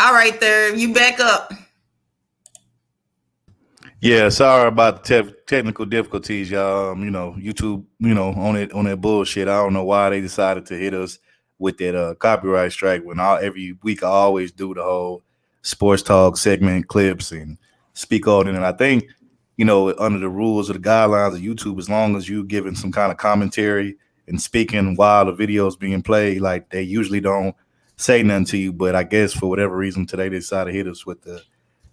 All right, there. You back up. Yeah, sorry about the technical difficulties, y'all. YouTube, on that bullshit. I don't know why they decided to hit us with that copyright strike when every week I always do the whole sports talk segment clips and speak on it. And I think, under the rules or the guidelines of YouTube, as long as you giving some kind of commentary and speaking while the video is being played, like they usually don't say nothing to you. But I guess for whatever reason today they decided to hit us with the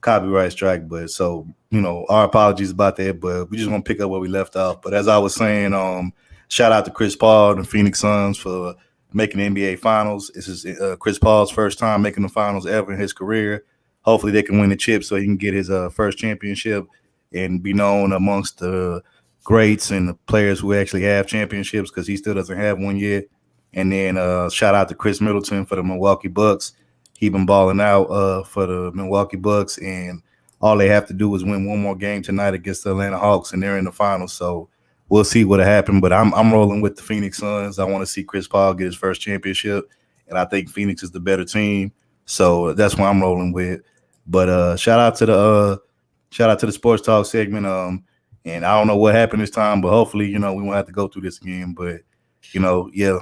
copyright strike. But so, our apologies about that. But we just want to pick up where we left off. But as I was saying, shout out to Chris Paul and the Phoenix Suns for making the NBA Finals. This is Chris Paul's first time making the finals ever in his career. Hopefully they can win the chip so he can get his first championship and be known amongst the greats and the players who actually have championships, because he still doesn't have one yet. And then shout out to Chris Middleton for the Milwaukee Bucks. He been balling out for the Milwaukee Bucks, and all they have to do is win one more game tonight against the Atlanta Hawks, and they're in the finals. So we'll see what'll happen. But I'm rolling with the Phoenix Suns. I want to see Chris Paul get his first championship, and I think Phoenix is the better team. So that's what I'm rolling with. But shout out to the sports talk segment. And I don't know what happened this time, but hopefully, we won't have to go through this again. But yeah.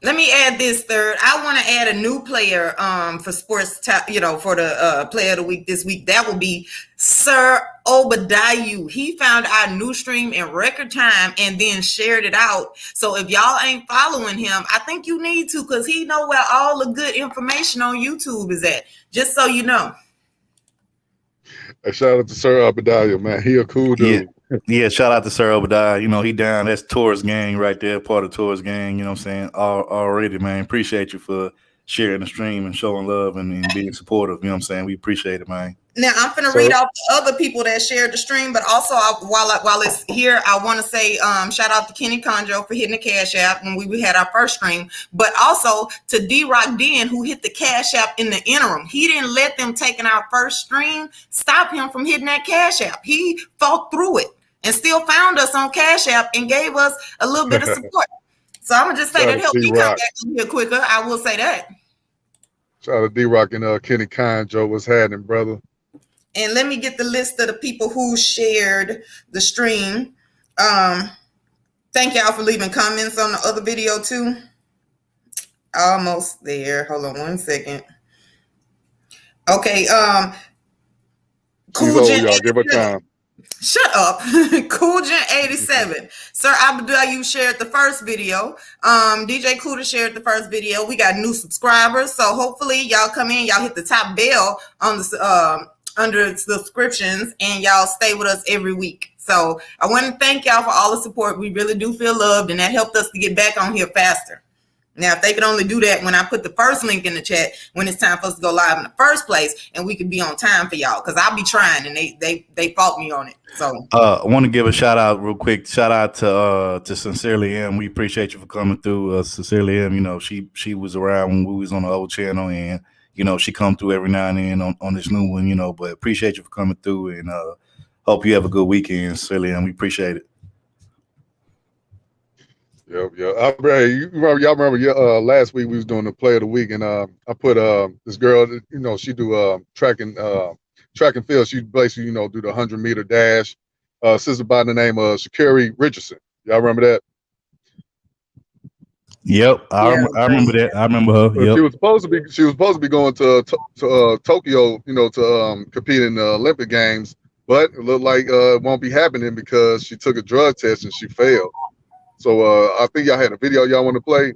Let me add this third. I want to add a new player for sports, for the player of the week this week. That will be Sir Obadiah. He found our new stream in record time and then shared it out. So if y'all ain't following him, I think you need to, because he know where all the good information on YouTube is at. Just so you know. Hey, shout out to Sir Obadiah, man. He a cool dude. Yeah, shout out to Sir Obadiah. He down. That's Tourist Gang right there, part of Tourist Gang. You know what I'm saying? Already, man. Appreciate you for sharing the stream and showing love and being supportive. You know what I'm saying? We appreciate it, man. Now, I'm going to read off the other people that shared the stream, but also while it's here, I want to say shout out to Kenny Conjo for hitting the Cash App when we had our first stream, but also to D-Rock Den, who hit the Cash App in the interim. He didn't let them taking our first stream stop him from hitting that Cash App. He fought through it and still found us on Cash App and gave us a little bit of support. So I'm going to just say that helped me come back here quicker. I will say that. Shout out to D-Rock and Kenny Conjo. What's happening, brother? And let me get the list of the people who shared the stream. Thank y'all for leaving comments on the other video too. Almost there. Hold on one second. Okay. Cool Gen, y'all. Give her time. Shut up. Cool Gen 87. Sir Abdullah, you shared the first video. DJ Kuda shared the first video. We got new subscribers. So hopefully y'all come in, y'all hit the top bell on the under subscriptions, and y'all stay with us every week. So I want to thank y'all for all the support. We really do feel loved, and that helped us to get back on here faster. Now, if they could only do that when I put the first link in the chat, when it's time for us to go live in the first place, and we could be on time for y'all, because I'll be trying, and they fought me on it. So I want to give a shout out real quick. Shout out to Sincerely M. We appreciate you for coming through. Sincerely M, she was around when we was on the old channel, and she come through every now and then on this new one, but appreciate you for coming through, and hope you have a good weekend, Sincerely M. We appreciate it. Yep. Y'all remember last week we was doing the play of the week, and I put this girl, she do track and field. She basically, do the 100-meter dash. Sister by the name of Sha'Carri Richardson. Y'all remember that? Yep, I remember that. I remember her. Yep. She was supposed to be going to Tokyo, to compete in the Olympic Games, but it looked like it won't be happening because she took a drug test and she failed. So I think y'all had a video y'all want to play.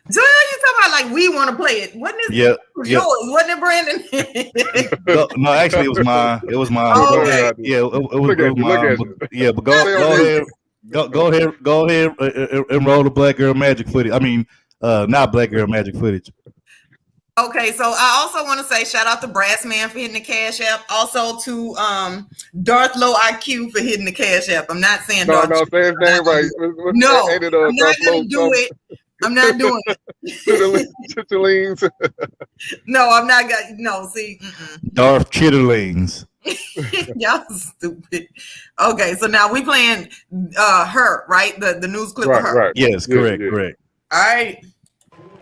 So you talking about like we want to play it? Wasn't it yours? Wasn't it, Brandon? No, actually it was mine. It was mine. Oh, okay. Yeah, it was mine. But go ahead and roll the Black Girl Magic footage. I mean, not Black Girl Magic footage. Okay, so I also want to say shout out to Brass Man for hitting the Cash App. Also to Darth Low IQ for hitting the Cash App. I'm not saying Darth. No, say his name right. No, I'm not going to do it. I'm not doing it. Chitterlings. No, I'm not going. No, see. Darth Chitterlings. Y'all stupid. Okay, so now we playing her, right? The news clip of her. Right. Yes, correct. All right.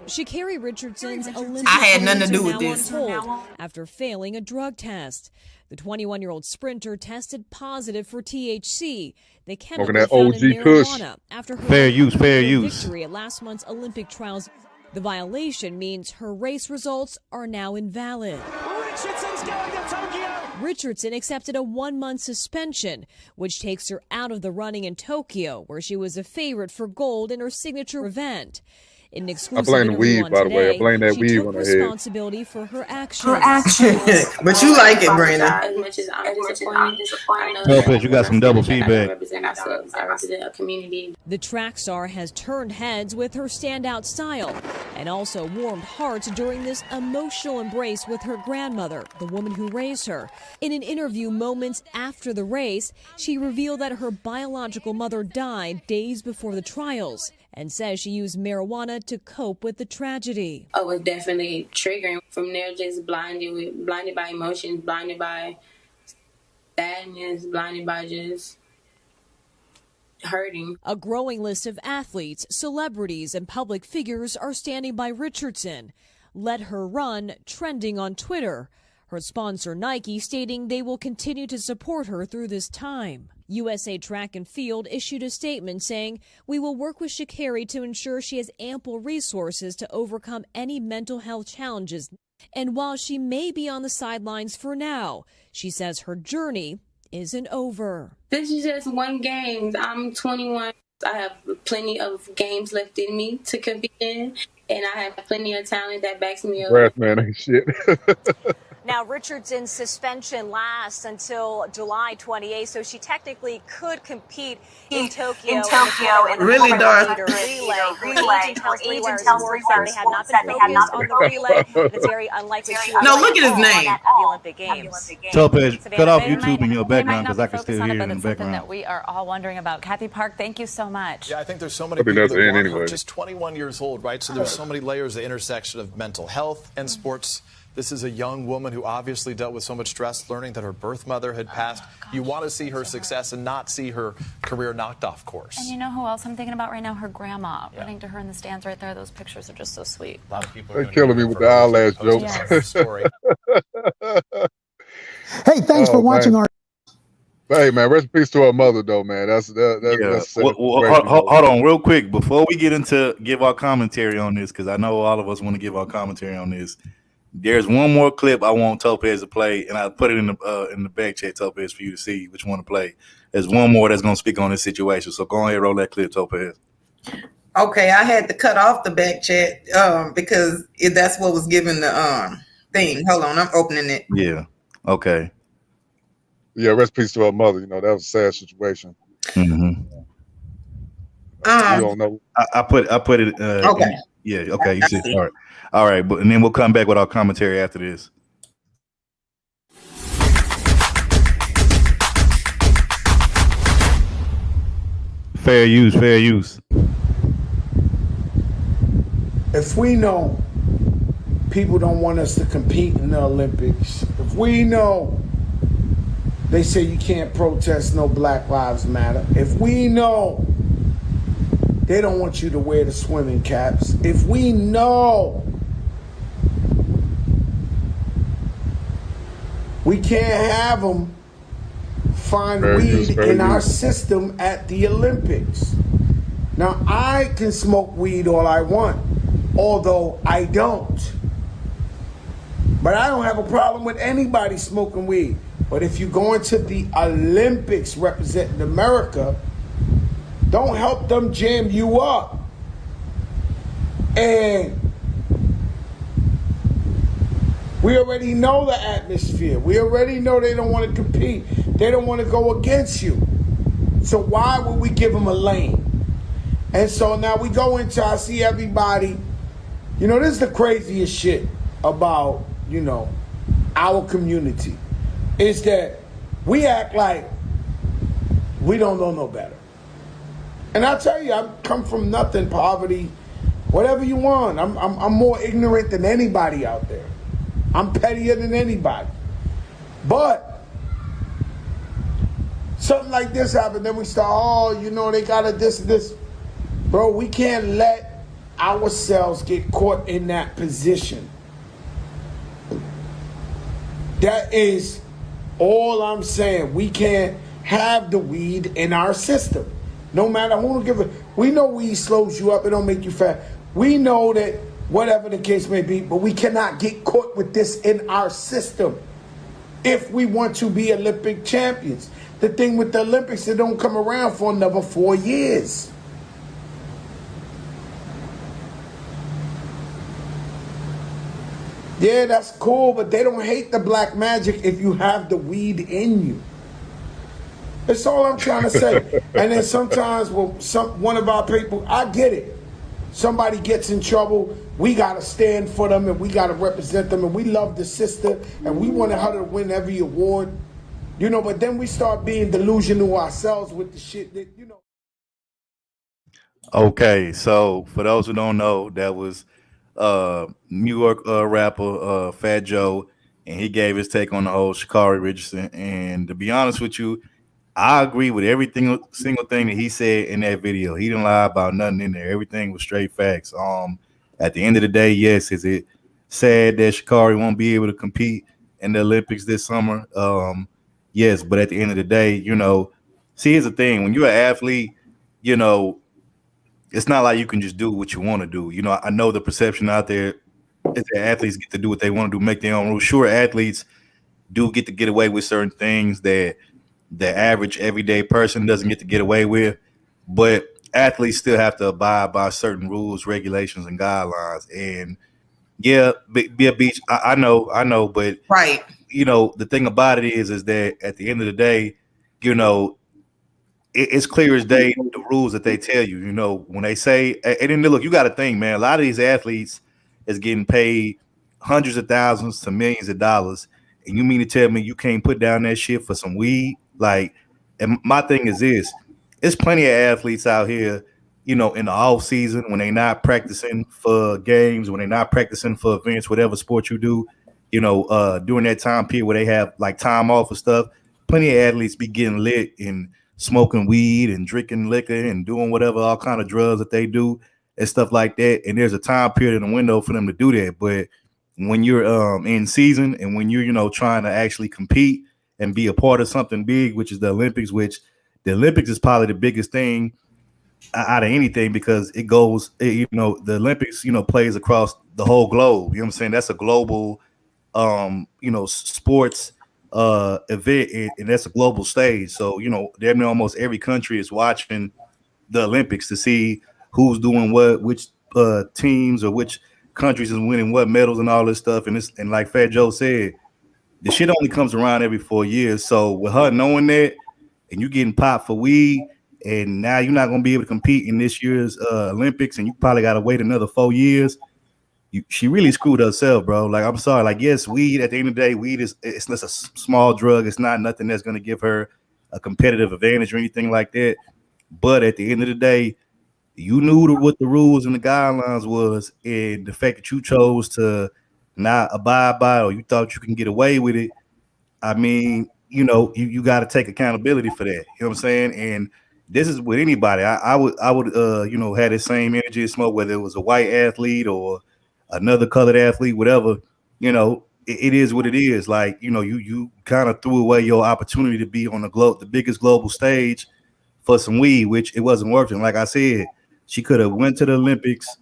Sha'Carri Richardson's Olympic I had nothing to do dreams with are this. now on hold after failing a drug test. The 21-year-old sprinter tested positive for THC, the chemical that found in OG Kush. marijuana, after her Fair use, fair use. victory at last month's Olympic trials. The violation means her race results are now invalid. Richardson's going to Tokyo! Richardson accepted a 1-month suspension, which takes her out of the running in Tokyo, where she was a favorite for gold in her signature event. In an exclusive blame the interview weed, on by the way. I Today, blame that she weed took on her head. responsibility for her Action. But you like it, Brandon. As much as I'm disappointed, I know Lopez, that you got some double feedback. I represent ourselves. I represent a community. The track star has turned heads with her standout style and also warmed hearts during this emotional embrace with her grandmother, the woman who raised her. In an interview moments after the race, she revealed that her biological mother died days before the trials and says she used marijuana to cope with the tragedy. Oh, it was definitely triggering. From there, just blinded by emotions, blinded by sadness, blinded by just hurting. A growing list of athletes, celebrities, and public figures are standing by Richardson. Let Her Run trending on Twitter. Her sponsor Nike stating they will continue to support her through this time. USA Track and Field issued a statement saying, "We will work with Sha'Carri to ensure she has ample resources to overcome any mental health challenges. And while she may be on the sidelines for now, she says her journey isn't over." This is just one game. I'm 21. I have plenty of games left in me to compete in, and I have plenty of talent that backs me up. Brass man ain't shit. Now, Richardson's suspension lasts until July 28th, so she technically could compete in Tokyo. Really, Darth? Relay. Her agent tells reporters they have not been focused on the relay. It's very unlikely she will No, look at his name. at the Olympic Games. Topaz, cut off Savannah, YouTube in your background because I can focus still on hear it, it but in the it's something background. that we are all wondering about. Kathy Park, thank you so much. Yeah, I think there's so many I think people that's that it want anyway. her. Just 21 years old, right? So there's so many layers, the intersection of mental health and sports. This is a young woman who obviously dealt with so much stress, learning that her birth mother had passed. You want to see her success and not see her career knocked off course. And you know who else I'm thinking about right now? Her grandma, running to her in the stands right there. Those pictures are just so sweet. A lot of people They're killing me with the eyelash jokes. Story. Hey, thanks for watching our. Hey man, rest in peace to her mother though, man. That's sad. Hold on real quick before we get into give our commentary on this, because I know all of us want to give our commentary on this. There's one more clip I want Topaz to play, and I put it in the back chat, Topaz, for you to see which one to play. There's one more that's going to speak on this situation, so go ahead, roll that clip, Topaz. Okay, I had to cut off the back chat because that's what was given the thing. Hold on, I'm opening it. Yeah. Okay. Yeah, rest in peace to her mother. You know, that was a sad situation. Mm-hmm. You don't know. I put it. Okay. Yeah. Okay. You see. All right. But and then we'll come back with our commentary after this. Fair use. Fair use. If we know people don't want us to compete in the Olympics, if we know they say you can't protest no Black Lives Matter, if we know they don't want you to wear the swimming caps, if we know we can't have them find weed in our system at the Olympics. Now, I can smoke weed all I want, although I don't. But I don't have a problem with anybody smoking weed. But if you go into the Olympics representing America, don't help them jam you up. And we already know the atmosphere. We already know they don't want to compete. They don't want to go against you. So why would we give them a lane? And so now we go into, I see everybody, you know, this is the craziest shit about, you know, our community, is that we act like we don't know no better. And I tell you, I come from nothing, poverty, whatever you want. I'm more ignorant than anybody out there. I'm pettier than anybody. But something like this happened, then we start, oh, you know, they got this. Bro, we can't let ourselves get caught in that position. That is all I'm saying. We can't have the weed in our system. No matter who give it. We know weed slows you up. It don't make you fat. We know that whatever the case may be, but we cannot get caught with this in our system if we want to be Olympic champions. The thing with the Olympics, it don't come around for another 4 years. Yeah, that's cool, but they don't hate the black magic if you have the weed in you. That's all I'm trying to say. And then sometimes when one of our people, I get it. Somebody gets in trouble, we got to stand for them and we got to represent them, and we love the sister and we want her to win every award. You know, but then we start being delusional ourselves with the shit that, you know. Okay, so for those who don't know, that was New York rapper Fat Joe, and he gave his take on the whole Sha'Carri Richardson. And to be honest with you, I agree with every single thing that he said in that video. He didn't lie about nothing in there. Everything was straight facts. At the end of the day, yes, is it sad that Sha'Carri won't be able to compete in the Olympics this summer? Yes, but at the end of the day, you know, see, here's the thing: when you're an athlete, you know, it's not like you can just do what you want to do. You know, I know the perception out there is that athletes get to do what they want to do, make their own rules. Sure, athletes do get to get away with certain things that the average everyday person doesn't get to get away with, but athletes still have to abide by certain rules, regulations, and guidelines. And yeah, be a beach. I know, but Right. you know, the thing about it is that at the end of the day, you know, it's clear as day the rules that they tell you. You know, when they say, and then look, you got to think, man. A lot of these athletes is getting paid hundreds of thousands to millions of dollars, and you mean to tell me you can't put down that shit for some weed? Like, and my thing is this: there's plenty of athletes out here, you know, in the off season when they're not practicing for games, when they're not practicing for events, whatever sport you do, you know, during that time period where they have like time off and stuff. Plenty of athletes be getting lit and smoking weed and drinking liquor and doing whatever, all kind of drugs that they do and stuff like that. And there's a time period in the window for them to do that. But when you're in season and when you're, you know, trying to actually compete and be a part of something big, which is the Olympics, which the Olympics is probably the biggest thing out of anything because it goes, you know, the Olympics, you know, plays across the whole globe. You know what I'm saying? That's a global, you know, sports event, and that's a global stage. So, you know, almost every country is watching the Olympics to see who's doing what, which teams or which countries is winning what medals and all this stuff. And like Fat Joe said, the shit only comes around every 4 years. So with her knowing that, and you getting popped for weed, and now you're not going to be able to compete in this year's Olympics, and you probably got to wait another 4 years. She really screwed herself, bro. Like, I'm sorry. Like, yes, weed, at the end of the day, weed it's just a small drug. It's not nothing that's going to give her a competitive advantage or anything like that. But at the end of the day, you knew what the rules and the guidelines was, and the fact that you chose to not abide by it, or you thought you can get away with it, I mean, you know, you got to take accountability for that. You know what I'm saying? And this is with anybody. I would you know, have the same energy and smoke, whether it was a white athlete or another colored athlete, whatever. You know, it is what it is. Like, you know, you kind of threw away your opportunity to be on the biggest global stage for some weed, which it wasn't working. Like I said, she could have went to the Olympics,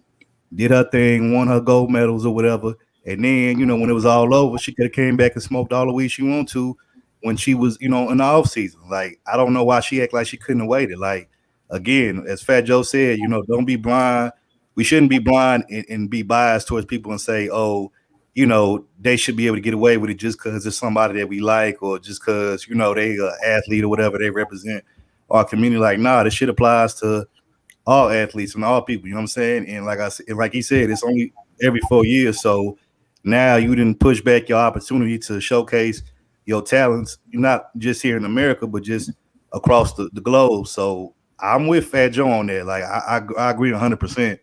did her thing, won her gold medals or whatever, and then, you know, when it was all over, she could have came back and smoked all the weed she wanted to when she was, you know, in the off season. Like, I don't know why she act like she couldn't have waited. Like, again, as Fat Joe said, you know, don't be blind. We shouldn't be blind and be biased towards people and say, oh, you know, they should be able to get away with it just because it's somebody that we like, or just because, you know, they an athlete or whatever, they represent our community. Like, nah, this shit applies to all athletes and all people. You know what I'm saying? And like I said, like he said, it's only every 4 years. So now you didn't push back your opportunity to showcase your talents. You're not just here in America, but just across the globe. So I'm with Fat Joe on that. Like, I agree 100%.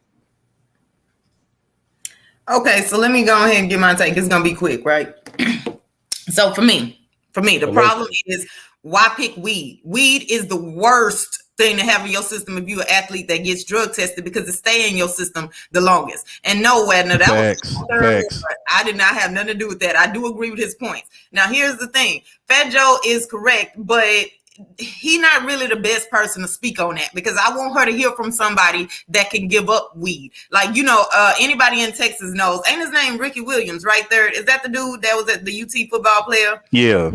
Okay, so let me go ahead and get my take. It's gonna be quick, right? So for me, the problem is, why pick weed? Weed is the worst thing to have in your system if you're an athlete that gets drug tested, because it stays in your system the longest. And no, Wadner, that was I did not have nothing to do with that. I do agree with his points. Now, here's the thing. Fat Joe is correct, but he's not really the best person to speak on that, because I want her to hear from somebody that can give up weed. Like, anybody in Texas knows, ain't his name Ricky Williams right there? Is that the dude that was at the UT football player? Yeah.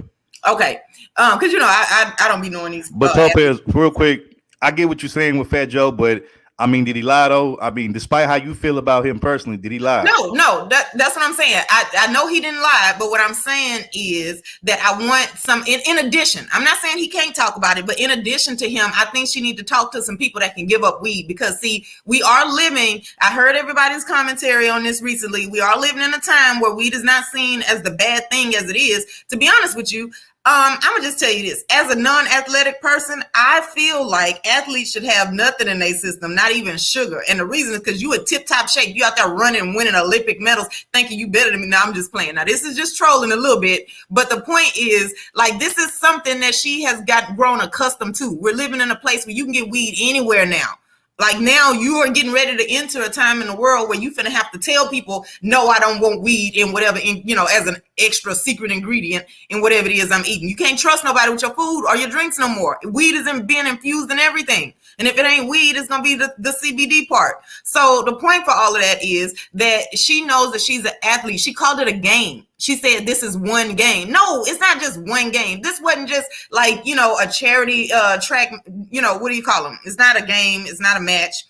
Okay. Because, I don't be knowing these. But Topaz, real quick, I get what you're saying with Fat Joe, but I mean, did he lie though? I mean, despite how you feel about him personally, did he lie? No, that's what I'm saying. I know he didn't lie, but what I'm saying is that I want some, in addition, I'm not saying he can't talk about it, but in addition to him, I think she need to talk to some people that can give up weed, because see, we are living, I heard everybody's commentary on this recently. We are living in a time where weed is not seen as the bad thing as it is. To be honest with you, I'm gonna just tell you this. As a non-athletic person, I feel like athletes should have nothing in their system, not even sugar. And the reason is because you in tip-top shape. You out there running, winning Olympic medals, thinking you better than me. Now I'm just playing. Now this is just trolling a little bit, but the point is, like, this is something that she has grown accustomed to. We're living in a place where you can get weed anywhere now. Like, now you are getting ready to enter a time in the world where you finna have to tell people, no, I don't want weed in whatever, as an extra secret ingredient in whatever it is I'm eating. You can't trust nobody with your food or your drinks no more. Weed is being infused in everything. And if it ain't weed, it's going to be the CBD part. So the point for all of that is that she knows that she's an athlete. She called it a game. She said, this is one game. No, it's not just one game. This wasn't just like, a charity track, what do you call them? It's not a game. It's not a match.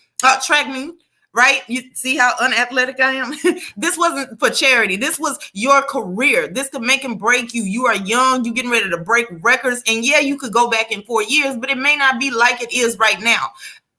Track meet, right? You see how unathletic I am? This wasn't for charity. This was your career. This could make and break you. You are young. You're getting ready to break records. And yeah, you could go back in 4 years, but it may not be like it is right now.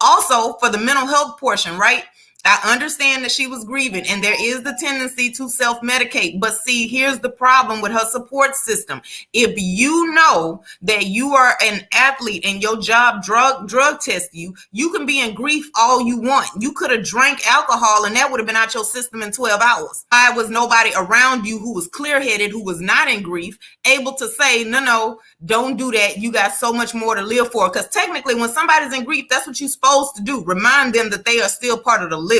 Also, for the mental health portion, right? I understand that she was grieving and there is the tendency to self-medicate. But see, here's the problem with her support system. If you know that you are an athlete and your job drug test you can be in grief all you want. You could have drank alcohol and that would have been out your system in 12 hours. I was nobody around you who was clear-headed, who was not in grief, able to say, no, don't do that. You got so much more to live for. Because technically, when somebody's in grief, that's what you're supposed to do. Remind them that they are still part of the living.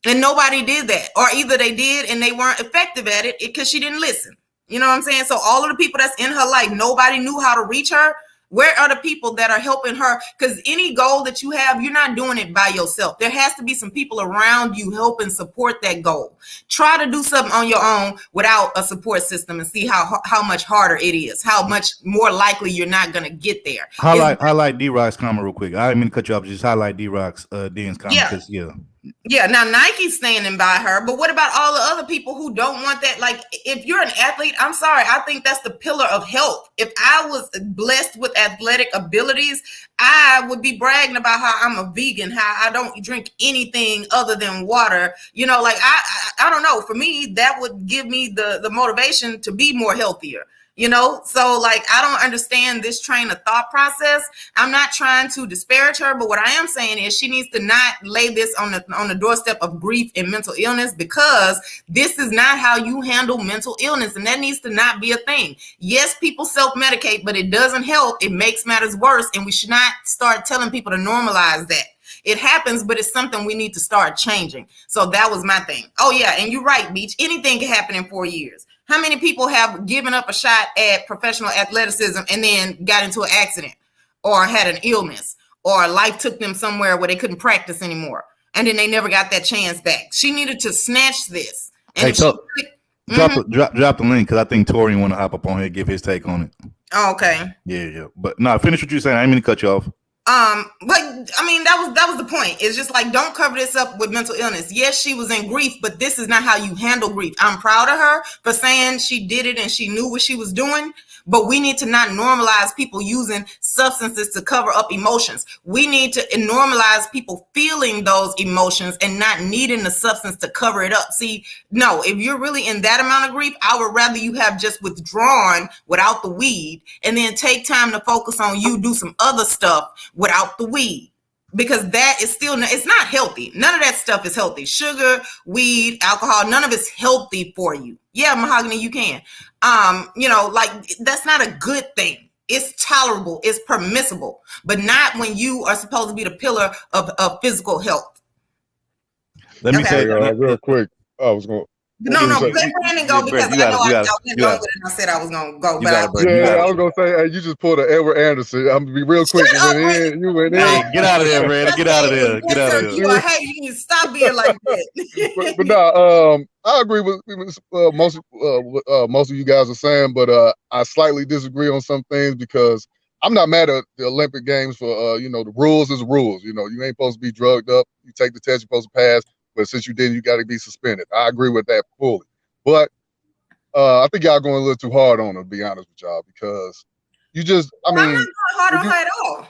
And nobody did that. Or either they did and they weren't effective at it because she didn't listen. You know what I'm saying? So all of the people that's in her life, nobody knew how to reach her. Where are the people that are helping her? Because any goal that you have, you're not doing it by yourself. There has to be some people around you helping support that goal. Try to do something on your own without a support system and see how much harder it is, how much more likely you're not going to get there. Highlight D-Rock's comment real quick. I didn't mean to cut you off. Just highlight D-Rock's Dan's comment. Yeah, now Nike's standing by her, but what about all the other people who don't want that? Like, if you're an athlete, I'm sorry, I think that's the pillar of health. If I was blessed with athletic abilities, I would be bragging about how I'm a vegan, how I don't drink anything other than water. Like I don't know. For me, that would give me the motivation to be more healthier. So like, I don't understand this train of thought process. I'm not trying to disparage her, but what I am saying is she needs to not lay this on the doorstep of grief and mental illness, because this is not how you handle mental illness. And that needs to not be a thing. Yes, people self-medicate, but it doesn't help. It makes matters worse. And we should not start telling people to normalize that. It happens, but it's something we need to start changing. So that was my thing. Oh yeah. And you're right, Beach. Anything can happen in 4 years. How many people have given up a shot at professional athleticism and then got into an accident or had an illness or life took them somewhere where they couldn't practice anymore and then they never got that chance back? She needed to snatch this. And drop the link, because I think Tori want to hop up on here and give his take on it. Oh, okay. Yeah. But no, finish what you're saying. I didn't mean to cut you off. But I mean, that was the point. It's just like, don't cover this up with mental illness. Yes, she was in grief, but this is not how you handle grief. I'm proud of her for saying she did it and she knew what she was doing. But we need to not normalize people using substances to cover up emotions. We need to normalize people feeling those emotions and not needing the substance to cover it up. See, no, if you're really in that amount of grief, I would rather you have just withdrawn without the weed and then take time to focus on you, do some other stuff without the weed. Because that is it's not healthy. None of that stuff is healthy. Sugar, weed, alcohol, none of it's healthy for you. Yeah, mahogany, you can. Like, that's not a good thing. It's tolerable. It's permissible, but not when you are supposed to be the pillar of physical health. Let me say real quick. I was going. No, let Brandon go because I know I went over and I said I was going to go. But I was going to say, hey, you just pulled an Edward Anderson. I'm going to be real quick. You went in. Hey, get out of there, Brandon. Get out of there. Get out of there. Hey, you need to stop being like that. but no, I agree with most of you guys are saying, but I slightly disagree on some things because I'm not mad at the Olympic Games for, the rules is rules. You ain't supposed to be drugged up. You take the test, you're supposed to pass. But since you didn't, you got to be suspended. I agree with that fully. But I think y'all going a little too hard on her, to be honest with y'all, because you just, I'm not going hard on her at all.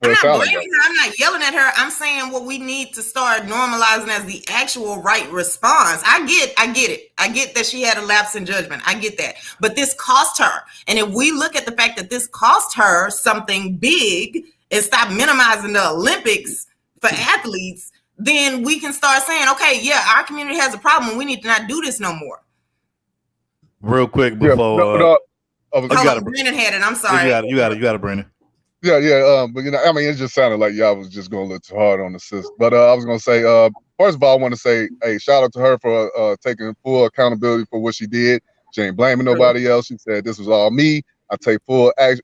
I'm not blaming her. I'm not yelling at her. I'm saying what we need to start normalizing as the actual right response. I get it. I get that she had a lapse in judgment. I get that. But this cost her. And if we look at the fact that this cost her something big and stop minimizing the Olympics for athletes, then we can start saying, okay, yeah, our community has a problem. We need to not do this no more. Real quick before Brandon had it. I'm sorry. You got it, Brandon. Yeah. But it just sounded like y'all was just going a little too hard on the sis. But I was gonna say, first of all, I want to say, hey, shout out to her for taking full accountability for what she did. She ain't blaming nobody else. She said this was all me. I take full I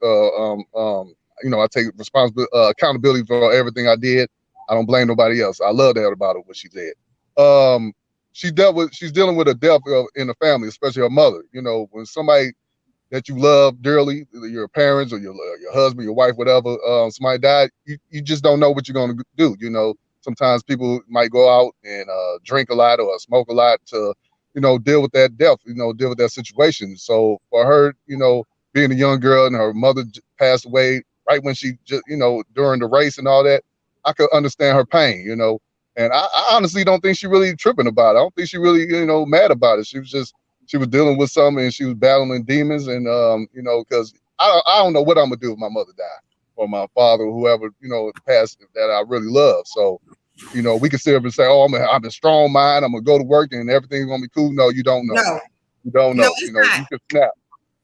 take responsibility, accountability for everything I did. I don't blame nobody else. I love that about her, what she did. She's dealing with a death in the family, especially her mother. When somebody that you love dearly, your parents or your husband, your wife, whatever, somebody died, you just don't know what you're going to do. Sometimes people might go out and drink a lot or smoke a lot to, deal with that death, deal with that situation. So for her, being a young girl and her mother passed away right when she just, during the race and all that, I could understand her pain, and I honestly don't think she really tripping about it. I don't think she really, mad about it. She was dealing with something and she was battling demons and, because I don't know what I'm gonna do if my mother died or my father or whoever, passed that I really love. So, we can sit up and say, oh, I'm a strong mind. I'm gonna go to work and everything's gonna be cool. No, you don't know. No. You don't know. No, You can snap.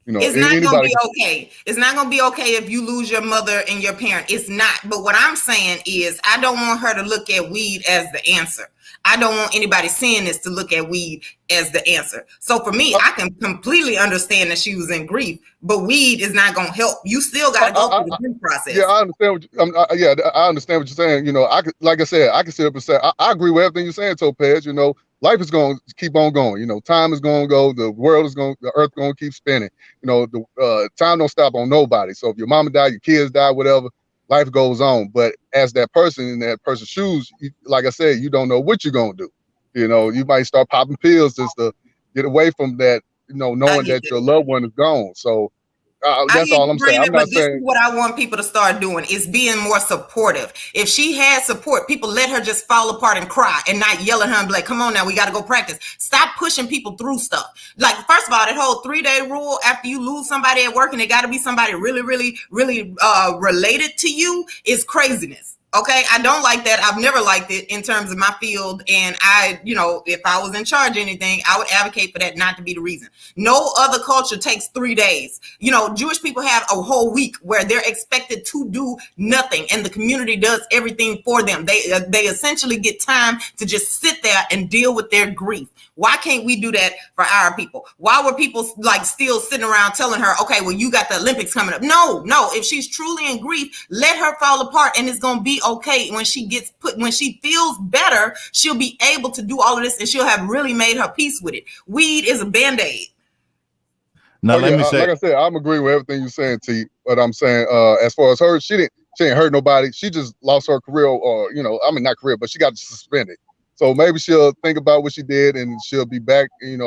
It's not going to be okay. It's not going to be okay if you lose your mother and your parent. It's not. But what I'm saying is I don't want her to look at weed as the answer. I don't want anybody seeing this to look at weed as the answer. So for me, I can completely understand that she was in grief, but weed is not going to help. You still got to go through the grief process. Yeah, I understand. I understand what you're saying. Like I said, I can sit up and say I agree with everything you're saying, Topaz. Life is going to keep on going. Time is going to go. The earth is going to keep spinning. The time don't stop on nobody. So if your mama died, your kids die, whatever, life goes on. But as that person in that person's shoes, like I said, you don't know what you're going to do. You might start popping pills just to get away from that, knowing that your loved one is gone. So that's all I'm saying. I'm not saying. This is what I want people to start doing is being more supportive. If she had support, people let her just fall apart and cry and not yell at her and be like, come on now, we got to go practice. Stop pushing people through stuff. Like, first of all, that whole 3-day rule after you lose somebody at work and it got to be somebody really, really, really related to you is craziness. Okay, I don't like that. I've never liked it in terms of my field. And if I was in charge of anything, I would advocate for that not to be the reason. No other culture takes 3 days. Jewish people have a whole week where they're expected to do nothing and the community does everything for them. They essentially get time to just sit there and deal with their grief. Why can't we do that for our people? Why were people still sitting around telling her, okay, well, you got the Olympics coming up? No. If she's truly in grief, let her fall apart and it's going to be okay. When she feels better, she'll be able to do all of this and she'll have really made her peace with it. Weed is a Band-Aid. Now, let me say, like I said, I'm agreeing with everything you're saying, T. But I'm saying, as far as her, she ain't hurt nobody. She just lost her career, or not career, but she got suspended. So maybe she'll think about what she did, and she'll be back, and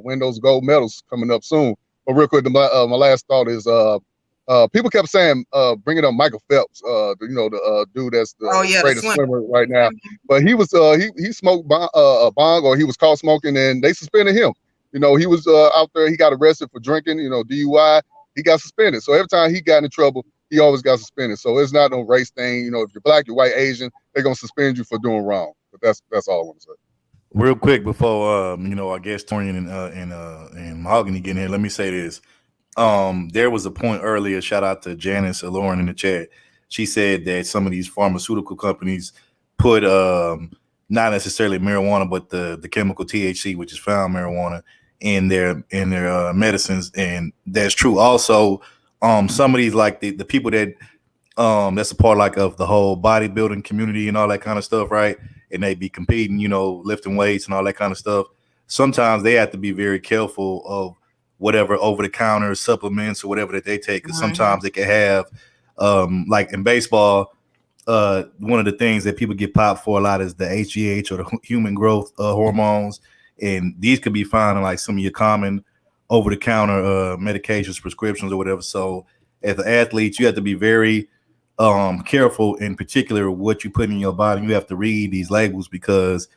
win those gold medals coming up soon. But real quick, my last thought is, people kept saying, bringing up Michael Phelps, the dude that's the greatest swimmer right now. But he was he smoked a bong, or he was caught smoking, and they suspended him. He was out there. He got arrested for drinking. DUI. He got suspended. So every time he got in trouble, he always got suspended. So it's not no race thing. If you're black, you're white, Asian, they're gonna suspend you for doing wrong. But that's all I want to say. Real quick before I guess Torian and Mahogany get in here, let me say this. there was a point earlier, shout out to Janice Lauren in the chat. She said that some of these pharmaceutical companies put not necessarily marijuana, but the chemical THC, which is found marijuana, in their medicines, and that's true. Also, some of these, like the people that that's a part like of the whole bodybuilding community and all that kind of stuff, right? And they be competing, lifting weights and all that kind of stuff. Sometimes they have to be very careful of whatever over the counter supplements or whatever that they take, because sometimes they can have like in baseball, one of the things that people get popped for a lot is the HGH or the human growth hormones, and these could be found in like some of your common over the counter medications, prescriptions, or whatever. So as an athlete, you have to be very careful, in particular what you put in your body. You have to read these labels, because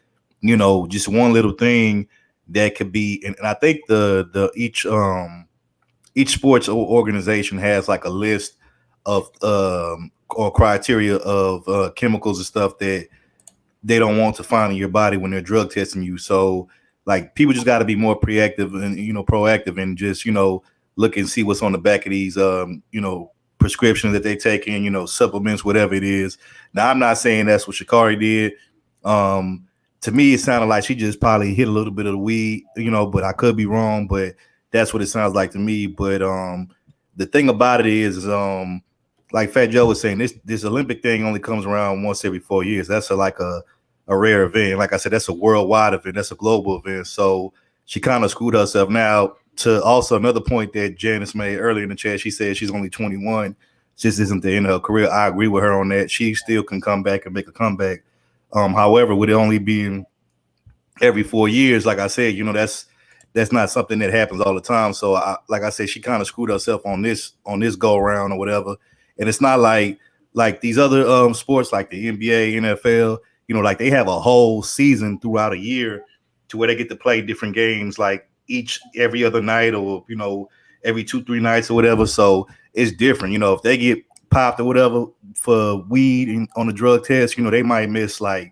just one little thing that could be, and I think the each sports organization has like a list of or criteria of chemicals and stuff that they don't want to find in your body when they're drug testing you. So like people just got to be more proactive and just look and see what's on the back of these prescriptions that they take in, supplements, whatever it is. Now I'm not saying that's what Sha'Carri did. To me, it sounded like she just probably hit a little bit of the weed, but I could be wrong, but that's what it sounds like to me. But the thing about it is like Fat Joe was saying, this Olympic thing only comes around once every 4 years. That's a rare event. Like I said, that's a worldwide event. That's a global event. So she kind of screwed herself. Now, to also another point that Janice made earlier in the chat, she said she's only 21. This isn't the end of her career. I agree with her on that. She still can come back and make a comeback. However, with it only being every 4 years, like I said, that's not something that happens all the time. So, like I said, she kind of screwed herself on this go around or whatever. And it's not like these other sports like the NBA, NFL, like they have a whole season throughout a year to where they get to play different games, like every other night or every 2-3 nights or whatever. So it's different. If they get popped or whatever for weed on the drug test, they might miss like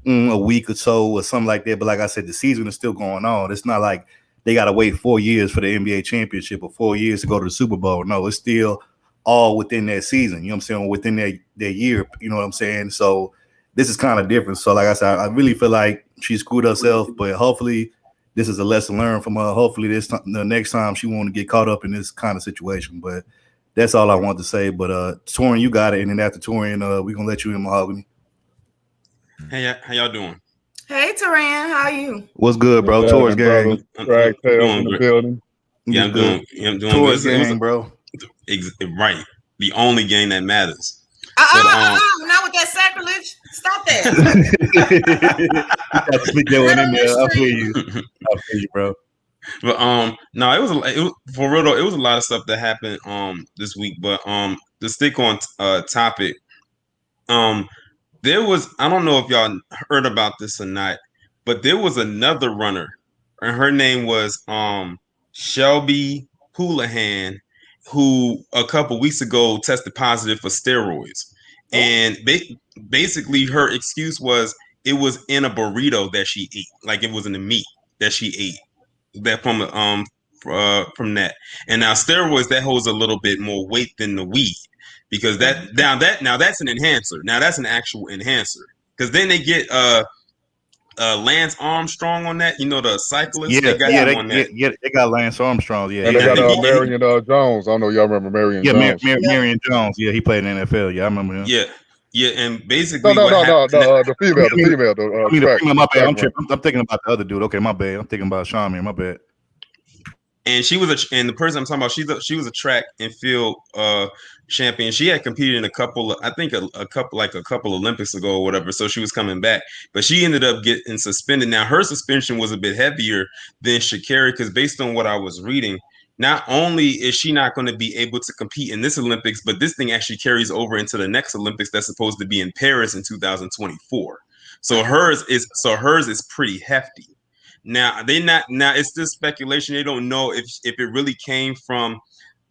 a week or so or something like that. But like I said, the season is still going on. It's not like they got to wait 4 years for the NBA championship or 4 years to go to the Super Bowl. No, it's still all within that season. You know what I'm saying? Within that year. You know what I'm saying? So this is kind of different. So like I said, I really feel like she screwed herself, but hopefully this is a lesson learned from her. Hopefully the next time she won't get caught up in this kind of situation. But that's all I want to say. But Torian, you got it. And then after Torian, we're going to let you in, Mahogany. Hey, how y'all doing? Hey, Taran, how are you? What's good, bro? Tours gang. Drag tails in the building. Yeah, I'm doing Tours good. gang, bro. Right. The only game that matters. Not with that sacrilege. Stop that. I feel you, bro. But no, it was for real though. It was a lot of stuff that happened this week. But to stick on topic, there was, I don't know if y'all heard about this or not, but there was another runner, and her name was Shelby Houlihan, who a couple weeks ago tested positive for steroids. And basically her excuse was it was in a burrito that she ate, like it was in the meat that she ate, that from that. And now steroids, that holds a little bit more weight than the weed, because now that's an enhancer. Now that's an actual enhancer, because then they get Lance Armstrong on that, the cyclist. They got him on that. Yeah, they got Lance Armstrong. Yeah, and they got Marion Jones. I don't know y'all remember Marion Jones. Marion Jones. Yeah, he played in the NFL. Yeah, I remember him. Yeah, and basically the female. My bad. I'm thinking about the other dude. Okay, my bad. I'm thinking about Sean. My bad. And the person I'm talking about, she was a track and field champion. She had competed in a couple Olympics ago or whatever. So she was coming back, but she ended up getting suspended. Now her suspension was a bit heavier than Sha'Carri, because based on what I was reading, not only is she not going to be able to compete in this Olympics, but this thing actually carries over into the next Olympics that's supposed to be in Paris in 2024. So hers is pretty hefty. Now it's just speculation. They don't know if it really came from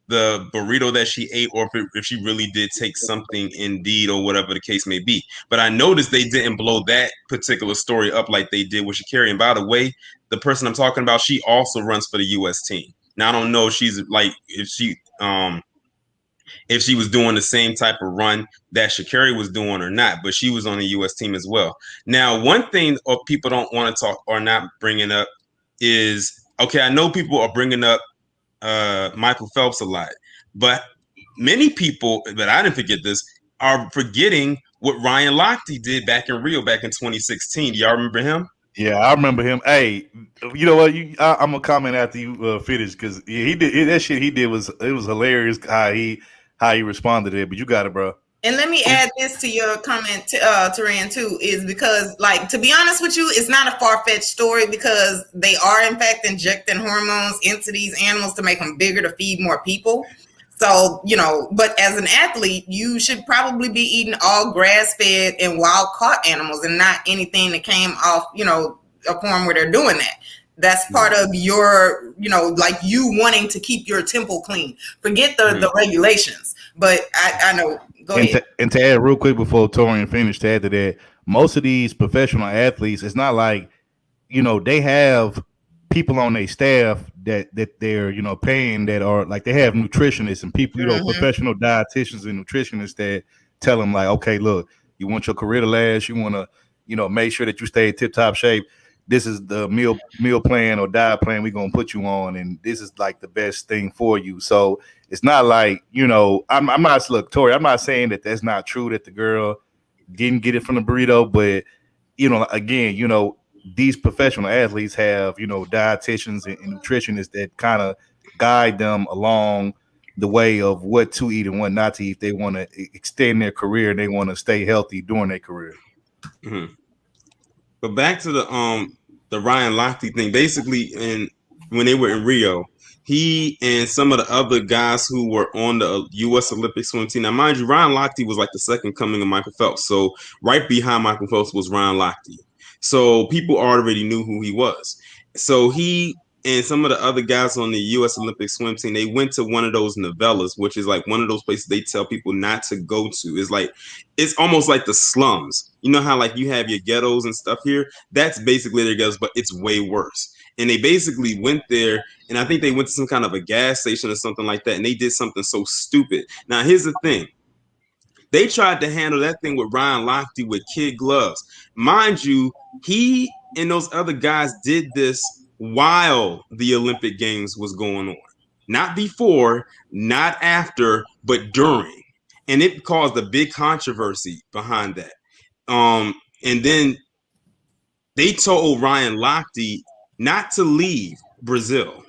the burrito that she ate, or if she really did take something indeed, or whatever the case may be. But I noticed they didn't blow that particular story up like they did with Sha'Carri. And by the way, the person I'm talking about, she also runs for the U.S. team. Now I don't know if she's like if she was doing the same type of run that Sha'Carri was doing or not, but she was on the U.S. team as well. Now, one thing people don't want to talk or not bringing up is, okay, I know people are bringing up Michael Phelps a lot, but many people, but I didn't forget this, are forgetting what Ryan Lochte did back in Rio back in 2016. Do y'all remember him? Yeah, I remember him. Hey, you know what? I'm gonna comment after you finish because he did that shit. He did was hilarious how he responded to it. But you got it, bro. And let me add this to your comment, Taran, too, is because, like, to be honest with you, it's not a far-fetched story because they are, in fact, injecting hormones into these animals to make them bigger to feed more people. So, you know, but as an athlete, you should probably be eating all grass-fed and wild-caught animals and not anything that came off, you know, a farm where they're doing that. That's part of your, you know, like you wanting to keep your temple clean. Forget the regulations. But I know. Go ahead. And to add real quick before Torian finished, to add to that, most of these professional athletes, it's not like, you know, they have people on their staff that they're, you know, paying that are like, they have nutritionists and people, you know, professional dietitians and nutritionists that tell them like, okay, look, you want your career to last, you want to, you know, make sure that you stay in tip-top shape. This is the meal plan or diet plan we're going to put you on, and this is like the best thing for you. So it's not like, you know, I'm not, look, Tori, I'm not saying that that's not true that the girl didn't get it from the burrito, but, you know, again, you know, these professional athletes have, you know, dietitians and nutritionists that kind of guide them along the way of what to eat and what not to eat if they want to extend their career and they want to stay healthy during their career. Mm-hmm. But back to the Ryan Lochte thing, basically, when they were in Rio, he and some of the other guys who were on the U.S. Olympic swim team. Now, mind you, Ryan Lochte was like the second coming of Michael Phelps. So right behind Michael Phelps was Ryan Lochte. So people already knew who he was. So he and some of the other guys on the U.S. Olympic swim team, they went to one of those novellas, which is like one of those places they tell people not to go to. It's like, it's almost like the slums. You know how like you have your ghettos and stuff here? That's basically their ghettos, but it's way worse. And they basically went there, and I think they went to some kind of a gas station or something like that, and they did something so stupid. Now, here's the thing. They tried to handle that thing with Ryan Lochte with kid gloves. Mind you, he and those other guys did this while the Olympic Games was going on. Not before, not after, but during. And it caused a big controversy behind that. And then they told Ryan Lochte not to leave Brazil.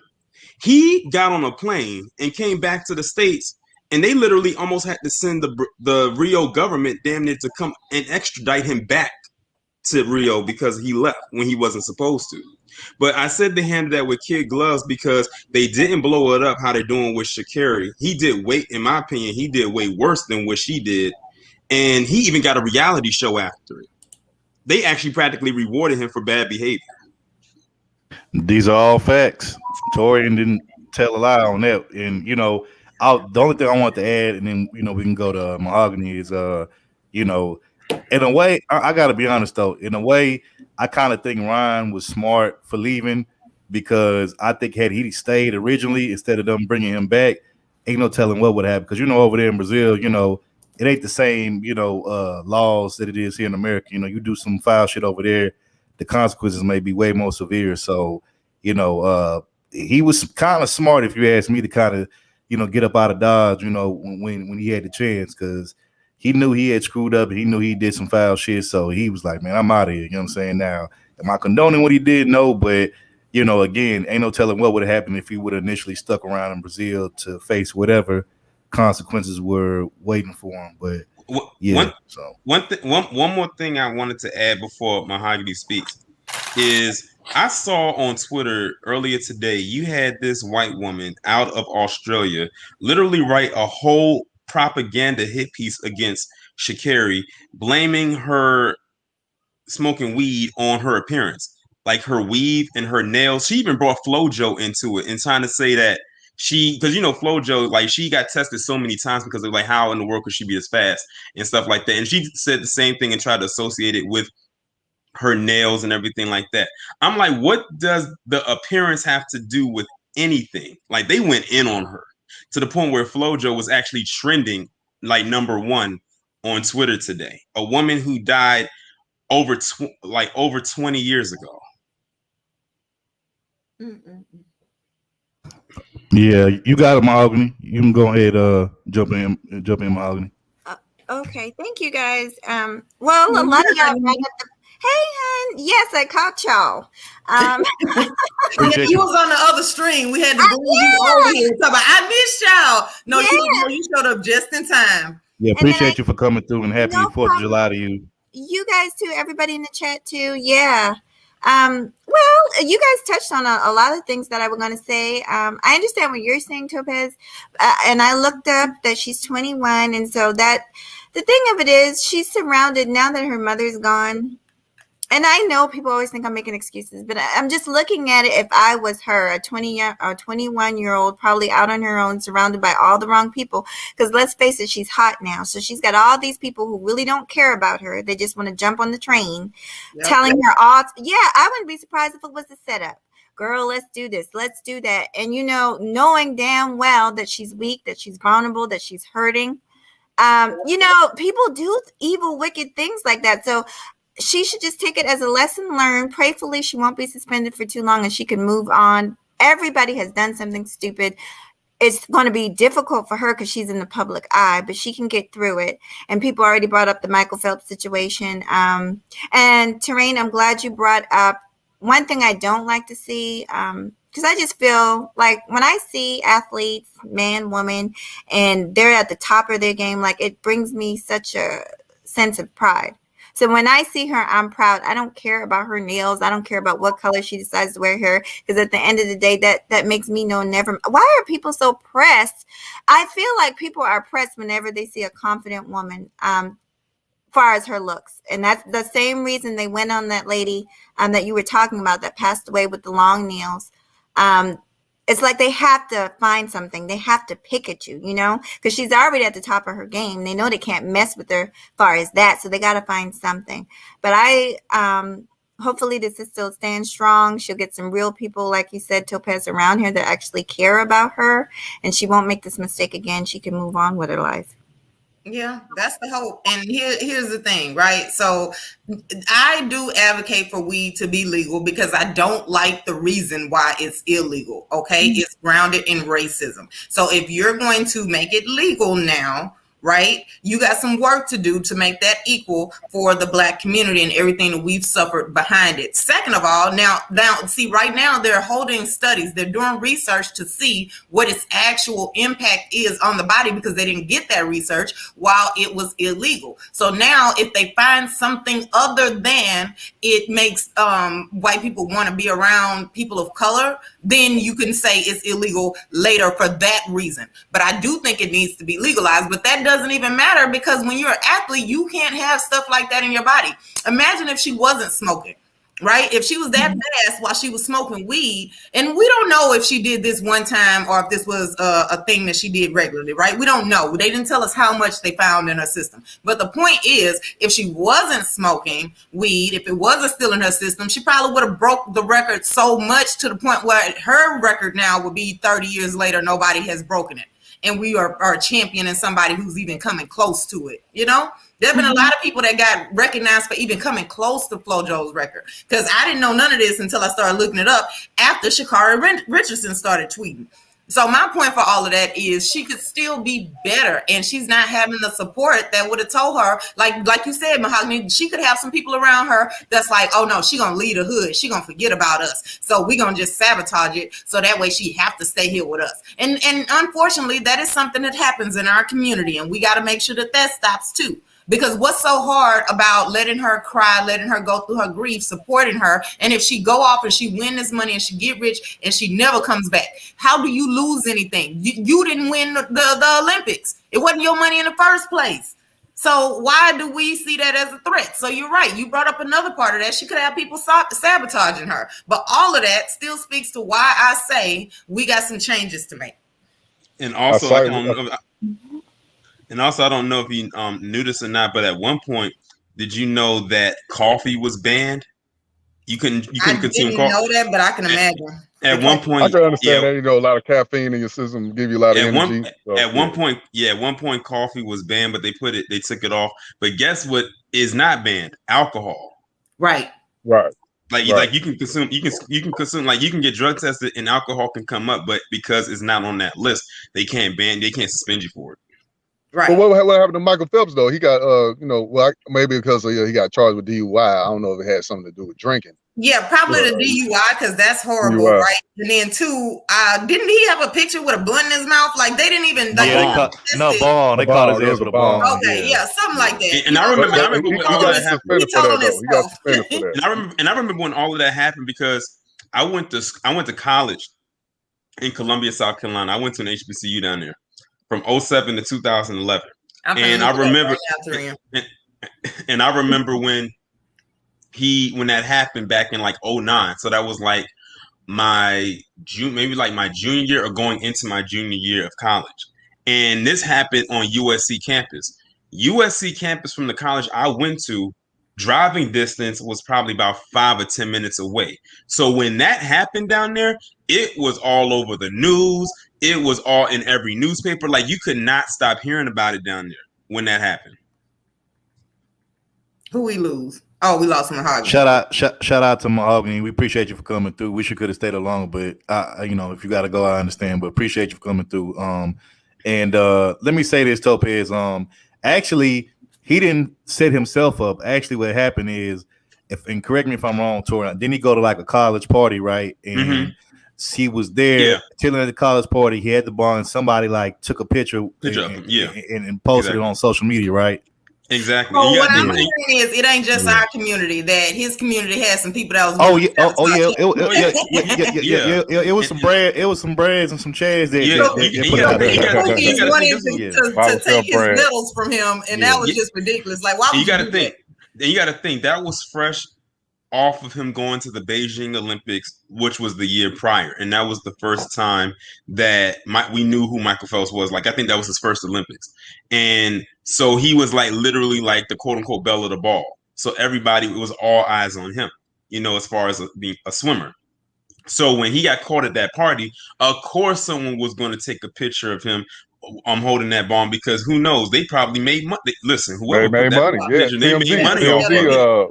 He got on a plane and came back to the States, and they literally almost had to send the Rio government damn near to come and extradite him back to Rio because he left when he wasn't supposed to. But I said they handled that with kid gloves because they didn't blow it up how they're doing with Sha'Carri. He did way, in my opinion, he did way worse than what she did. And he even got a reality show after it. They actually practically rewarded him for bad behavior. These are all facts. Torian didn't tell a lie on that. And, you know, the only thing I want to add, and then, you know, we can go to Mahogany, is, you know, in a way, I got to be honest, though. In a way, I kind of think Ryan was smart for leaving because I think had he stayed originally instead of them bringing him back, ain't no telling what would happen. Because, you know, over there in Brazil, you know, it ain't the same, you know, laws that it is here in America. You know, you do some foul shit over there, the consequences may be way more severe. So, you know, he was kind of smart, if you ask me, to kind of, you know, get up out of Dodge, you know, when he had the chance, because he knew he had screwed up and he knew he did some foul shit. So he was like, man, I'm out of here. You know what I'm saying? Now, am I condoning what he did? No, but, you know, again, ain't no telling what would have happened if he would have initially stuck around in Brazil to face whatever consequences were waiting for him. But yeah, one more thing I wanted to add before Mahogany speaks is I saw on Twitter earlier today, you had this white woman out of Australia literally write a whole propaganda hit piece against Sha'Carri, blaming her smoking weed on her appearance, like her weave and her nails. She even brought FloJo into it and trying to say that because you know FloJo, like she got tested so many times because of like how in the world could she be as fast and stuff like that. And she said the same thing and tried to associate it with her nails and everything like that. I'm like, what does the appearance have to do with anything. Like they went in on her to the point where FloJo was actually trending like #1 on Twitter today. A woman who died over 20 years ago. Yeah, you got it, Mahogany. You can go ahead, jump in, Mahogany. Okay, thank you guys. Well, a lot of y'all brought up the. Hey, hon. Yes, I caught y'all. You was on the other stream. We had to bring you over here. Talk about, I missed y'all. No, you showed up just in time. Yeah, appreciate you for coming through, and happy 4th of July to you. You guys too, everybody in the chat too. Yeah. Well, you guys touched on a lot of things that I was going to say. I understand what you're saying, Topaz, and I looked up that she's 21, and so that the thing of it is she's surrounded now that her mother's gone. And I know people always think I'm making excuses, but I'm just looking at it. If I was her, a 21-year-old, probably out on her own, surrounded by all the wrong people, because let's face it, she's hot now. So she's got all these people who really don't care about her. They just want to jump on the train, telling her all. Yeah, I wouldn't be surprised if it was a setup. Girl, let's do this. Let's do that. And, knowing damn well that she's weak, that she's vulnerable, that she's hurting. People do evil, wicked things like that. So she should just take it as a lesson learned. Prayfully, she won't be suspended for too long and she can move on. Everybody has done something stupid. It's going to be difficult for her because she's in the public eye, but she can get through it. And people already brought up the Michael Phelps situation. And Terrain, I'm glad you brought up one thing I don't like to see, because I just feel like when I see athletes, man, woman, and they're at the top of their game, like it brings me such a sense of pride. So when I see her, I'm proud. I don't care about her nails. I don't care about what color she decides to wear hair, because at the end of the day, that makes me know never. Why are people so pressed? I feel like people are pressed whenever they see a confident woman, far as her looks. And that's the same reason they went on that lady that you were talking about that passed away with the long nails. It's like they have to find something. They have to pick at you, because she's already at the top of her game. They know they can't mess with her as far as that. So they got to find something. But hopefully this is still stand strong. She'll get some real people, like you said, Topaz, around her that actually care about her. And she won't make this mistake again. She can move on with her life. Yeah, that's the hope. And here's the thing, right? So I do advocate for weed to be legal because I don't like the reason why it's illegal. Okay. Mm-hmm. It's grounded in racism. So if you're going to make it legal now, right, you got some work to do to make that equal for the Black community and everything that we've suffered behind it. Second of all, now see, right now they're holding studies, they're doing research to see what its actual impact is on the body, because they didn't get that research while it was illegal. So now if they find something other than it makes white people want to be around people of color, then you can say it's illegal later for that reason. But I do think it needs to be legalized, but that doesn't even matter, because when you're an athlete, you can't have stuff like that in your body. Imagine if she wasn't smoking, right? If she was that fast while she was smoking weed, and we don't know if she did this one time or if this was a thing that she did regularly, right? We don't know. They didn't tell us how much they found in her system. But the point is, if she wasn't smoking weed, if it wasn't still in her system, she probably would have broke the record so much to the point where her record now would be 30 years later, nobody has broken it. And we are championing somebody who's even coming close to it. There have been a lot of people that got recognized for even coming close to FloJo's record, because I didn't know none of this until I started looking it up after Sha'Carri Richardson started tweeting. So my point for all of that is she could still be better, and she's not having the support that would have told her, like you said, Mahogany, she could have some people around her that's like, oh no, she gonna leave the hood, she gonna forget about us, so we gonna just sabotage it so that way she have to stay here with us. And unfortunately, that is something that happens in our community, and we got to make sure that stops too. Because what's so hard about letting her cry, letting her go through her grief, supporting her, and if she go off and she win this money and she get rich and she never comes back, how do you lose anything? You didn't win the Olympics. It wasn't your money in the first place. So why do we see that as a threat? So you're right. You brought up another part of that. She could have people sabotaging her. But all of that still speaks to why I say we got some changes to make. And also, I don't know if you knew this or not, but at one point, did you know that coffee was banned? You couldn't consume coffee. I didn't know that, but I can imagine. At one point, I can understand that. You know, a lot of caffeine in your system give you a lot of energy. At one point, coffee was banned, but they took it off. But guess what is not banned? Alcohol. Right. Like you can consume, like you can get drug tested and alcohol can come up, but because it's not on that list, they can't suspend you for it. Right. Well, what happened to Michael Phelps though? He got maybe because he got charged with DUI. I don't know if it had something to do with drinking. Yeah, probably the DUI, because that's horrible, DUI. right? And then two, didn't he have a picture with a blunt in his mouth? Like they didn't even. Like, They caught his ass with a ball. Okay, yeah, something like that. And I remember when all of that happened. He got suspended for that. And I remember when all of that happened because I went to college in Columbia, South Carolina. I went to an HBCU down there from 2007 to 2011. And I remember when that happened back in like 2009. So that was like my junior year or going into my junior year of college. And this happened on USC campus. USC campus from the college I went to, driving distance was probably about 5 or 10 minutes away. So when that happened down there, it was all over the news. It was all in every newspaper. Like you could not stop hearing about it down there when that happened. Who we lose? Oh, we lost Mahogany. Shout out to Mahogany. We appreciate you for coming through. Wish you could have stayed longer, but if you got to go, I understand. But appreciate you for coming through. And let me say this, Topaz. Actually, he didn't set himself up. Actually, what happened is, and correct me if I'm wrong, Tori, didn't he go to like a college party, right? And he was there chilling at the college party. He had the bar, and somebody like took a picture of him, and posted it on social media, right? Exactly. So what I'm hearing is it ain't just our community, that his community has some people that was. It was some bread. It was some breads and some chairs that he wanted to take his medals from him, and that was just ridiculous. Like, why? You got to think. You got to think that was fresh off of him going to the Beijing Olympics, which was the year prior, and that was the first time that we knew who Michael Phelps was. Like, I think that was his first Olympics, and so he was like literally like the quote unquote belle of the ball. So everybody, it was all eyes on him, as far as being a swimmer. So when he got caught at that party, of course someone was going to take a picture of him holding that bomb, because who knows, they probably made money. Listen, whoever they made money. Yeah, they made money.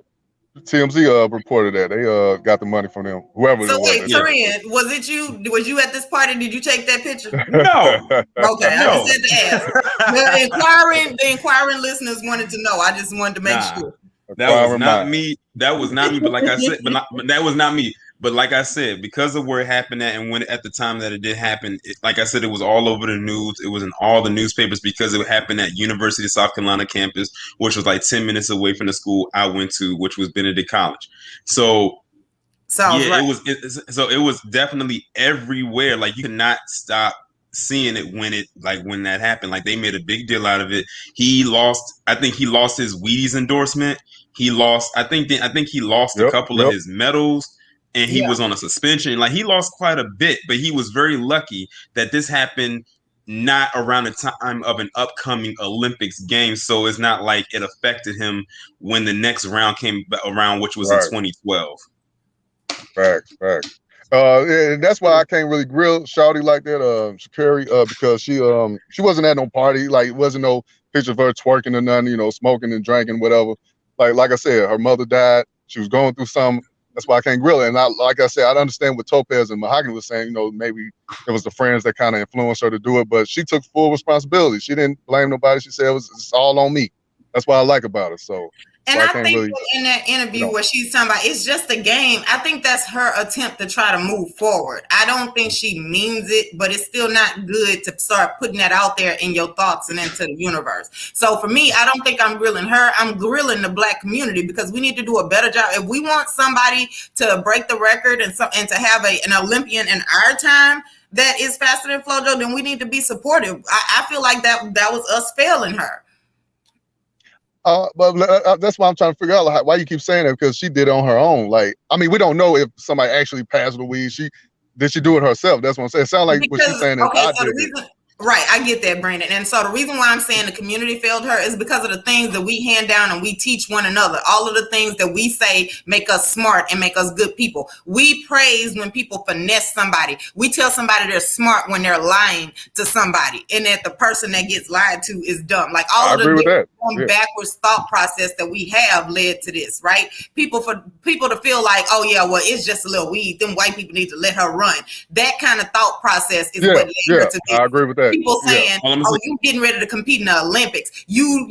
TMZ reported that they got the money from them. Whoever. So wait, Tarian, was it you? Was you at this party? Did you take that picture? No. Okay, I just had to ask. The inquiring listeners wanted to know. I just wanted to make sure. That was not me. That was not me. But like I said, that was not me. But like I said, because of where it happened at, and when at the time that it did happen, like I said, it was all over the news. It was in all the newspapers because it happened at University of South Carolina campus, which was like 10 minutes away from the school I went to, which was Benedict College. So it was definitely everywhere. Like you could not stop seeing it when that happened. Like they made a big deal out of it. I think he lost his Wheaties endorsement. I think he lost a couple of his medals. And he was on a suspension. Like he lost quite a bit, but he was very lucky that this happened not around the time of an upcoming Olympics game. So it's not like it affected him when the next round came around, which was in 2012. Facts. And that's why I can't really grill Shawty like that, Sha'Carri, because she wasn't at no party. Like it wasn't no picture of her twerking or nothing, smoking and drinking, whatever. Like I said, her mother died. She was going through something. That's why I can't grill it. And like I said, I understand what Topaz and Mahogany was saying. Maybe it was the friends that kind of influenced her to do it, but she took full responsibility. She didn't blame nobody. She said it's all on me. That's what I like about her. So. And I think in that interview where she's talking about it's just a game, I think that's her attempt to try to move forward. I don't think she means it, but it's still not good to start putting that out there in your thoughts and into the universe. So for me, I don't think I'm grilling her. I'm grilling the Black community, because we need to do a better job. If we want somebody to break the record and to have an Olympian in our time that is faster than FloJo, then we need to be supportive. I feel like that was us failing her. But that's why I'm trying to figure out why you keep saying that, because she did it on her own. Like, I mean, we don't know if somebody actually passed the weed. Did she do it herself? That's what I'm saying. It sounds like what she's saying is Right, I get that, Brandon. And so the reason why I'm saying the community failed her is because of the things that we hand down and we teach one another. All of the things that we say make us smart and make us good people. We praise when people finesse somebody. We tell somebody they're smart when they're lying to somebody, and that the person that gets lied to is dumb. Like all of the backwards thought process that we have led to this, right? People to feel like, oh yeah, well, it's just a little weed. Them white people need to let her run. That kind of thought process is what led her to this. I agree with that. People saying, "Oh, you getting ready to compete in the Olympics? You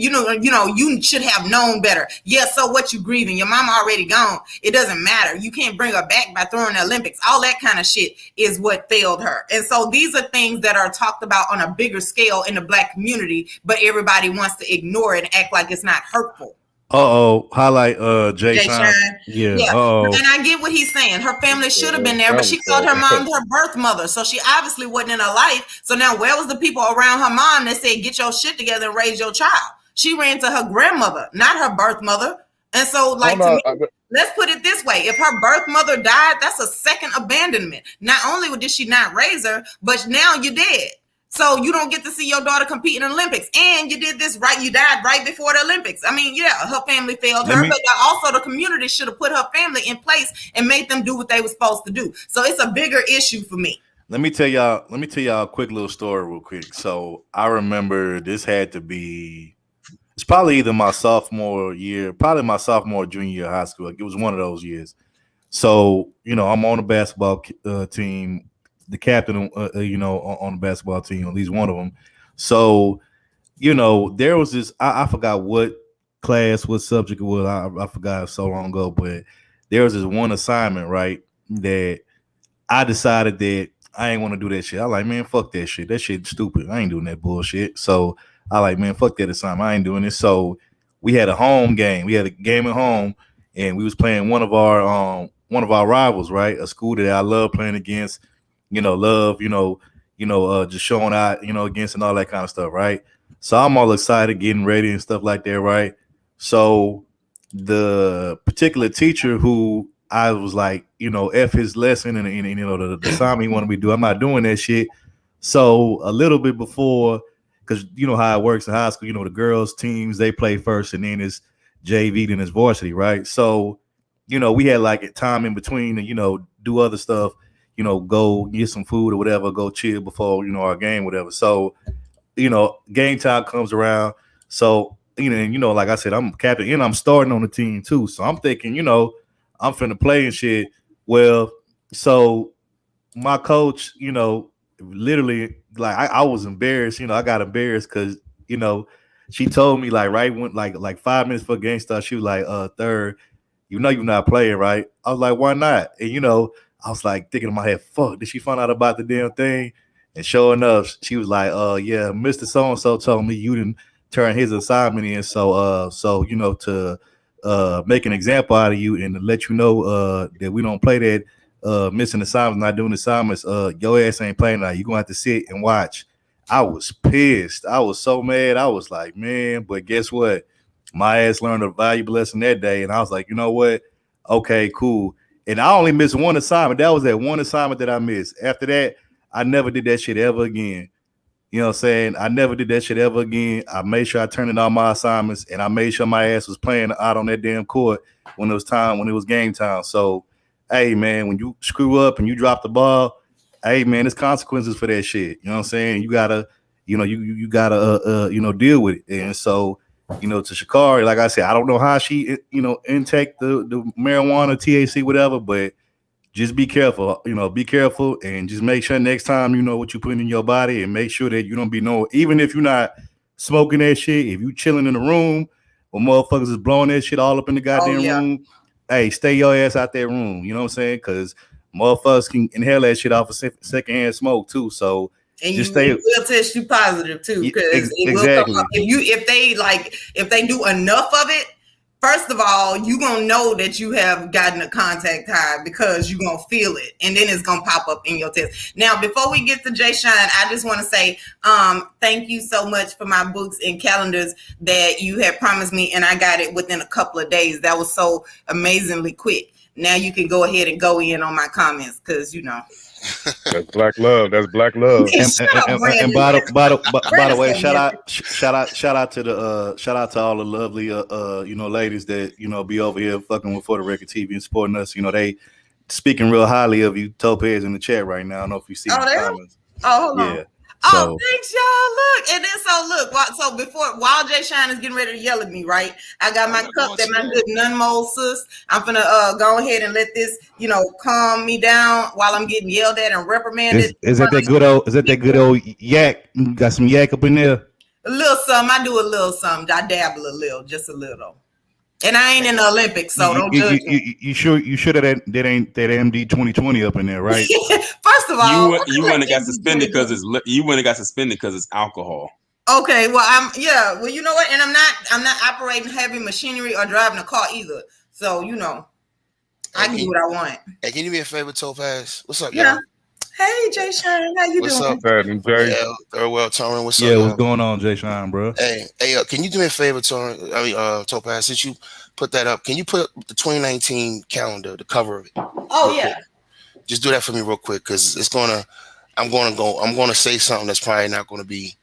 should have known better." Yeah, so what? You grieving? Your mama already gone. It doesn't matter. You can't bring her back by throwing the Olympics. All that kind of shit is what failed her. And so these are things that are talked about on a bigger scale in the Black community, but everybody wants to ignore it and act like it's not hurtful. Highlight Jay Sean. Yeah. And I get what he's saying. Her family should have been there, but she called her mom her birth mother. So she obviously wasn't in her life. So now where was the people around her mom that said, get your shit together and raise your child? She ran to her grandmother, not her birth mother. And so let's put it this way. If her birth mother died, that's a second abandonment. Not only did she not raise her, but now you're dead. So you don't get to see your daughter compete in the Olympics. And you did this right. You died right before the Olympics. I mean, yeah, her family failed her, but also the community should have put her family in place and made them do what they were supposed to do. So it's a bigger issue for me. Let me tell y'all a quick little story real quick. So I remember this had to be, it's probably either my sophomore year, probably my sophomore, junior year of high school. Like, it was one of those years. So, I'm on the basketball team, the captain, on the basketball team, at least one of them. So, there was this, I forgot what class, what subject it was. I forgot so long ago, but there was this one assignment, right, that I decided that I ain't want to do that shit. I like, man, fuck that shit. That shit's stupid. I ain't doing that bullshit. So I like, man, fuck that assignment. I ain't doing this. So we had a home game. We had a game at home, and we was playing one of our rivals, right? A school that I love playing against. Just showing out, against and all that kind of stuff, right? So I'm all excited, getting ready and stuff like that, right? So the particular teacher who I was like, F his lesson and the assignment he wanted me to do, I'm not doing that shit. So a little bit before, because you know how it works in high school, the girls teams, they play first and then it's JV, then it's varsity, right? So, we had like a time in between to, do other stuff. Go get some food or whatever, go chill before, our game, whatever. So, game time comes around. So, like I said, I'm captain and I'm starting on the team too. So I'm thinking, I'm finna play and shit. Well, so my coach, literally, like I was embarrassed, I got embarrassed because, she told me like right when like 5 minutes before game start, she was like, third, you're not playing, right? I was like, why not? And I was like thinking in my head, fuck, did she find out about the damn thing? And sure enough, she was like, yeah, Mr. So-and-so told me you didn't turn his assignment in. So to make an example out of you and to let you know that we don't play that missing assignments, not doing assignments, your ass ain't playing now. You're going to have to sit and watch. I was pissed. I was so mad. I was like, man, but guess what? My ass learned a valuable lesson that day. And I was like, you know what? Okay, cool. And I only missed one assignment. That was that one assignment that I missed. After that, I never did that shit ever again. You know what I'm saying? I never did that shit ever again. I made sure I turned in all my assignments, and I made sure my ass was playing out on that damn court when it was game time. So, hey, man, when you screw up and you drop the ball, hey, man, there's consequences for that shit. You know what I'm saying? You gotta, you gotta, deal with it. And so, to Sha'Carri, like I said, I don't know how she, intake the marijuana, THC, whatever, but just be careful, be careful and just make sure next time you know what you put in your body and make sure that you don't be even if you're not smoking that shit, if you chilling in the room where motherfuckers is blowing that shit all up in the goddamn room, hey, stay your ass out that room, you know what I'm saying? Because motherfuckers can inhale that shit off of secondhand smoke too, so and just it will test you positive too, because exactly. If they do enough of it, first of all, you're going to know that you have gotten a contact high because you're going to feel it. And then it's going to pop up in your test. Now, before we get to Jay Sean, I just want to say thank you so much for my books and calendars that you had promised me. And I got it within a couple of days. That was so amazingly quick. Now you can go ahead and go in on my comments because, That's black love. That's black love. And by the way, shout out to all the lovely ladies that be over here fucking with For the Record TV and supporting us. They speaking real highly of you, Topaz, in the chat right now. I don't know if you see the comments. Oh, hold on. Yeah. Oh, thanks, y'all. Look, and then while Jay Shine is getting ready to yell at me, right? I got my cup that my good nun mold sis. I'm gonna go ahead and let this, calm me down while I'm getting yelled at and reprimanded. Is that good old yak? You got some yak up in there? A little something. I do a little something. I dabble a little, just a little. And I ain't in the Olympics, so don't judge me. You sure that ain't that MD 2020 up in there, right? First of all, you wouldn't have got suspended because it's alcohol. Okay, well well, you know what? And I'm not operating heavy machinery or driving a car either. So I can do what I want. Hey, can you do me a favor, Topaz? What's up, yeah. y'all? Hey, Jay Shine, how you what's doing? What's up, Jay? Yeah, very well, Torrin. What's up? Yeah, what's going on, Jay Shine, bro? Hey, can you do me a favor, Torrin? Topaz, since you put that up, can you put up the 2019 calendar, the cover of it? Oh yeah. Quick? Just do that for me real quick, because I'm gonna say something that's probably not gonna be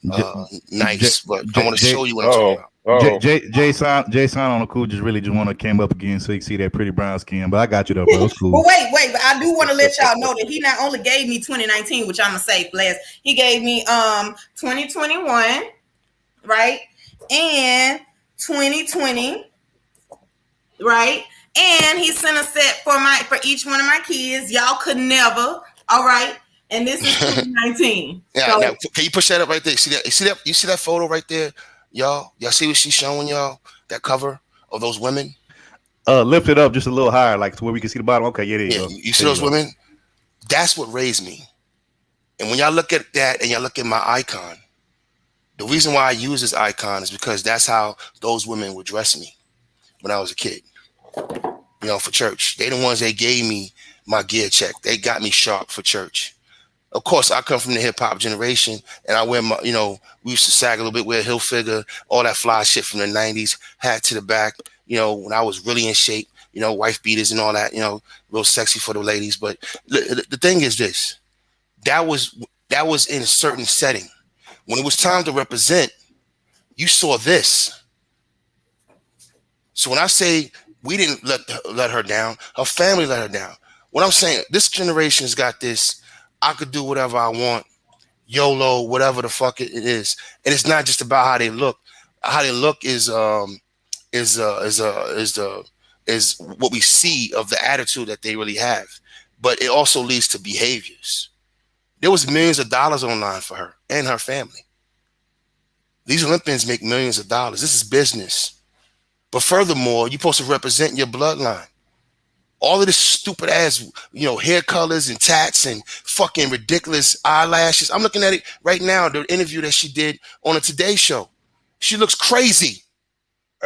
nice, but I want to show you what I'm talking about. Jay Sign on the cool just want to came up again so you can see that pretty brown skin, but I got you though, bro. It's cool. But wait, but I do want to let y'all know that he not only gave me 2019, which I'm gonna say last, he gave me 2021, right, and 2020, right, and he sent a set for each one of my kids. Y'all could never, all right. And this is 2019. Yeah, so, now, can you push that up right there? See that? You see that photo right there? Y'all see what she's showing y'all? That cover of those women? Lift it up just a little higher, like to where we can see the bottom. Okay, there you go. You see those women? That's what raised me. And when y'all look at that and y'all look at my icon, the reason why I use this icon is because that's how those women would dress me when I was a kid. For church. They the ones that gave me my gear check. They got me sharp for church. Of course, I come from the hip hop generation, and I wear my, we used to sag a little bit, wear heel figure, all that fly shit from the 90s, hat to the back, when I was really in shape, wife beaters and all that, real sexy for the ladies. But the thing is this, that was in a certain setting. When it was time to represent, you saw this. So when I say we didn't let her down, her family let her down. What I'm saying, this generation's got this, I could do whatever I want, YOLO, whatever the fuck it is, and it's not just about how they look. How they look is what we see of the attitude that they really have, but it also leads to behaviors. There was millions of dollars online for her and her family. These Olympians make millions of dollars. This is business. But furthermore, you're supposed to represent your bloodline. All of this stupid ass, hair colors and tats and fucking ridiculous eyelashes. I'm looking at it right now, the interview that she did on a Today Show. She looks crazy.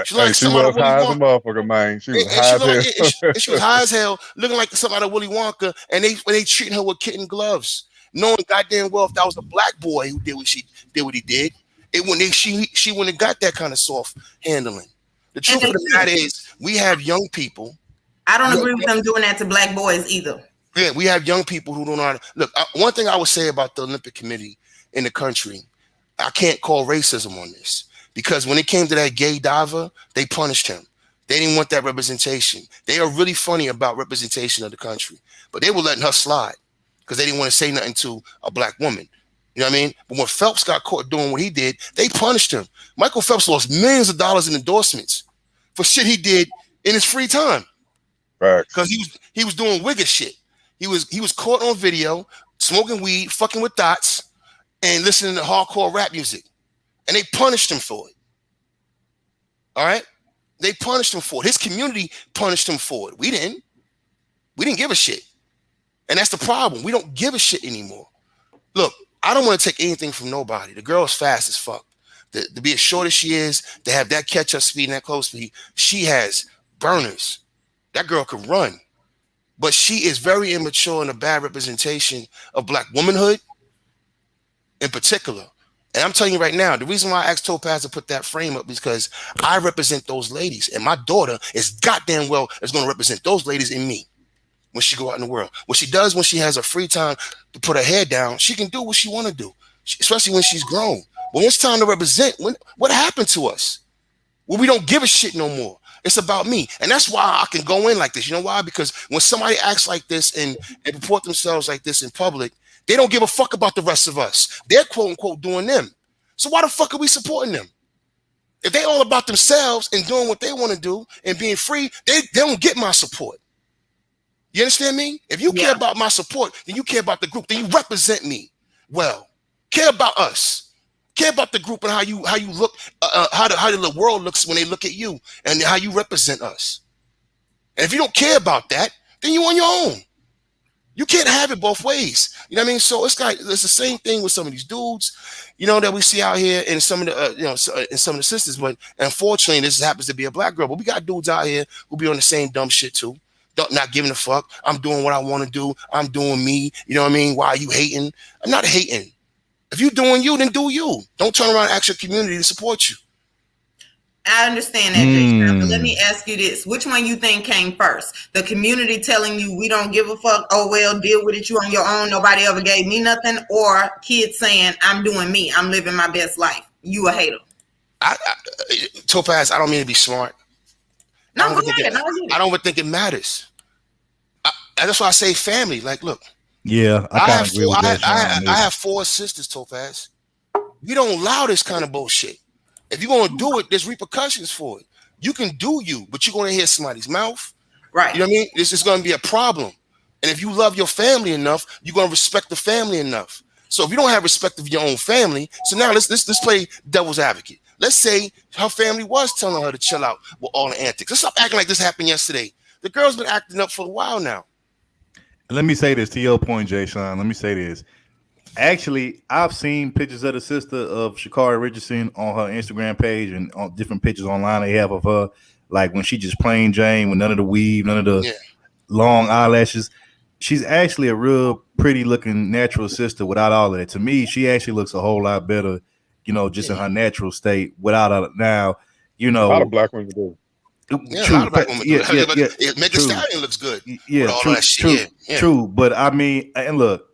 She was high as a motherfucker, man. She was high as hell. She was high as hell, looking like something out of Willy Wonka, and they treating her with kitten gloves, knowing goddamn well if that was a black boy who did what he did, she wouldn't have got that kind of soft handling. The truth of the matter is, we have young people. I don't agree with them doing that to black boys either. Yeah, we have young people who don't know how to look. One thing I would say about the Olympic Committee in the country, I can't call racism on this, because when it came to that gay diver, they punished him. They didn't want that representation. They are really funny about representation of the country, but they were letting her slide because they didn't want to say nothing to a black woman. You know what I mean? But when Phelps got caught doing what he did, they punished him. Michael Phelps lost millions of dollars in endorsements for shit he did in his free time. Because he was doing wigger shit. He was caught on video smoking weed, fucking with dots, and listening to hardcore rap music, and they punished him for it. All right, they punished him for it. His community punished him for it. We didn't give a shit, and that's the problem. We don't give a shit anymore. Look, I don't want to take anything from nobody. The girl is fast as fuck. To be as short as she is, to have that catch-up speed and that close speed, she has burners. That girl could run, but she is very immature and a bad representation of black womanhood in particular. And I'm telling you right now, the reason why I asked Topaz to put that frame up is because I represent those ladies, and my daughter is goddamn well is going to represent those ladies in me when she go out in the world. What she does when she has her free time to put her head down, she can do what she want to do, especially when she's grown. But when it's time to represent, what happened to us? Well, we don't give a shit no more. It's about me. And that's why I can go in like this. You know why? Because when somebody acts like this and report themselves like this in public, they don't give a fuck about the rest of us. They're quote unquote doing them. So why the fuck are we supporting them? If they all about themselves and doing what they want to do and being free, they don't get my support. You understand me? If you care about my support, then you care about the group. Then you represent me well. Care about us. Care about the group and how you look, how the world looks when they look at you and how you represent us. And if you don't care about that, then you're on your own. You can't have it both ways. You know what I mean? So it's the same thing with some of these dudes, you know, that we see out here and some of the, and some of the sisters. But unfortunately, this happens to be a black girl. But we got dudes out here who be on the same dumb shit too. Not giving a fuck. I'm doing what I want to do. I'm doing me. You know what I mean? Why are you hating? I'm not hating. If you're doing you, then do you. Don't turn around and ask your community to support you. I understand that, Jason, but let me ask you this. Which one you think came first? The community telling you we don't give a fuck, oh, well, deal with it, you on your own, nobody ever gave me nothing, or kids saying, I'm doing me, I'm living my best life. You a hater. Topaz, I don't mean to be smart. No, I don't even think it matters. That's why I say family. Like, look. Yeah, I kind of agree with that. I have 4 sisters, Topaz. We don't allow this kind of bullshit. If you're going to do it, there's repercussions for it. You can do you, but you're going to hear somebody's mouth. Right. You know what I mean? This is going to be a problem. And if you love your family enough, you're going to respect the family enough. So if you don't have respect of your own family, so now let's play devil's advocate. Let's say her family was telling her to chill out with all the antics. Let's stop acting like this happened yesterday. The girl's been acting up for a while now. Let me say this to your point, Jay Sean. Let me say this. Actually, I've seen pictures of the sister of Sha'Carri Richardson on her Instagram page and on different pictures online they have of her, like when she just plain Jane with none of the weave, none of the long eyelashes. She's actually a real pretty looking natural sister without all of that. To me, she actually looks a whole lot better, you know, just in her natural state without a now, you know. A lot of black women do. Yeah, true. A lot of black women do. Megan Stallion looks good. Yeah, true. But I mean, and look,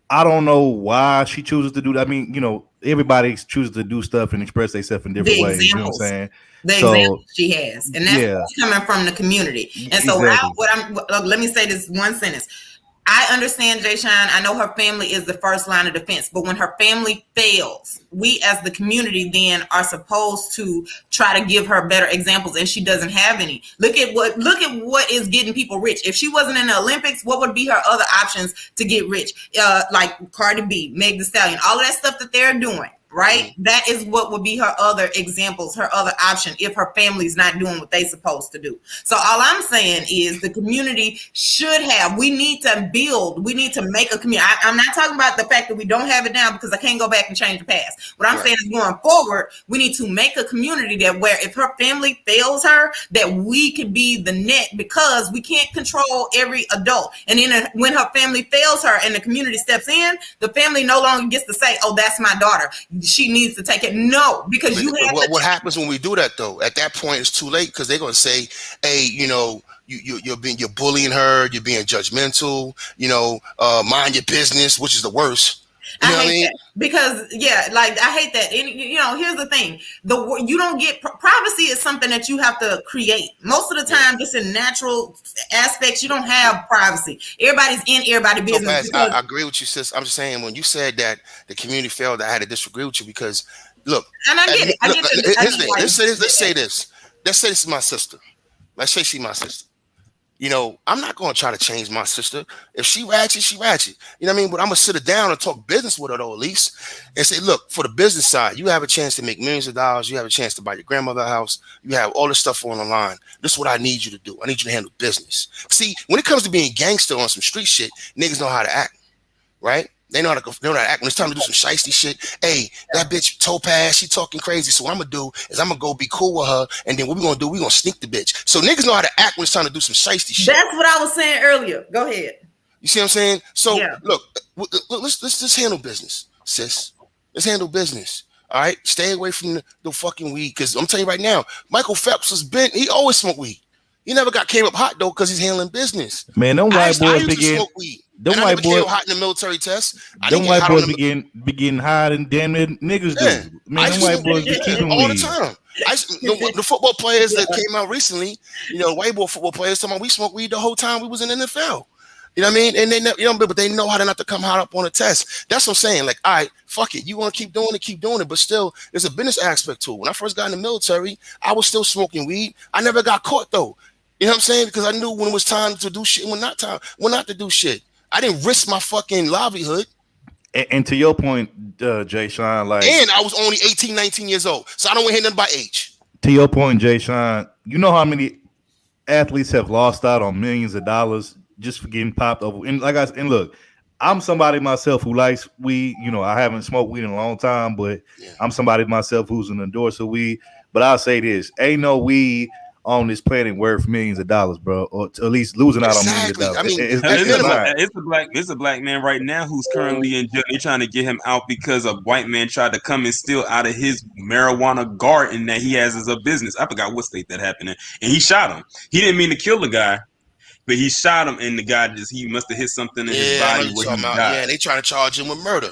I don't know why she chooses to do that. I mean, you know, everybody chooses to do stuff and express themselves in different ways. You know what I'm saying? The example she has, and that's coming from the community. And so, let me say this one sentence. I understand, Jay Shine. I know her family is the first line of defense, but when her family fails, we as the community then are supposed to try to give her better examples, and she doesn't have any. Look at what is getting people rich. If she wasn't in the Olympics, what would be her other options to get rich? Like Cardi B, Meg Thee Stallion, all of that stuff that they're doing. Right? That is what would be her other examples, her other option if her family's not doing what they supposed to do. So all I'm saying is the community should have, we need to build, we need to make a community. I'm not talking about the fact that we don't have it now because I can't go back and change the past. What I'm saying is going forward, we need to make a community that where if her family fails her, that we can be the net because we can't control every adult. And then when her family fails her and the community steps in, the family no longer gets to say, oh, that's my daughter. She needs to take it. No, because what happens when we do that though? At that point, it's too late because they're gonna say, "Hey, you know, you're bullying her. You're being judgmental. You know, mind your business," which is the worst. You know I hate that because I hate that. And you know, here's the thing: you don't get privacy is something that you have to create. Most of the time, just in natural aspects, you don't have privacy. Everybody's in everybody's business. So, I agree with you, sis. I'm just saying when you said that the community failed, I had to disagree with you because look, and I get it. Let's say this. Let's say this is my sister. Let's say she's my sister. You know, I'm not going to try to change my sister. If she ratchet, she ratchet. You know what I mean? But I'm going to sit her down and talk business with her, though, at least. And say, look, for the business side, you have a chance to make millions of dollars. You have a chance to buy your grandmother a house. You have all this stuff on the line. This is what I need you to do. I need you to handle business. See, when it comes to being gangster on some street shit, niggas know how to act, right? They know how to act when it's time to do some shiesty shit. Hey, that bitch Topaz, she talking crazy. So what I'm gonna do is I'm gonna go be cool with her, and then what we gonna do? We gonna sneak the bitch. So niggas know how to act when it's time to do some shiesty shit. That's what I was saying earlier. Go ahead. You see what I'm saying? So look, let's just handle business, sis. Let's handle business. All right, stay away from the fucking weed because I'm telling you right now, Michael Phelps he always smoked weed. He never came up hot though because he's handling business. Man, them white boys begin. Smoke weed. Them and I white never came boys up hot in the military test. Them white boys begin higher than damn near niggas do. Man, them white boys be keeping all weed the time. The football players that came out recently, white boy football players, talking about we smoked weed the whole time we was in the NFL. You know what I mean? And they, but they know how to not to come hot up on a test. That's what I'm saying. Like, all right, fuck it. You want to keep doing it. But still, there's a business aspect to it. When I first got in the military, I was still smoking weed. I never got caught though. You know what I'm saying? Because I knew when it was time to do shit, when not to do shit. I didn't risk my fucking livelihood. And to your point, Jay Sean, like, and I was only 18, 19 years old, so I don't want to hear nothing about age. To your point, Jay Sean, you know how many athletes have lost out on millions of dollars just for getting popped over? And look, I'm somebody myself who likes weed. I haven't smoked weed in a long time, but I'm somebody myself who's an endorser of weed. But I'll say this: ain't no weed on this planet worth millions of dollars, bro, or at least losing out on millions of dollars. I mean, it's a black man right now who's currently in jail. They're trying to get him out because a white man tried to come and steal out of his marijuana garden that he has as a business. I forgot what state that happened in, and he shot him. He didn't mean to kill the guy, but he shot him, and the guy he must have hit something in his body where he died. Yeah, they trying to charge him with murder.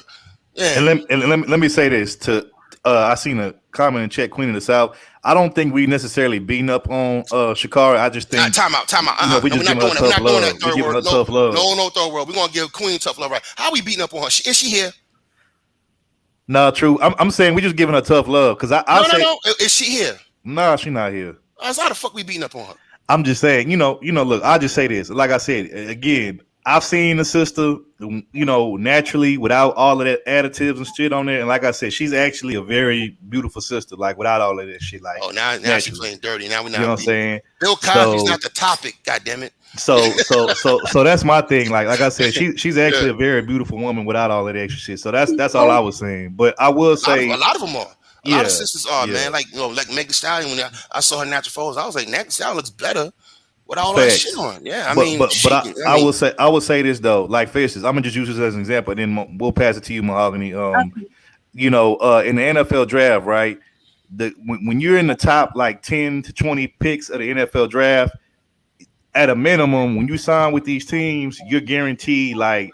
Yeah. And let me say this to. I seen a comment in chat, Queen of the South. I don't think we necessarily beating up on Sha'Carri. I just think time out. We just giving her tough love. We giving her tough love. No third world. We're gonna give Queen tough love, right? How we beating up on her? Is she here? Nah, true. I'm saying we just giving her tough love because No. Is she here? Nah, she not here. How the fuck we beating up on her? I'm just saying, look, I'll just say this. Like I said, again, I've seen the sister, naturally without all of that additives and shit on there. And like I said, she's actually a very beautiful sister, like without all of that shit. Like, now she's playing dirty. Now we're not. You know what I'm saying? Bill Cosby's not the topic. God damn it. So that's my thing. Like I said, she's actually a very beautiful woman without all of that extra shit. So that's all I was saying. But I will say a lot of them are. A lot of sisters are, man. Like like Megan Thee Stallion. When I saw her natural photos, I was like, Megan Thee Stallion looks better with all that shit on. Yeah, I will say this though, like faces. I'm gonna just use this as an example, and then we'll pass it to you, Mahogany. In the NFL draft, right? When you're in the top like 10 to 20 picks of the NFL draft, at a minimum, when you sign with these teams, you're guaranteed like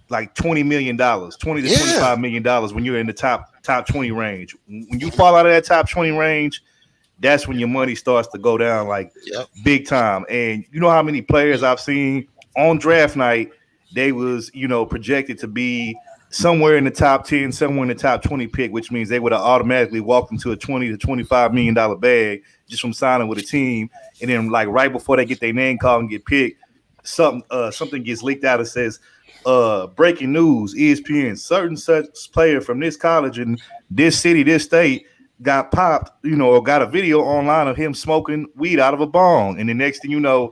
$20 million, $20 to $25 million when you're in the top 20 range. When you fall out of that top 20 range, that's when your money starts to go down big time. And you know how many players I've seen on draft night, they was, projected to be somewhere in the top 10, somewhere in the top 20 pick, which means they would have automatically walked into a $20 to $25 million bag just from signing with a team. And then like right before they get their name called and get picked, something gets leaked out and says, breaking news, ESPN, certain such player from this college in this city, this state got popped, or got a video online of him smoking weed out of a bong. And the next thing now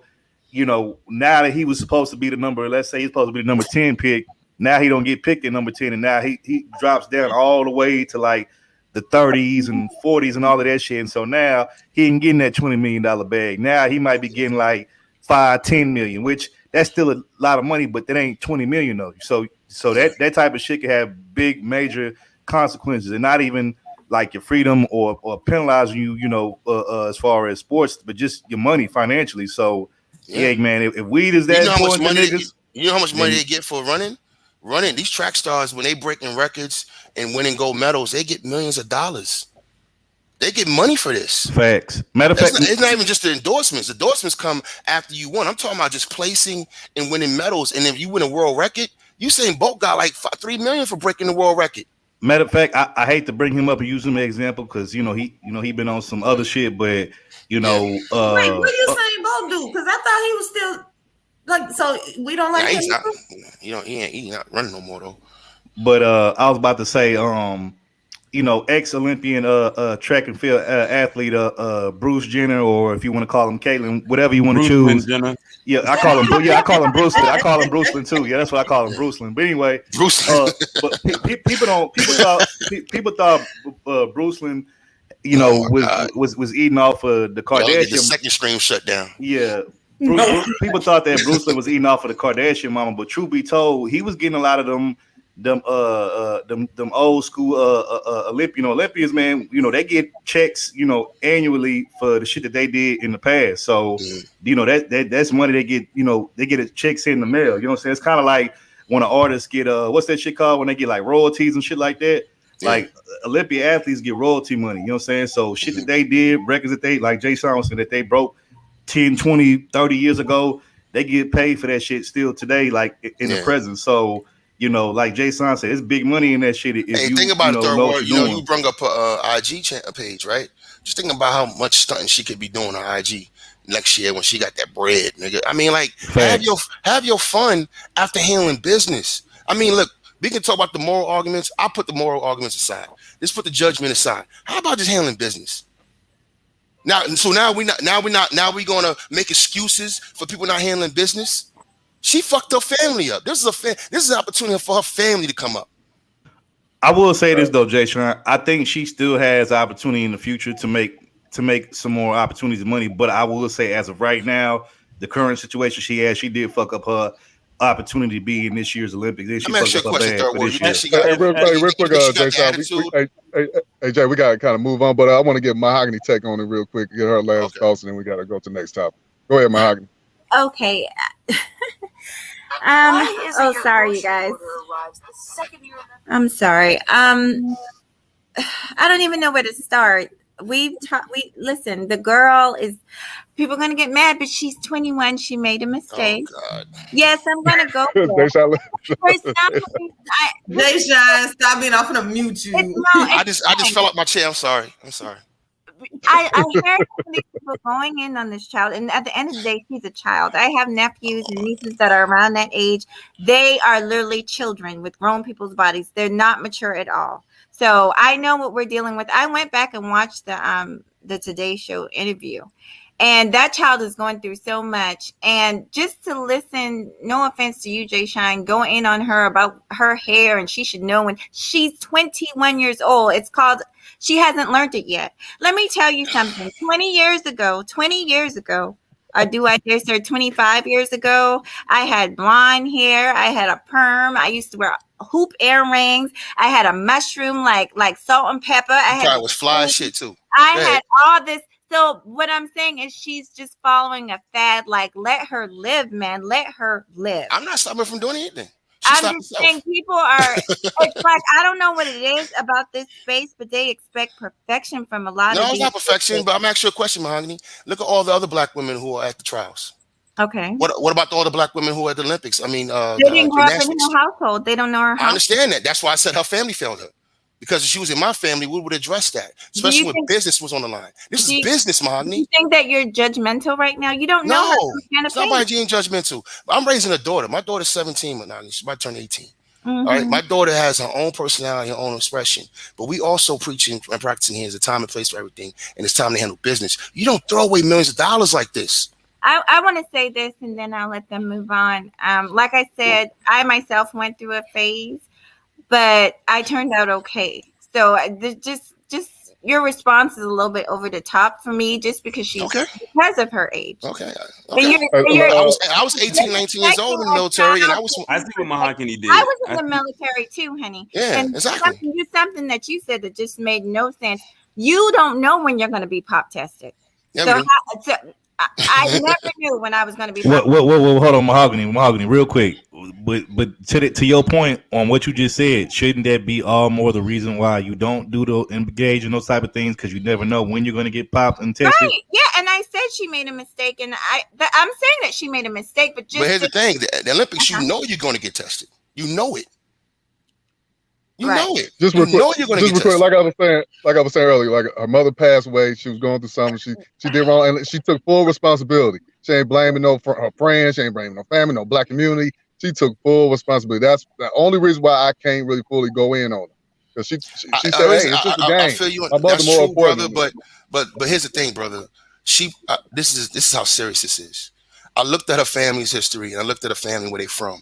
that he was supposed to be let's say he's supposed to be the number 10 pick, now he don't get picked at number 10, and now he drops down all the way to like the 30s and 40s and all of that shit. And so now he ain't getting that $20 million bag. Now he might be getting like 5-10 million, which that's still a lot of money, but that ain't 20 million though. So that type of shit can have big major consequences, and not even like your freedom or penalizing you, as far as sports, but just your money financially. So man, if weed is that important to niggas, you know how much money they get for running? These track stars, when they breaking records and winning gold medals, they get millions of dollars. They get money for this. Facts. Matter of fact, it's not even just the endorsements. Endorsements come after you won. I'm talking about just placing and winning medals. And if you win a world record, Usain Bolt got like $3 million for breaking the world record. Matter of fact, I hate to bring him up and use him as an example because he been on some other shit, but wait, what do Usain Bolt do? Because I thought he was still like, so we don't like him. He's not running no more though. But I was about to say, ex-Olympian track and field athlete Bruce Jenner, or if you want to call him Caitlyn, whatever you want to choose. Jenner. Yeah, I call him Bruce. I call him Brucelyn too. Yeah, that's what I call him, Brucelyn. But anyway, but people thought Brucelyn, was eating off of the Kardashian. The second stream shut down. Yeah. People thought that Brucelyn was eating off of the Kardashian mama, but truth be told, he was getting a lot of them them old school Olympians, man, they get checks, annually for the shit that they did in the past. So, that's money they get, they get a checks in the mail. You know what I'm saying? It's kind of like when an artist get what's that shit called when they get like royalties and shit like that. Like Olympic athletes get royalty money, you know what I'm saying? So shit that they did, records that they, like Jay Sean said, that they broke 10, 20, 30 years ago, they get paid for that shit still today, like in the present. So, like Jay Sean said, it's big money in that shit. If think about it, Third World. You bring up a IG page, right? Just think about how much stunting she could be doing on IG next year when she got that bread, nigga. I mean, like, have your fun after handling business. I mean, look, we can talk about the moral arguments. I'll put the moral arguments aside. Let's put the judgment aside. How about just handling business? Now we're gonna make excuses for people not handling business. She fucked her family up. This is an opportunity for her family to come up. I will say this though, Jay Sean. I think she still has opportunity in the future to make some more opportunities of money. But I will say, as of right now, the current situation she has, she did fuck up her opportunity to be in this year's Olympics. Then she fucked up her bag for this year. Real quick, Jay Sean. Hey, Jay, we gotta kind of move on, but I want to get Mahogany take on it real quick, get her last thoughts, and then we gotta go to the next topic. Go ahead, Mahogany. Okay. Sorry, you guys. I'm sorry. I don't even know where to start. Listen, the girl is, people are going to get mad, but she's 21. She made a mistake. Oh, God. Yes, I'm going to go there. Jay Sean, stop being off and mute you. I just fell off my chair. I'm sorry. I heard these people going in on this child, and at the end of the day, she's a child. I have nephews and nieces that are around that age. They are literally children with grown people's bodies. They're not mature at all. So I know what we're dealing with. I went back and watched the Today Show interview, and that child is going through so much. And just to listen, no offense to you, Jay Shine, go in on her about her hair, and she should know when she's 21 years old. It's called, she hasn't learned it yet. Let me tell you something. 20 years ago, or do I dare say 25 years ago, I had blonde hair. I had a perm. I used to wear hoop earrings. I had a mushroom like salt and pepper. I was fly shit too. I had all this. So what I'm saying is she's just following a fad. Like, let her live, man. Let her live. I'm not stopping her from doing anything. I'm just saying people are, it's like, I don't know what it is about this space, but they expect perfection from a lot of No, it's not perfection, but I'm asking you a question, Mahogany. Look at all the other black women who are at the trials. Okay. What about all the black women who are at the Olympics? I mean, they didn't grow up in her household. They don't know her household. I understand that. That's why I said her family failed her. Because if she was in my family, we would address that, especially when business was on the line. This is business, Mahogany. You think that you're judgmental right now? You don't know. No, it's not by being judgmental. I'm raising a daughter. My daughter's 17, Mahogany. She's about to turn 18. All right, my daughter has her own personality, her own expression, but we also preaching and practicing here is a time and place for everything, and it's time to handle business. You don't throw away millions of dollars like this. I want to say this, and then I'll let them move on. Like I said, I myself went through a phase, but I turned out okay. So just your response is a little bit over the top for me, just because because of her age. Okay. I was 18, 19 years old in the military, and I see what Mahogany did. I was in the military too, honey. Yeah, and exactly. Something that you said that just made no sense. You don't know when you're going to be pop tested. I never knew when I was going to be. Hold on, Mahogany, real quick. But to your point on what you just said, shouldn't that be all more the reason why you don't engage in those type of things, because you never know when you're going to get popped and tested? Right? Yeah, and I said she made a mistake, and I'm saying that she made a mistake, but here's the thing: the Olympics, you know you're going to get tested. You know it. You know it. Just real quick, like I was saying earlier, like her mother passed away. She was going through something. She did wrong, and she took full responsibility. She ain't blaming her friends. She ain't blaming no family, no black community. She took full responsibility. That's the only reason why I can't really fully go in on her. Because she said, "Hey, it's just a game." I feel you. That's true, brother. But here's the thing, brother. This is how serious this is. I looked at her family's history, and I looked at her family where they from.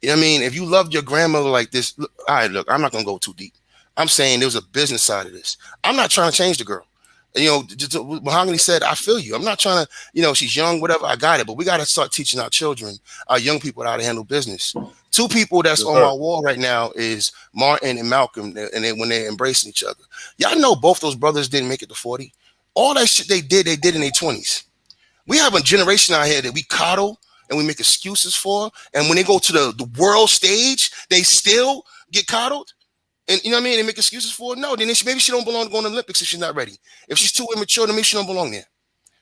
You know what I mean? If you loved your grandmother like this, look, I'm not going to go too deep. I'm saying there was a business side of this. I'm not trying to change the girl. You know, Mahogany said, I feel you. I'm not trying to, you know, she's young, whatever, I got it. But we got to start teaching our children, our young people, how to handle business. Two people that's on my wall right now is Martin and Malcolm, and when they're embracing each other. Y'all know both those brothers didn't make it to 40. All that shit they did in their 20s. We have a generation out here that we coddle and we make excuses for. And when they go to the world stage, they still get coddled. And you know what I mean? They make excuses for it. No, then maybe she don't belong to go to the Olympics if she's not ready. If she's too immature, then maybe she don't belong there.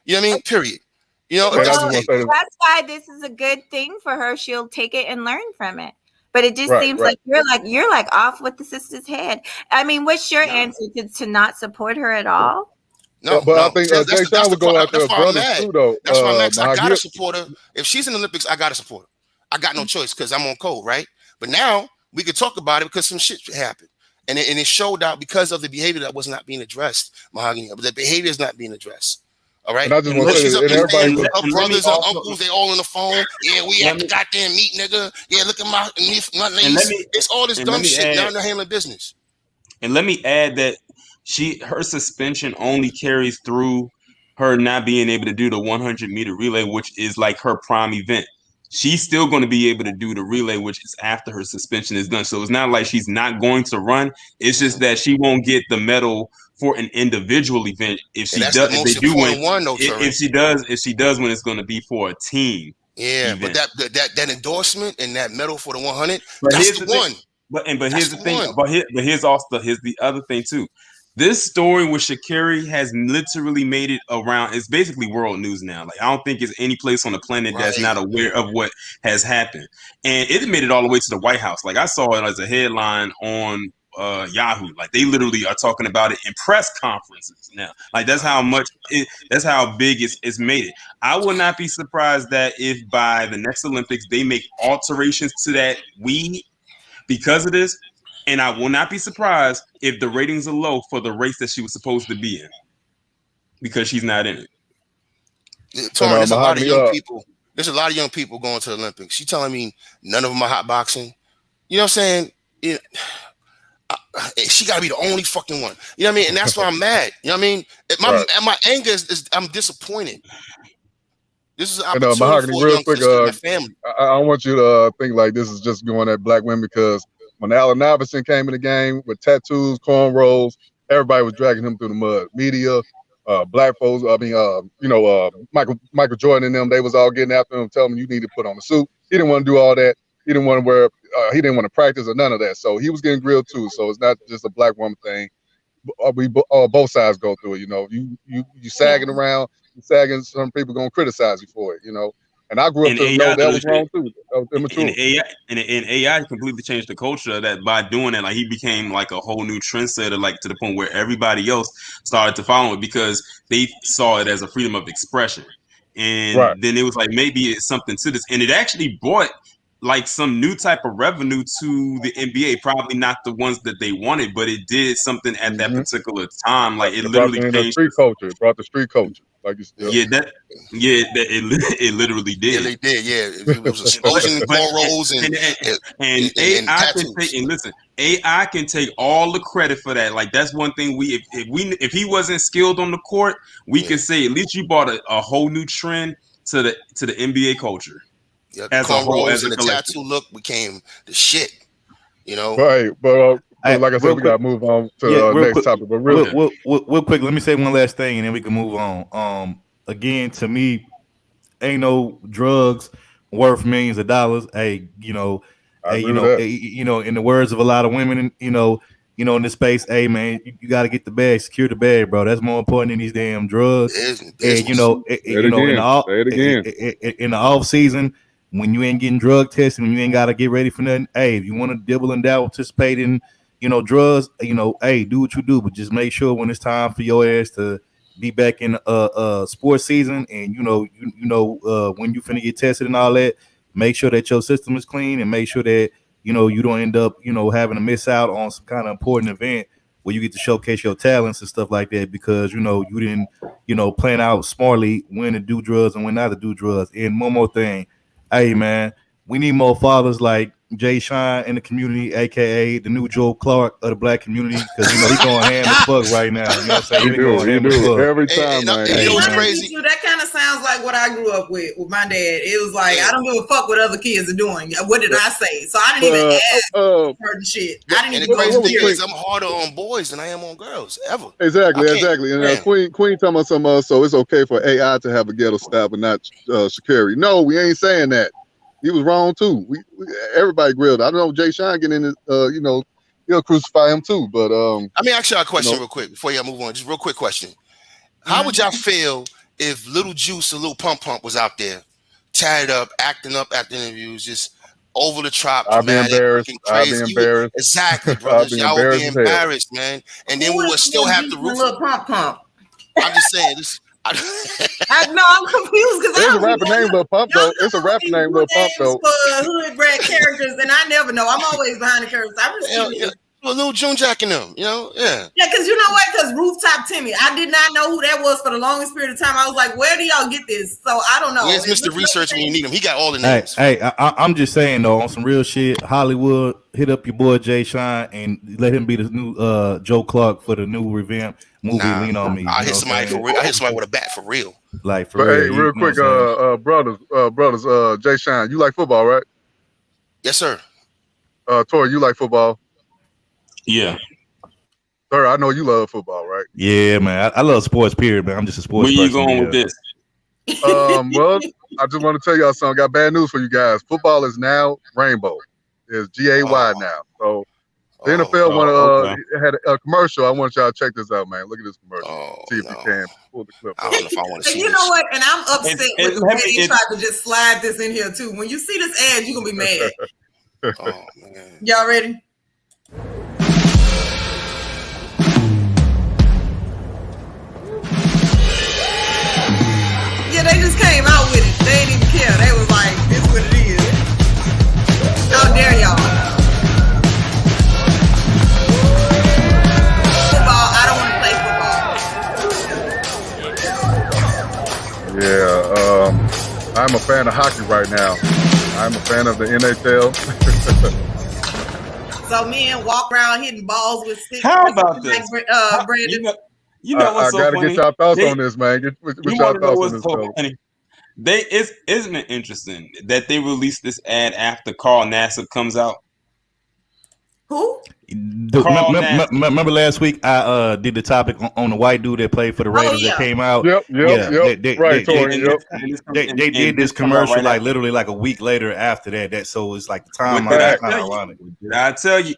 You know what I mean? Period. You know, well, that's why this is a good thing for her. She'll take it and learn from it. But it just seems like you're like off with the sister's head. I mean, what's your answer to not support her at all? No, but I think Jay Sean would go out there brothers too, though. That's why I'm I gotta support her. If she's in the Olympics, I gotta support her. I got no choice because I'm on code, right? But now we could talk about it because some shit happened. And it showed out because of the behavior that was not being addressed, Mahogany. But the behavior is not being addressed. All right. And I just want to say that everybody, her brothers and uncles, they all on the phone. Yeah, we at the goddamn meet, nigga. Yeah, look at my niece. It's all this dumb shit. Now they're handling business. And let me add that her suspension only carries through her not being able to do the 100-meter relay, which is like her prime event. She's still going to be able to do the relay, which is after her suspension is done. So it's not like she's not going to run. It's just that she won't get the medal for an individual event if she does. If they do win, if she does win, it's going to be for a team. Yeah, event. But that endorsement and that medal for the 100, that's the one. But here's the thing. But here's the other thing too. This story with Sha'Carri has literally made it around. It's basically world news now. Like, I don't think there's any place on the planet that's not aware of what has happened. And it made it all the way to the White House. Like, I saw it as a headline on Yahoo. Like, they literally are talking about it in press conferences now. Like, that's how big it's made it. I would not be surprised that if by the next Olympics they make alterations to that because of this. And I will not be surprised if the ratings are low for the race that she was supposed to be in because she's not in it. There's a lot of young people. There's a lot of young people going to the Olympics. She telling me none of them are hot boxing. You know what I'm saying? She got to be the only fucking one. You know what I mean? And that's why I'm mad. You know what I mean? My anger is I'm disappointed. This is an opportunity Mahogany, for real young quick, sister and my family. I don't want you to think like this is just going at black women because when Allen Iverson came in the game with tattoos, cornrows, everybody was dragging him through the mud. Media, black folks, Michael Jordan and them, they was all getting after him, telling him you need to put on a suit. He didn't want to do all that. He didn't want to wear, he didn't want to practice or none of that. So he was getting grilled too. So it's not just a black woman thing. Both sides go through it, you know. You sagging around, some people gonna criticize you for it, you know. And I grew up to know that was wrong too. That was immature. And AI completely changed the culture of that by doing that. Like, he became like a whole new trendsetter, like to the point where everybody else started to follow it because they saw it as a freedom of expression. And then it was like, maybe it's something to this. And it actually brought like some new type of revenue to the NBA. Probably not the ones that they wanted, but it did something at that particular time. Like, it literally changed the street culture. It brought the street culture. Like you still. It literally did. It did, yeah. It was explosion in cornrows and AI can take, and listen, AI can take all the credit for that. Like, that's one thing if he wasn't skilled on the court, we could say at least you brought a whole new trend to the NBA culture. Yeah, cornrows and the tattoo look became the shit. You know, right? But like I said, we gotta move on to the next topic. But real quick, let me say one last thing, and then we can move on. Again, to me, ain't no drugs worth millions of dollars. In the words of a lot of women, in this space, hey man, you got to get the bag, secure the bag, bro. That's more important than these damn drugs. And in the off season, when you ain't getting drug tested, when you ain't got to get ready for nothing, hey, if you want to dibble and dabble, participate in, drugs, hey, do what you do, but just make sure when it's time for your ass to be back in sports season, and when you finna get tested and all that, make sure that your system is clean, and make sure that you don't end up having to miss out on some kind of important event where you get to showcase your talents and stuff like that because you didn't plan out smartly when to do drugs and when not to do drugs. And one more thing. Hey man, we need more fathers like Jay Sean in the community, aka the new Joe Clark of the black community, because you know he's going ham as fuck right now. You know what I'm saying? He do every time, man. And you know what's crazy? That kind of sounds like what I grew up with my dad. It was like, I don't give a fuck what other kids are doing. What did I say? So I didn't even ask certain shit. I didn't even crazy thing is, I'm harder on boys than I am on girls, ever. Exactly. And Queen talking about some so it's okay for AI to have a ghetto style, but not Sha'Carri. No, we ain't saying that. He was wrong too. Everybody grilled. I don't know Jay Sean getting in his, you know, he'll crucify him too. But let me ask y'all a question real quick before y'all move on. Just real quick question. How would y'all feel if Little Juice or Little Pump Pump was out there, tatted up at the interviews, just over the top, I'd be embarrassed. Crazy. I'd be embarrassed. Exactly, brothers. Y'all would be embarrassed, man. And then we would still have to root Little Pump Pump. I'm just saying this. I'm confused because there's a rapper named Lil Pump though. It's a rapper named Lil Pump though. For hood bred characters, and I never know. I'm always behind the curves. I'm just a little June Jack and them, you know, yeah. Because you know what? Because Rooftop Timmy, I did not know who that was for the longest period of time. I was like, where do y'all get this? So I don't know. Yes, Mr. Research when you need him. He got all the names. I'm just saying though, on some real shit, Hollywood, hit up your boy Jay Sean and let him be the new Joe Clark for the new revamp movie. Lean on Me. I hit somebody for real. I hit somebody with a bat for real. Like for real. Hey, real quick, brothers, Jay Sean, you like football, right? Yes, sir. Tori, you like football? Yeah. Sir, I know you love football, right? Yeah, man. I love sports, period, man. I'm just a sports person. Where you going with this? Well, I just want to tell y'all something. I got bad news for you guys. Football is now rainbow. It's GAY now. So the NFL had a commercial. I want y'all to check this out, man. Look at this commercial. See if you can pull the clip. I don't know if I want to see You know what? And I'm upset with the way they tried to just slide this in here, too. When you see this ad, you're going to be mad. Oh, man. Y'all ready? Yeah, they just came out with it. They didn't even care. They was like, this is what it is. How dare y'all? Football, I don't want to play football. Yeah, I'm a fan of hockey right now. I'm a fan of the NHL. So men walk around hitting balls with sticks. How about this? Brandon. You know what's so I gotta funny? get y'all thoughts on this, man. Get y'all thoughts on this, so funny? Isn't it interesting that they released this ad after Carl Nassib comes out? Who? Remember last week I did the topic on the white dude that played for the Raiders that came out. Yep. They did this commercial like literally like a week later after that. So it's like the timeline kind of ironic. Did I tell you?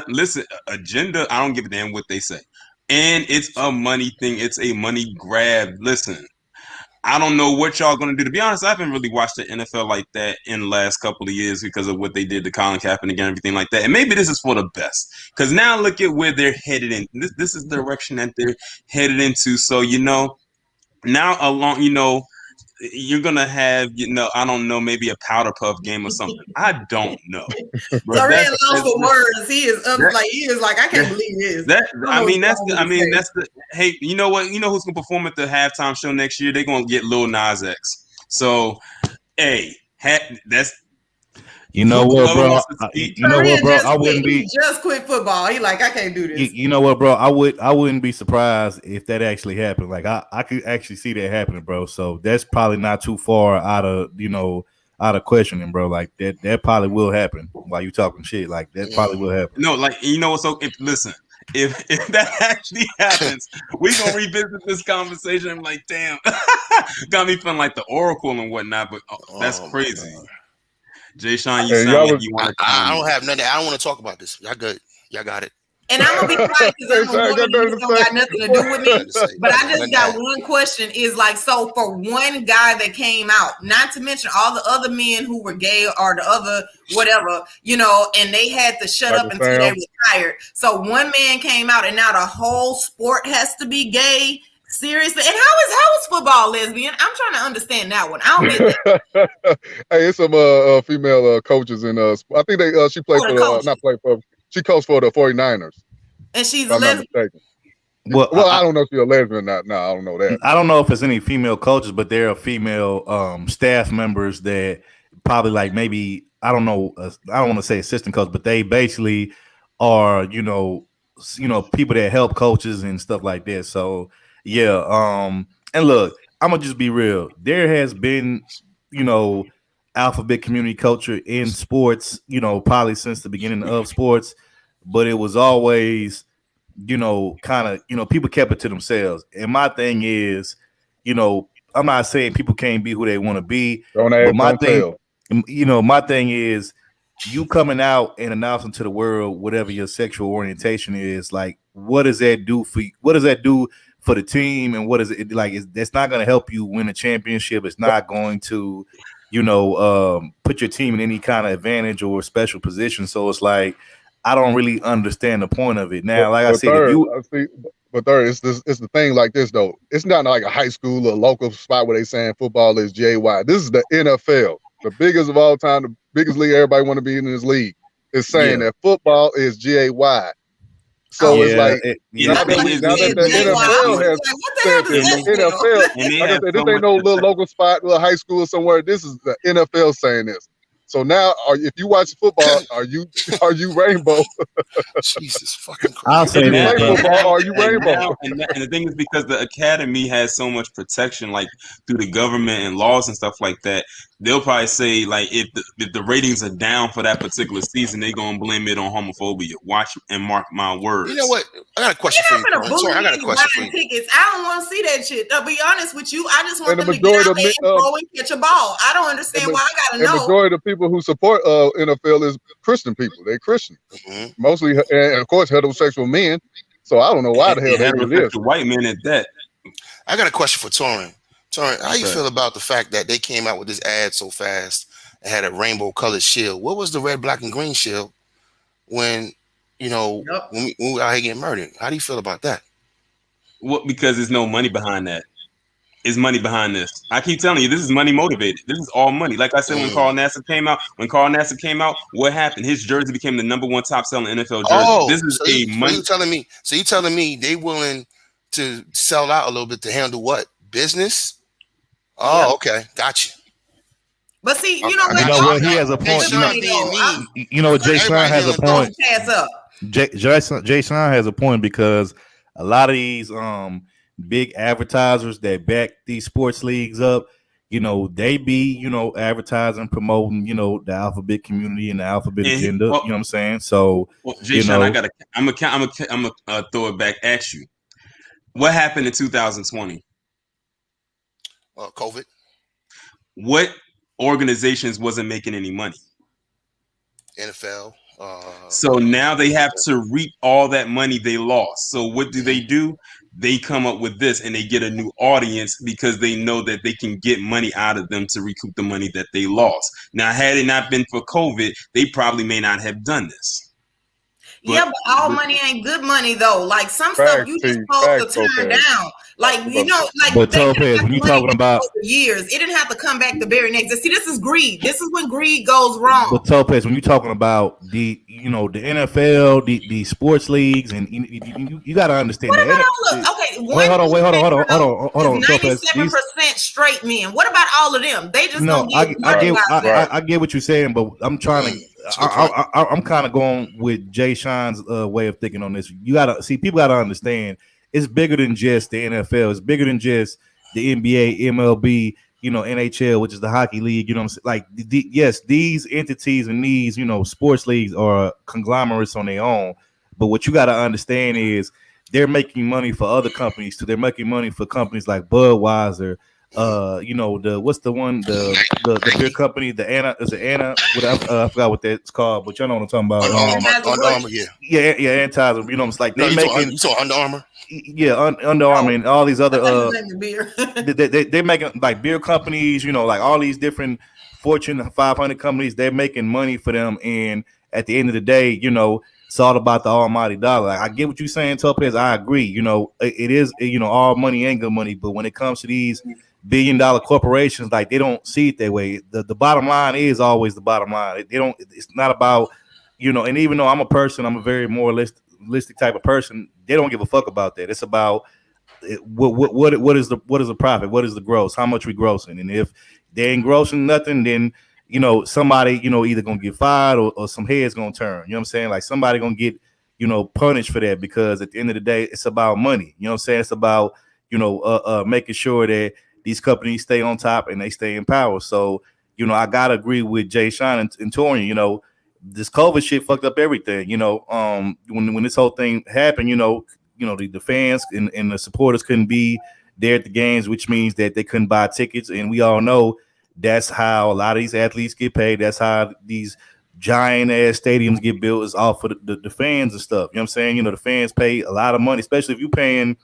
Listen, agenda. I don't give a damn what they say, and it's a money thing. It's a money grab. Listen. I don't know what y'all gonna do. To be honest, I haven't really watched the NFL like that in the last couple of years because of what they did to Colin Kaepernick and everything like that. And maybe this is for the best. Because now look at where they're headed in. This is the direction that they're headed into. So, now along, you're gonna have, I don't know, maybe a powder puff game or something. I don't know. Sorry, lost for words. He is like, I can't believe this. Hey, you know what? You know who's gonna perform at the halftime show next year? They're gonna get Lil Nas X. So, hey, that's. You know what, bro? I wouldn't be. He just quit football. He like, I can't do this. You know what, bro? I wouldn't be surprised if that actually happened. Like I could actually see that happening, bro. So that's probably not too far out of questioning, bro. Like that probably will happen while you talking shit. Like that probably will happen. No, like so if that actually happens, we're gonna revisit this conversation. I'm like, damn, got me feeling like the Oracle and whatnot, but that's crazy. Jay Sean, you sound like you want to. I don't have nothing. I don't want to talk about this. Y'all good. Y'all got it. And I'm gonna be quiet because don't got nothing to do with me. But I just got one question: is like, so for one guy that came out, not to mention all the other men who were gay or the other whatever, and they had to shut up until they retired. So one man came out, and now the whole sport has to be gay. Seriously, and how is football lesbian? I'm trying to understand that one. I don't get that. Hey, it's some female coaches in I think she played she coached for the 49ers. And she's a lesbian. Well, I don't know if she's a lesbian or not. No, I don't know that. I don't know if it's any female coaches, but there are female staff members that probably like maybe I don't know. I don't want to say assistant coach, but they basically are people that help coaches and stuff like that. So yeah. And look, I'm gonna just be real. There has been alphabet community culture in sports. Probably since the beginning of sports, but it was always kind of people kept it to themselves. And my thing is, I'm not saying people can't be who they want to be, Don't but ask, don't tell. my thing is you coming out and announcing to the world whatever your sexual orientation is. Like, what does that do for you? What does that do for the team? And what is it like? That's not going to help you win a championship. It's not going to, put your team in any kind of advantage or special position. So it's like, I don't really understand the point of it. Now, like I said, but third, it's the thing like this though. It's not like a high school or local spot where they saying football is JY. This is the NFL, the biggest of all time, the biggest league everybody want to be in this league. Is saying that football is JY. So it's like now that the NFL has said this, the NFL, like I said, this ain't no little local spot, little high school somewhere. This is the NFL saying this. So now, if you watch football, are you rainbow? Jesus fucking Christ! I'll say that. Football, are you rainbow? And the thing is, because the academy has so much protection, like through the government and laws and stuff like that, they'll probably say like if the ratings are down for that particular season, they're gonna blame it on homophobia. Watch and mark my words. You know what? I got a question for you. I got a question for you. Tickets. I don't want to see that shit. To be honest with you, I just want them to get out there and throw and catch a ball. I don't understand why I gotta know. The majority of people who support NFL is Christian people. They're Christian, mostly, and of course heterosexual men. So I don't know why the hell they do this. White men at that. I got a question for Torin. Torin, how you feel about the fact that they came out with this ad so fast and had a rainbow colored shield? What was the red, black, and green shield when when we out here getting murdered? How do you feel about that? Well, because there's no money behind that. Is money behind this? I keep telling you, this is money motivated. This is all money. Like I said, when Carl Nassib came out, what happened? His jersey became the #1 top selling NFL jersey. Oh, this is money. So you telling me they willing to sell out a little bit to handle what? Business? Oh, okay, gotcha. But see, you know what? He has a point. Jay Sean has a point. Jay Sean has a point because a lot of these big advertisers that back these sports leagues up, they be advertising, promoting, the alphabet community and the alphabet agenda. You know what I'm saying? So, Jay Sean, I'm gonna throw it back at you. What happened in 2020? COVID. What organizations wasn't making any money? NFL. So now they have to reap all that money they lost. So what do? They come up with this and they get a new audience because they know that they can get money out of them to recoup the money that they lost. Now, had it not been for COVID, they probably may not have done this. But all money ain't good money though. Like some stuff you just supposed to turn down. Like But Topaz, when you talking about years, it didn't have to come back the very next. See, this is greed. This is when greed goes wrong. But Topaz, when you talking about the NFL, the sports leagues, and you got to understand. What about hold on, 97% straight men. What about all of them? They just I get what you're saying, but I'm trying to. I'm kind of going with Jay Sean's way of thinking on this. You gotta see, people gotta understand it's bigger than just the NFL. It's bigger than just the NBA, MLB, NHL, which is the hockey league. You know what I'm saying? Like, yes, these entities and these, sports leagues are conglomerates on their own. But what you gotta understand is they're making money for other companies too. They're making money for companies like Budweiser. What's the one, the beer company, the Anna, is it Anna? I forgot what that's called, but y'all know what I'm talking about. Under Armour, yeah, Anheuser. It's like they making. You saw Under Armour? Yeah, Under Armour and all these other. They're making like beer companies. Like all these different Fortune 500 companies. They're making money for them, and at the end of the day, it's all about the almighty dollar. Like, I get what you're saying, Topaz. I agree. It is. All money ain't good money, but when it comes to these billion-dollar corporations, like, they don't see it that way. The bottom line is always the bottom line. They don't. It's not about, And even though I'm a very moralistic type of person, they don't give a fuck about that. It's about what is the profit? What is the gross? How much we grossing? And if they ain't grossing nothing, then you know, somebody, you know, either gonna get fired or some heads gonna turn. You know what I'm saying? Like somebody gonna get, you know, punished for that, because at the end of the day, it's about money. You know what I'm saying? It's about, you know, making sure that these companies stay on top and they stay in power. So, you know, I gotta agree with Jay Sean and Torian. You know, this COVID shit fucked up everything. You know, when this whole thing happened, you know, the fans and the supporters couldn't be there at the games, which means that they couldn't buy tickets. And we all know that's how a lot of these athletes get paid. That's how these giant ass stadiums get built, is off of the fans and stuff. You know what I'm saying? You know, the fans pay a lot of money, especially if you're paying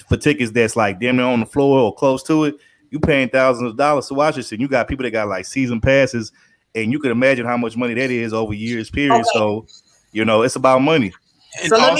for tickets that's like damn near on the floor or close to it. You paying thousands of dollars to watch this, and you got people that got like season passes, and you can imagine how much money that is over years period. Okay. So, you know, it's about money. So let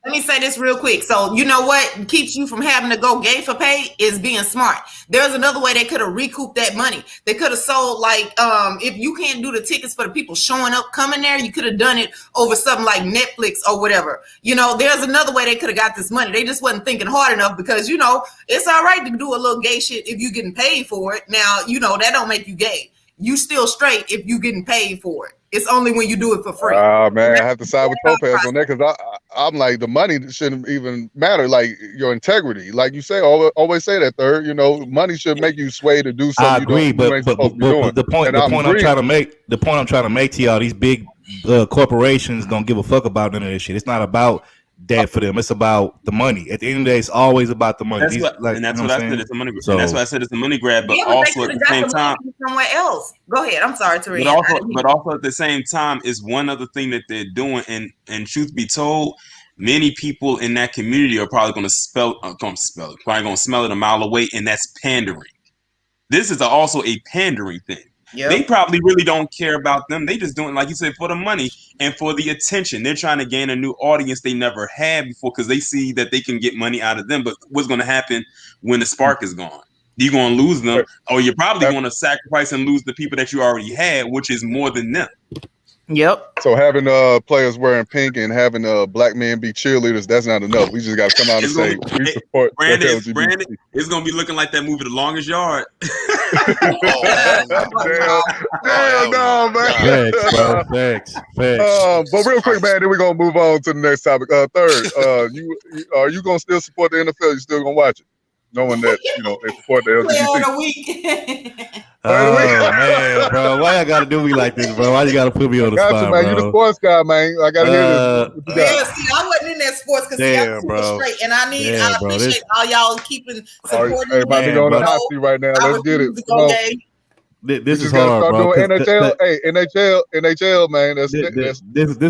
me say this real quick. So you know what keeps you from having to go gay for pay is being smart. There's another way they could have recouped that money. They could have sold, like, if you can't do the tickets for the people showing up, coming there, you could have done it over something like Netflix or whatever. You know, there's another way they could have got this money. They just wasn't thinking hard enough, because, you know, it's all right to do a little gay shit if you're getting paid for it. Now, you know, that don't make you gay. You still straight if you getting paid for it. It's only when you do it for free. Man, I have to side with Topaz on that, because I'm like, the money shouldn't even matter. Like your integrity, like you say, always say that, Third. You know, money should make you sway to do something. I agree, but the point I'm trying to make to y'all, these big corporations don't give a fuck about none of this shit. It's not about that for them. It's about the money. At the end of the day, it's always about the money. That's what I said. It's a money grab. So, and that's why I said it's a money grab. But also at the same time, somewhere else. Go ahead. I'm sorry, Teresa. But also at the same time, is one other thing that they're doing. And truth be told, many people in that community are probably going to smell it a mile away, and that's pandering. This is also a pandering thing. Yep. They probably really don't care about them. They just doing, like you said, for the money and for the attention. They're trying to gain a new audience they never had before, because they see that they can get money out of them. But what's going to happen when the spark is gone? You're going to lose them, or you're probably going to sacrifice and lose the people that you already had, which is more than them. Yep. So having players wearing pink and having black men be cheerleaders, that's not enough. We just got to come out and say we support Brandon. It's gonna be looking like that movie, The Longest Yard. Hell no, man. Facts. But real quick, man, then we're gonna move on to the next topic. Third, are you gonna still support the NFL? You still gonna watch it, knowing that they support the LGBT? Oh man, bro, why y'all gotta do me like this, bro? Why you gotta put me on the spot, man? Bro? You the sports guy, man. I gotta hear this. Yeah, see, I wasn't in that sports, because I'm super straight, and I appreciate all y'all keeping supporting. Hey, my nigga on the hot seat right now. Let's get it. This is hard, bro. NHL, man. This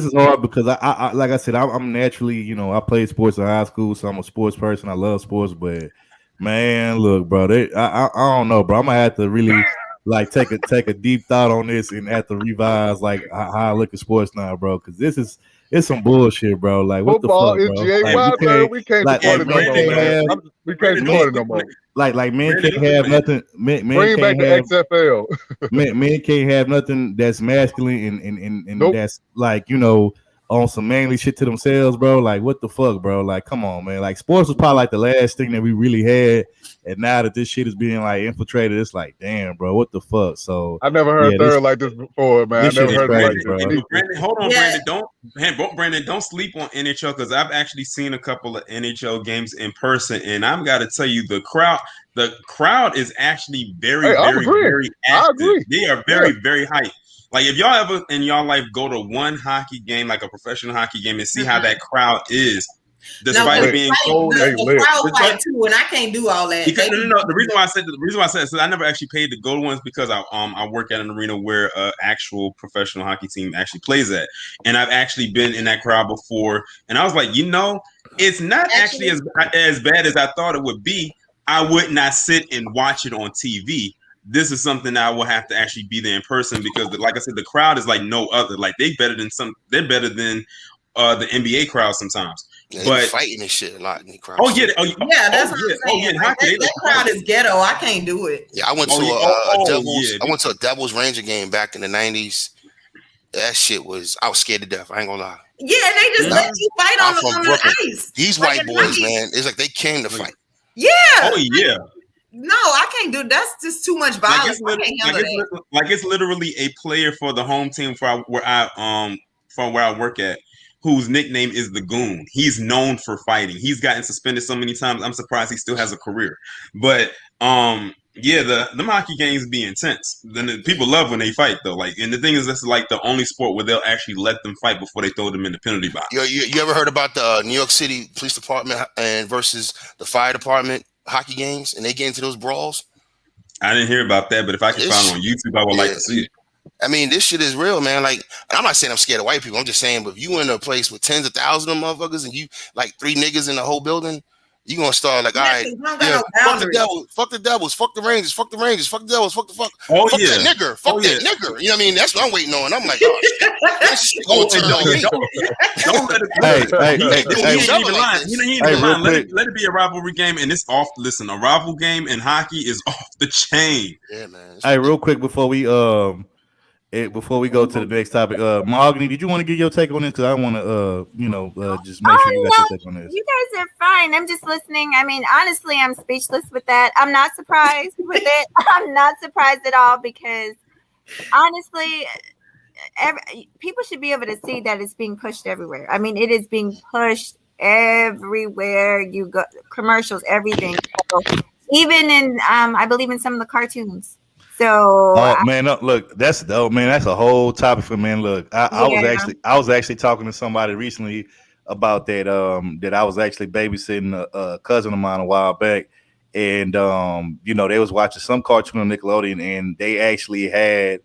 is hard, because I like I said, I'm naturally, I played sports in high school, so I'm a sports person. I love sports, but man, look, bro, I don't know, bro. I'm gonna have to really take a deep thought on this and have to revise how I look at sports now, bro, because it's some bullshit, bro. Like, what football the fuck, bro? We can't support it no more, man. We can't support it no more. Like men can't have nothing. Men bring back the XFL. men can't have nothing that's masculine and nope. That's on some manly shit to themselves, bro. Like, what the fuck, bro? Like, come on, man. Like, sports was probably the last thing that we really had, and now that this shit is being infiltrated, it's like, damn, bro, what the fuck? So I never heard Third like this before, man. I never heard it like this. Brandon, hold on, Brandon, don't sleep on NHL, because I've actually seen a couple of NHL games in person, and I've got to tell you, the crowd is actually very active. I agree. They are very, very hyped. Like, if y'all ever in y'all life go to one hockey game, like a professional hockey game, and see how that crowd is, despite it being cold, the crowd fight too, and I can't do all that. Because, the reason why I said I never actually paid to go to ones, because I work at an arena where actual professional hockey team actually plays at, and I've actually been in that crowd before, and I was like, it's not actually as bad as I thought it would be. I would not sit and watch it on TV. This is something that I will have to actually be there in person, because, like I said, the crowd is like no other. Like, they're better than the NBA crowd sometimes. Yeah, but fighting and shit a lot in the crowd. That's what I'm saying. That crowd is ghetto. I can't do it. Yeah, I went to I went to a Devils Ranger game back in the 90s. That shit was, I was scared to death. I ain't gonna lie. Yeah, they just let you fight on the ice. These white boys, man, it's like they came to fight. Yeah. Oh yeah. No, I can't do. That's just too much violence. I can't handle that. Like it's literally a player for the home team for where I work at, whose nickname is the Goon. He's known for fighting. He's gotten suspended so many times. I'm surprised he still has a career. But yeah, the hockey games be intense. Then people love when they fight though. Like, and the thing is, that's like the only sport where they'll actually let them fight before they throw them in the penalty box. You ever heard about the New York City Police Department and versus the fire department hockey games, and they get into those brawls? I didn't hear about that, but if I can find it on YouTube, I would like to see it. I mean, this shit is real, man. Like, I'm not saying I'm scared of white people. I'm just saying, but if you in a place with tens of thousands of motherfuckers and you like 3 niggas in the whole building, you gonna start like, all right, fuck the devils, fuck the devils, fuck the Rangers, fuck the Rangers, fuck the devils, fuck the fuck, fuck that nigger, fuck that nigger. You know what I mean? That's what I'm waiting on. I'm like, oh shit, this shit gonna turn on me. Don't let it. Let it be a rivalry game, and it's off. Listen, a rival game in hockey is off the chain. Yeah, man. Hey, real quick before we go to the next topic, Mahogany, did you want to give your take on this? Because I want to, just make sure you got your take on this. You guys are fine. I'm just listening. I mean, honestly, I'm speechless with that. I'm not surprised with it. I'm not surprised at all because, honestly, people should be able to see that it's being pushed everywhere. I mean, it is being pushed everywhere you go. Commercials, everything. So, even in, I believe in some of the cartoons. So man, look, that's dope, man. That's a whole topic for man. Look, I was actually talking to somebody recently about that. That I was actually babysitting a cousin of mine a while back, and they was watching some cartoon on Nickelodeon, and they actually had,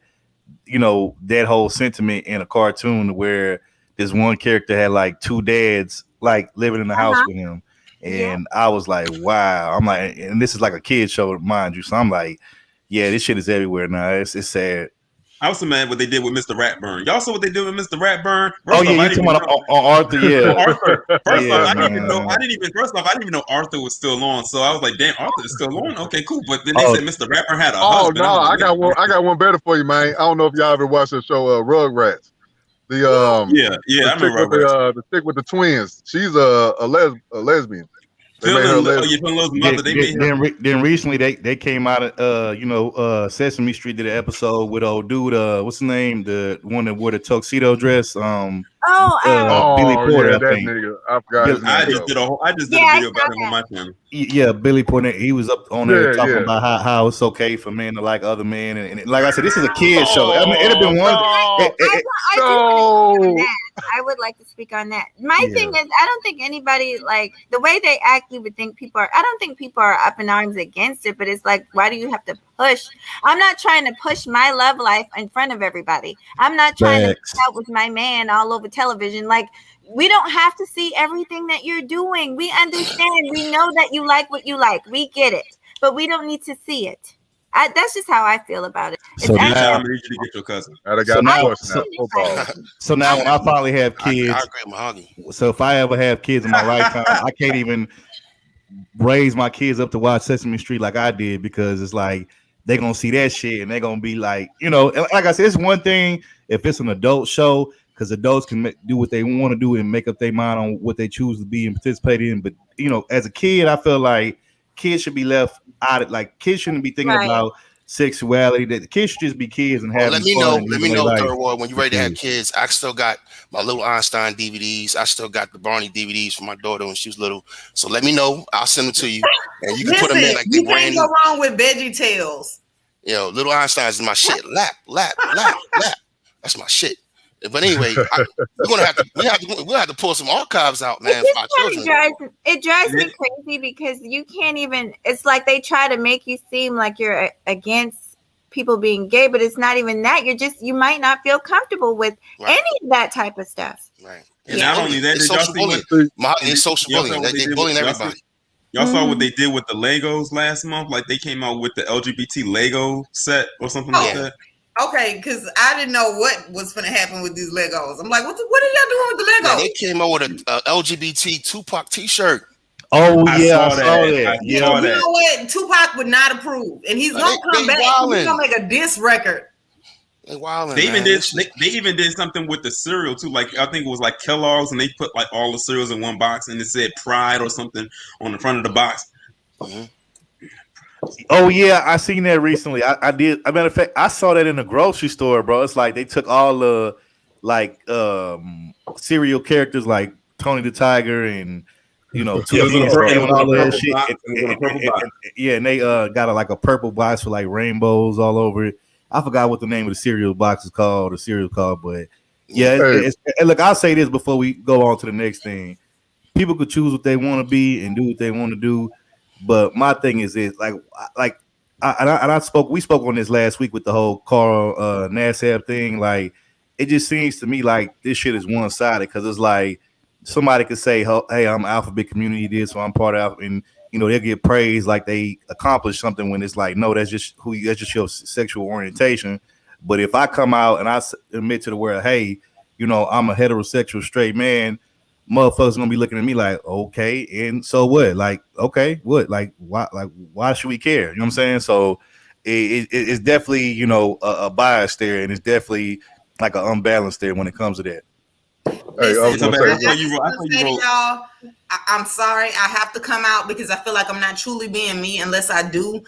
that whole sentiment in a cartoon where this one character had like 2 dads like living in the house with him, and I was like, wow. I'm like, and this is like a kid show, mind you. So I'm like, yeah, this shit is everywhere now. It's sad. I was so mad what they did with Mr. Ratburn. Y'all saw what they did with Mr. Ratburn? Oh yeah, you talking about on Arthur? Yeah. Arthur. First off, I didn't even know Arthur was still on. So I was like, damn, Arthur is still on. Okay, cool. But then they said Mr. Ratburn had a husband. Oh no, I got one better for you, man. I don't know if y'all ever watched the show Rugrats. I remember the chick with the twins. She's a lesbian. They made her lesbian. Then recently they came out of Sesame Street did an episode with old dude, what's his name, the one that wore the tuxedo dress, Billy Porter. Yeah, that nigga. I forgot his name. I just did a video about him on my channel. Yeah, Billy Porter. He was up on there talking about how it's okay for men to like other men, and like I said, this is a kid show. I mean, it'd have been one. I would like to speak on that. My thing is, I don't think anybody, like, the way they act, you would think people are, I don't think people are up in arms against it, but it's like, why do you have to push? I'm not trying to push my love life in front of everybody. I'm not trying to put out with my man all over television. Like, we don't have to see everything that you're doing. We understand. We know that you like what you like. We get it. But we don't need to see it. That's just how I feel about it. So now I need you to get your cousin. So now when I finally have kids, I agree with Mahogany. So if I ever have kids in my lifetime, I can't even raise my kids up to watch Sesame Street like I did, because it's like they're gonna see that shit and they're gonna be like, like I said, it's one thing if it's an adult show, because adults can do what they want to do and make up their mind on what they choose to be and participate in. But as a kid, I feel like kids should be left out of, like, kids shouldn't be thinking about sexuality. That the kids should just be kids and have. Let me know, Third World, when you're ready to have kids. I still got my Little Einstein DVDs. I still got the Barney DVDs for my daughter when she was little. So let me know. I'll send them to you, and you can put them in like you can't go wrong with Veggie Tales. Little Einstein's my shit. Lap. That's my shit. But anyway, we'll have to pull some archives out, man. For our children. It drives me crazy because you can't even. It's like they try to make you seem like you're against people being gay, but it's not even that. You might not feel comfortable with any of that type of stuff. Right. And not only that, it's social bullying. It's social bullying. They're bullying everybody. Y'all saw what they did with the Legos last month? Like they came out with the LGBT Lego set or something like that. Okay, because I didn't know what was going to happen with these Legos. I'm like, what are y'all doing with the Legos? Man, they came out with a LGBT Tupac T-shirt. Oh, yeah, I saw that. You know what? Tupac would not approve. And he's going to come back. He's going to make a diss record. They wilding, they even did something with the cereal, too. Like, I think it was like Kellogg's, and they put like all the cereals in one box, and it said Pride or something on the front of the box. Mm-hmm. Oh yeah, I seen that recently. I did. As a matter of fact, I saw that in the grocery store, bro. It's like they took all the like serial characters like Tony the Tiger and Yeah, Tootie and and Scam it and was on all a that purple shit. box. And it was on a purple box. Yeah, and they got a purple box with like rainbows all over it. I forgot what the name of the cereal box is called, the cereal called, but yeah. And look, I'll say this before we go on to the next thing. People could choose what they want to be and do what they want to do, but my thing is this: we spoke on this last week with the whole Carl Nassab thing. Like, it just seems to me like this shit is one sided because it's like somebody could say, "Hey, I'm Alphabet Community this, so I'm part of," and they'll get praised like they accomplished something when it's like, no, that's just your sexual orientation. But if I come out and I admit to the world, hey, I'm a heterosexual straight man, motherfuckers gonna be looking at me like, okay, and so what? Like, okay, what? Like, why should we care? You know what I'm saying? So it's definitely a bias there, and it's definitely like an unbalance there when it comes to that. Hey, I was gonna say to y'all, I'm sorry, I have to come out because I feel like I'm not truly being me unless I do.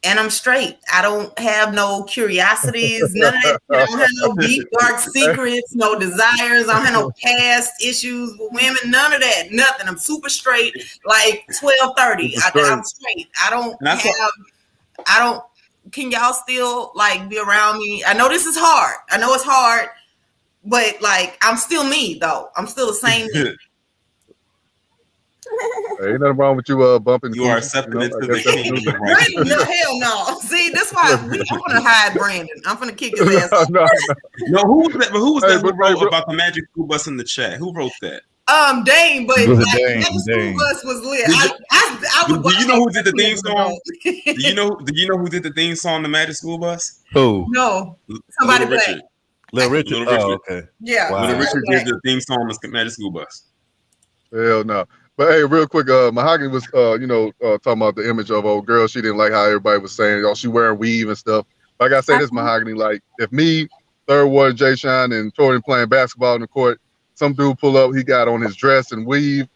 And I'm straight. I don't have no curiosities, none of that. I don't have no deep, dark secrets, no desires. I don't have no past issues with women, none of that. Nothing. I'm super straight, like 12:30. I'm straight. I don't. Can y'all still be around me? I know this is hard. I know it's hard, but I'm still me though. I'm still the same me. Ain't nothing wrong with you bumping. You are accepted into the kingdom. Brandon, no, hell no. See, that's why I'm gonna hide Brandon. I'm gonna kick his ass off. No, who was that? Who was that who wrote about the Magic School Bus in the chat? Who wrote that? Dane, but Dane. School Bus was lit. Do you know who did the theme song? Do you know who did the theme song, the Magic School Bus? Who? No, somebody Little Richard. Little Richard. Little Richard. Oh, okay. Yeah. Wow. Little Richard did the theme song, the Magic School Bus. Hell no. But hey, real quick, Mahogany was, talking about the image of old girl. She didn't like how everybody was saying, she wearing weave and stuff. But I gotta say this, Mahogany, like if me, Third Ward, Jay Shine, and Jordan playing basketball in the court, some dude pull up, he got on his dress and weave.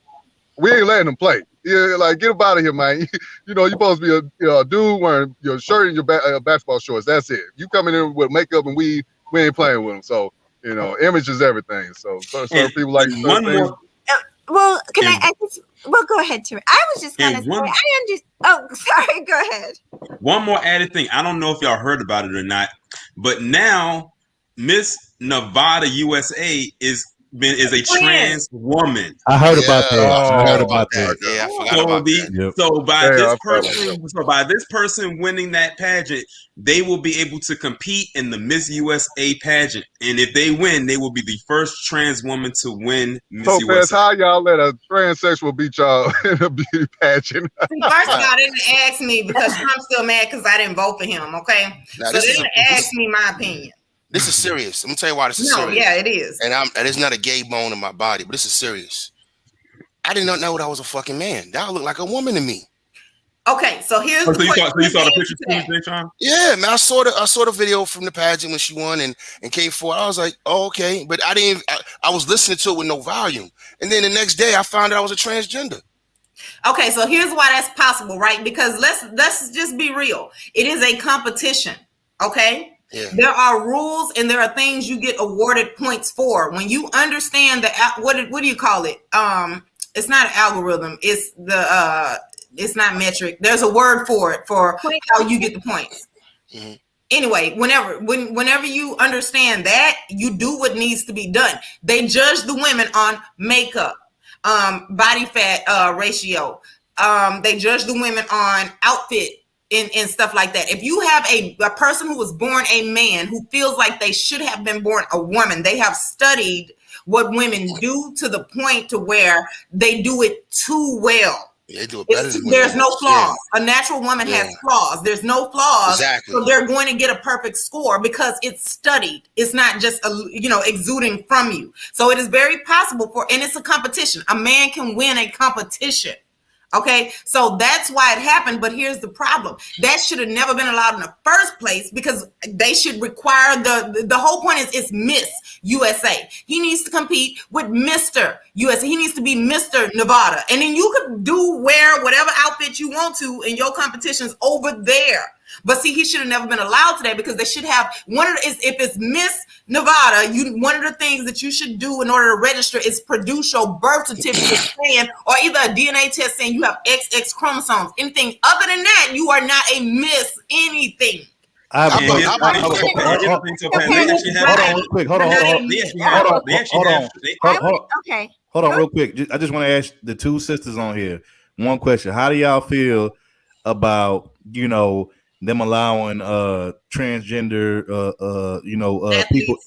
We ain't letting him play. Yeah, get up out of here, man. You're supposed to be a dude wearing your shirt and your basketball shorts. That's it. You coming in with makeup and weave, we ain't playing with him. So, image is everything. So certain people like certain things. Well, go ahead, Terry. I was just gonna say, I understand. Oh, sorry. Go ahead. One more added thing. I don't know if y'all heard about it or not, but now Miss Nevada USA is a trans woman. I heard about that. Yeah, I forgot about that. So by this person winning that pageant, they will be able to compete in the Miss USA pageant, and if they win, they will be the first trans woman to win Miss USA. How y'all let a transsexual beat y'all in a beauty pageant? First of all, they didn't ask me because I'm still mad because I didn't vote for him. Okay, now, so they didn't ask me my opinion. This is serious. I'm gonna tell you why this is serious. Yeah, it is. And it's not a gay bone in my body, but this is serious. I did not know that I was a fucking man. That looked like a woman to me. Okay, so here's you saw the picture too, John? Yeah, man. I saw the video from the pageant when she won and came forward. I was like, oh, okay, but I was listening to it with no volume, and then the next day I found out I was a transgender. Okay, so here's why that's possible, right? Because let's just be real. It is a competition. Okay. Yeah. There are rules and there are things you get awarded points for. When you understand what do you call it? It's not an algorithm. It's it's not metric. There's a word for it for how you get the points. Mm-hmm. Anyway, whenever you understand that, you do what needs to be done. They judge the women on makeup, body fat ratio. They judge the women on outfit. And stuff like that. If you have a person who was born a man who feels like they should have been born a woman, they have studied what women do to the point to where they do it too well. Yeah, they do it better than there's no flaws. Yeah. A natural woman has flaws. There's no flaws. Exactly. So they're going to get a perfect score because it's studied. It's not just exuding from you. So it is very possible and it's a competition. A man can win a competition. Okay, so that's why it happened. But here's the problem: that should have never been allowed in the first place, because they should require the whole point is it's Miss USA. He needs to compete with Mr. USA. He needs to be Mr. Nevada, and then you could wear whatever outfit you want to in your competitions over there. But see, he should have never been allowed to that, because they should have if it's Miss Nevada, one of the things that you should do in order to register is produce your birth certificate saying, or either a DNA test saying you have XX chromosomes. Anything other than that, you are not a Miss anything. Hold on real quick. I just want to ask the two sisters on here one question. How do y'all feel about, them allowing transgender people,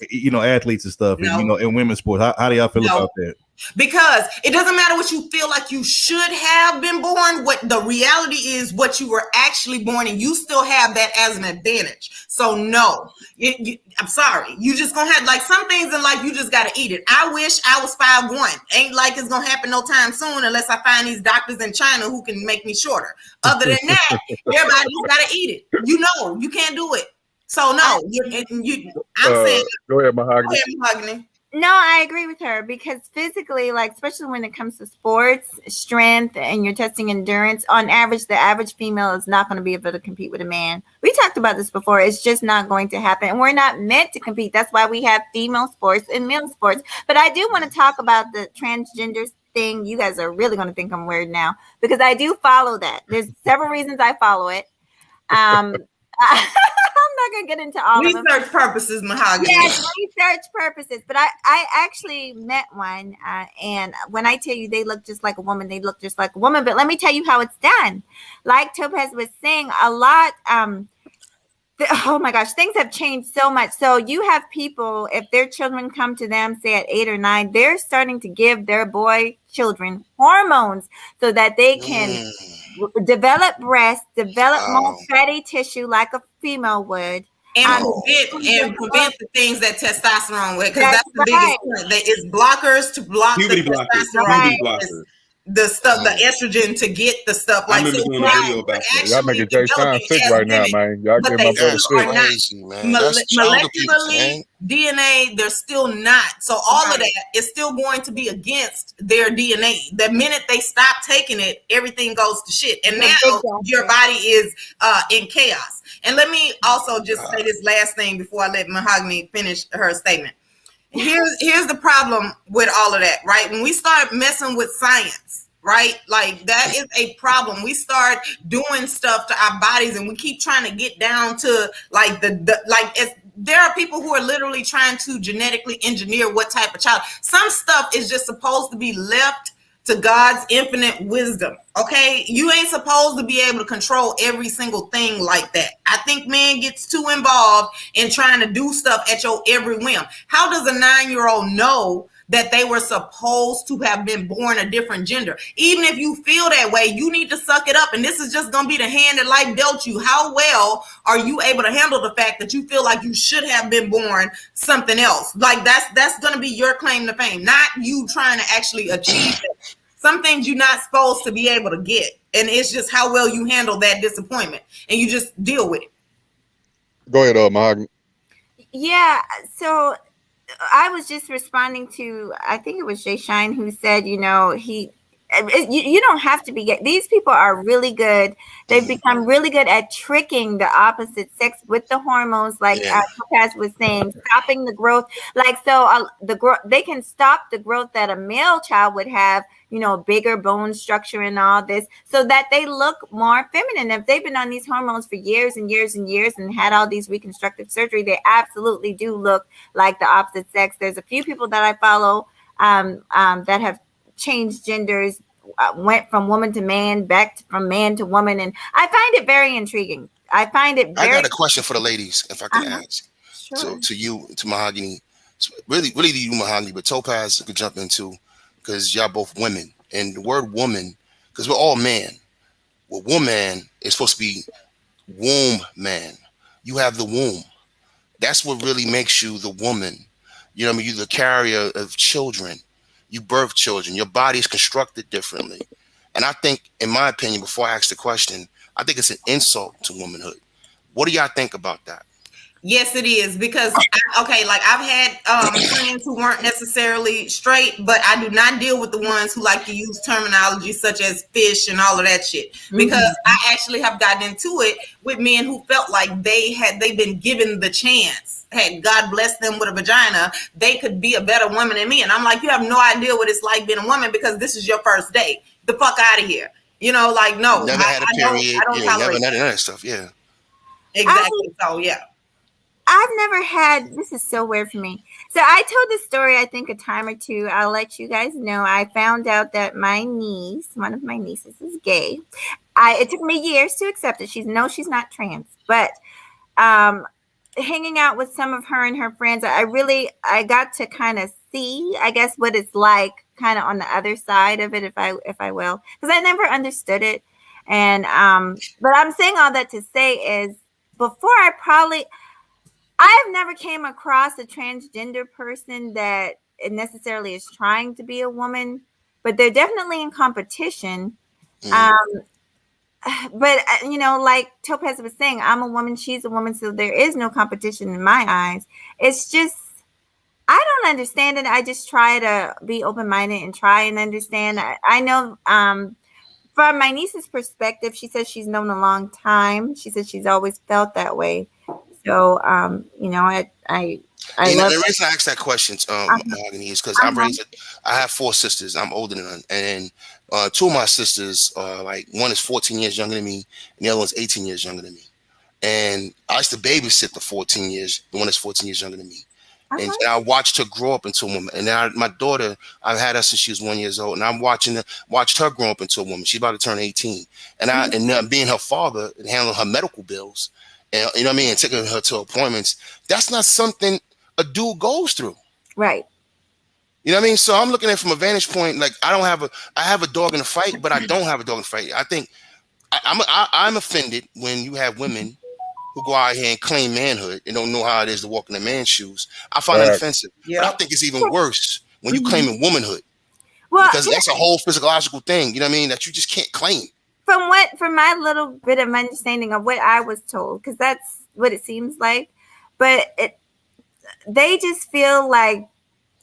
athletes and stuff, and in women's sports? How do y'all feel about that? Because it doesn't matter what you feel like you should have been born. What the reality is, what you were actually born, and you still have that as an advantage. So no, I'm sorry. You just gonna have, like, some things in life you just gotta eat it. I wish I was 5'1". Ain't like it's gonna happen no time soon unless I find these doctors in China who can make me shorter. Other than that, everybody just gotta eat it. You can't do it. So no, I'm saying. Go ahead, Mahogany. Go ahead, Mahogany. No, I agree with her, because physically, like, especially when it comes to sports, strength, and you're testing endurance, on average, the average female is not going to be able to compete with a man. We talked about this before. It's just not going to happen. And we're not meant to compete. That's why we have female sports and male sports. But I do want to talk about the transgender thing. You guys are really going to think I'm weird now, because I do follow that. There's several reasons I follow it. I'm not gonna get into all research of them. Purposes, Mahogany. Yes, research purposes. But I actually met one, and when I tell you they look just like a woman, they look just like a woman. But let me tell you how it's done. Like Topaz was saying, a lot. Oh my gosh, things have changed so much. So you have people, if their children come to them, say at 8 or 9, they're starting to give their boy children hormones so that they can develop breasts, develop more fatty tissue like a female would. And prevent the things that testosterone would, because that's the biggest point. That is blockers to block puberty the blockers. testosterone. The stuff, the estrogen to get the stuff. Like, I remember doing a video about that. Y'all making Jay Sean sick right now, man. Y'all getting my brother sick. Molecularly, DNA, they're still not. So all of that is still going to be against their DNA. The minute they stop taking it, everything goes to shit. And now your body is in chaos. And let me also just say this last thing before I let Mahogany finish her statement. Here's the problem with all of that, right? When we start messing with science, right? Like, that is a problem. We start doing stuff to our bodies, and we keep trying to get down to like there are people who are literally trying to genetically engineer what type of child. Some stuff is just supposed to be left to God's infinite wisdom. Okay, you ain't supposed to be able to control every single thing like that. I think man gets too involved in trying to do stuff at your every whim. How does a 9-year-old know that they were supposed to have been born a different gender? Even if you feel that way, you need to suck it up. And this is just going to be the hand that life dealt you. How well are you able to handle the fact that you feel like you should have been born something else? Like, that's going to be your claim to fame, not you trying to actually achieve it. Some things you're not supposed to be able to get. And it's just how well you handle that disappointment. And you just deal with it. Go ahead, Mahogany. Yeah, so I was just responding to, I think it was Jay Shine who said, you don't have to be, these people are really good. They've become really good at tricking the opposite sex with the hormones, like Topaz was saying, stopping the growth. Like, so they can stop the growth that a male child would have, bigger bone structure and all this, so that they look more feminine. If they've been on these hormones for years and years and years and had all these reconstructive surgery, they absolutely do look like the opposite sex. There's a few people that I follow that have changed genders, went from woman to man, from man to woman, and I find it very intriguing. I got a question for the ladies, if I can ask. Sure. So to you, to Mahogany, really to you, Mahogany, but Topaz could jump in too, because y'all both women, and the word woman, because we're all man. Well, woman is supposed to be womb man. You have the womb. That's what really makes you the woman. You know what I mean? You're the carrier of children. You birth children. Your body is constructed differently. And I think, in my opinion, before I ask the question, I think it's an insult to womanhood. What do y'all think about that? Yes, it is, because like I've had friends who weren't necessarily straight, but I do not deal with the ones who like to use terminology such as fish and all of that shit, because I actually have gotten into it with men who felt like they've been given the chance. Had God blessed them with a vagina, they could be a better woman than me. And I'm like, you have no idea what it's like being a woman, because this is your first date. The fuck out of here. You know, like, no. Never had a period. I don't tolerate none of that stuff. Yeah. Exactly. So, yeah. I've never had, this is so weird for me. So I told this story, I think, a time or two. I'll let you guys know. I found out that my niece, one of my nieces, is gay. It took me years to accept it. She's not trans. But hanging out with some of her and her friends, I got to kind of see, I guess, what it's like kind of on the other side of it, if I will. Because I never understood it. And but I'm saying all that to say is, before I've never came across a transgender person that necessarily is trying to be a woman, but they're definitely in competition. But, like Topaz was saying, I'm a woman, she's a woman, so there is no competition in my eyes. It's just, I don't understand it. I just try to be open-minded and try and understand. I know from my niece's perspective, she says she's known a long time. She says she's always felt that way. So, I love the reason I asked that question, Mahogany, is because I have 4 sisters. I'm older than them. And 2 of my sisters, one is 14 years younger than me, and the other one's 18 years younger than me. And I used to babysit the one that's 14 years younger than me. And I watched her grow up into a woman. And now my daughter, I've had her since she was 1 year old, and I'm watched her grow up into a woman. She's about to turn 18. And and being her father and handling her medical bills, and you know what I mean, and taking her to appointments, that's not something a dude goes through. Right. You know what I mean? So I'm looking at it from a vantage point, like I have a dog in the fight, but I don't have a dog in the fight. I think I'm offended when you have women who go out here and claim manhood and don't know how it is to walk in a man's shoes. I find that offensive. Yeah. But I think it's even worse when you claim womanhood. Well, because that's a whole physiological thing, you know what I mean, that you just can't claim. From my little bit of understanding of what I was told, because that's what it seems like, but they just feel like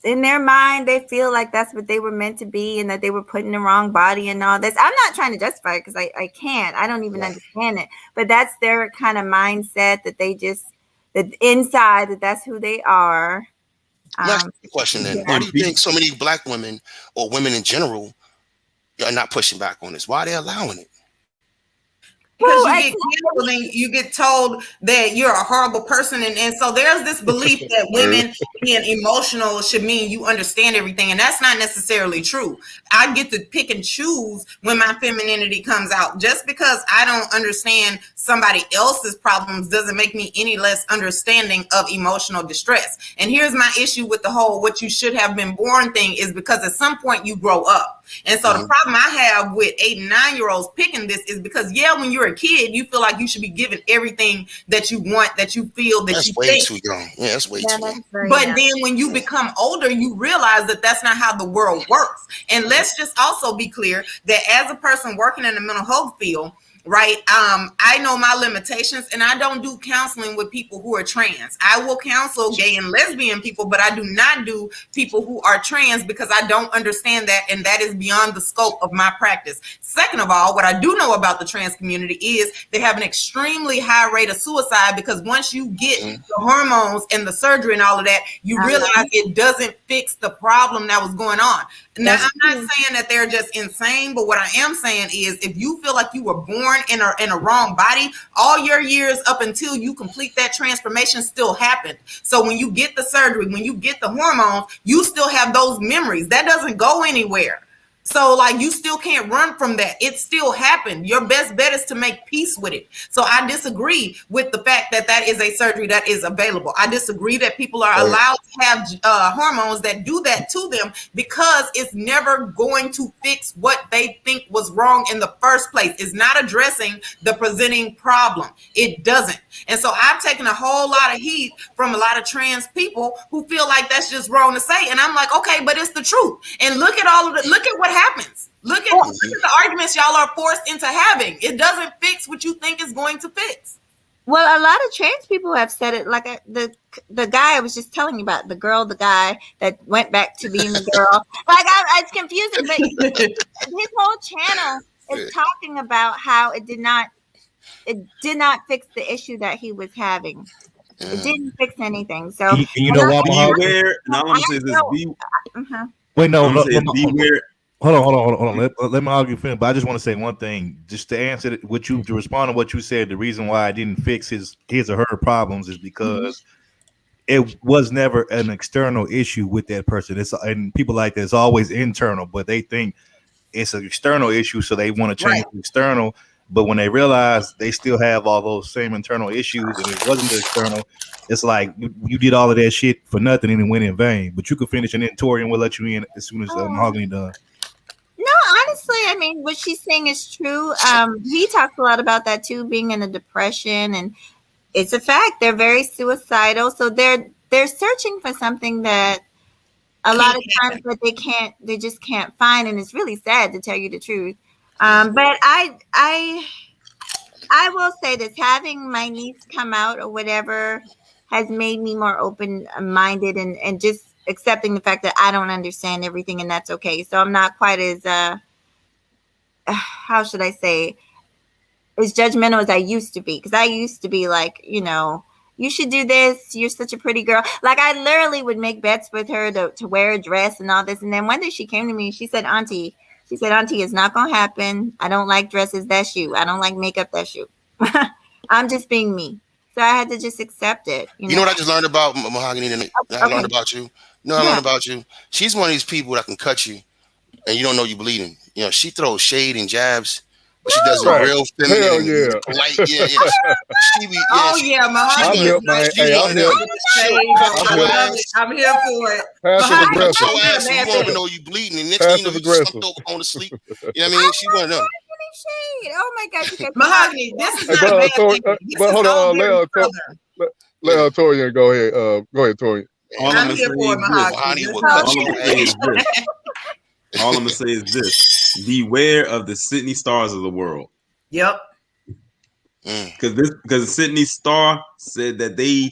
in their mind, they feel like that's what they were meant to be and that they were put in the wrong body and all this. I'm not trying to justify it because I can't. I don't even understand it. But that's their kind of mindset that they just, that inside, that's who they are. Next question then. Why do you think so many Black women or women in general are not pushing back on this? Why are they allowing it? Because you get canceled and you get told that you're a horrible person. And so there's this belief that women being emotional should mean you understand everything. And that's not necessarily true. I get to pick and choose when my femininity comes out. Just because I don't understand somebody else's problems doesn't make me any less understanding of emotional distress. And here's my issue with the whole what you should have been born thing is because at some point you grow up. And so the problem I have with 8 and 9-year-olds picking this is because, when you're a kid, you feel like you should be given everything that you want, that you feel, that that's you way think. Too young. Yeah, that's way too young. But then when you become older, you realize that that's not how the world works. And let's just also be clear that as a person working in the mental health field, right? I know my limitations and I don't do counseling with people who are trans. I will counsel gay and lesbian people, but I do not do people who are trans because I don't understand that. And that is beyond the scope of my practice. Second of all, what I do know about the trans community is they have an extremely high rate of suicide because once you get the hormones and the surgery and all of that, you realize it doesn't fix the problem that was going on. Now, I'm not saying that they're just insane, but what I am saying is if you feel like you were born in a wrong body, all your years up until you complete that transformation still happened. So when you get the surgery, when you get the hormones, you still have those memories. That doesn't go anywhere. So like you still can't run from that. It still happened. Your best bet is to make peace with it. So I disagree with the fact that that is a surgery that is available. I disagree that people are allowed to have hormones that do that to them because it's never going to fix what they think was wrong in the first place. It's not addressing the presenting problem. It doesn't. And so I've taken a whole lot of heat from a lot of trans people who feel like that's just wrong to say. And I'm like, okay, but it's the truth. And look at all of it. Look at what happens. Look at Look at the arguments y'all are forced into having. It doesn't fix what you think is going to fix. Well, a lot of trans people have said it. Like the guy I was just telling you about, the guy that went back to being a girl. Like it's confusing, but his whole channel is talking about how it did not fix the issue that he was having. It didn't fix anything. So you know what? Beware. And all I'm saying is Wait, no. Beware. Hold on. Let me argue for him. But I just want to say one thing, just to answer to respond to what you said. The reason why I didn't fix his or her problems is because it was never an external issue with that person. And people like this always internal, but they think it's an external issue, so they want to change the external. But when they realize they still have all those same internal issues, and it wasn't the external, it's like you did all of that shit for nothing and it went in vain. But you could finish, and then Torian will let you in as soon as Mahogany done. No, honestly, I mean, what she's saying is true. He talks a lot about that too, being in a depression, and it's a fact. They're very suicidal, so they're searching for something that a lot of times that they just can't find, and it's really sad to tell you the truth. But I will say this: having my niece come out or whatever has made me more open-minded and just accepting the fact that I don't understand everything, and that's okay. So I'm not quite as how should I say, as judgmental as I used to be, because I used to be like, you should do this, you're such a pretty girl. Like I literally would make bets with her to wear a dress and all this, and then one day she came to me, she said, Auntie, it's not gonna happen. I don't like dresses, that's you. I don't like makeup, that's you. I'm just being me. So I had to just accept it. You know what I just learned about Mahogany? I learned about you. I learned about you. She's one of these people that can cut you, and you don't know you're bleeding. She throws shade and jabs, but she does it real feminine. Hell yeah. Like, She be, Mahogany. I'm here for it. Passive aggressive. You won't even know you bleeding, and next thing you know, you slumped over on the sleep. You know what I mean? She one of them. Shade. Oh my God. Mahogany, this is not a bad thing. But hold on, let Torian go ahead. Go ahead, Torian. All I'm gonna say is this: beware of the Sydney Stars of the world. Yep. Because Sydney Star said that they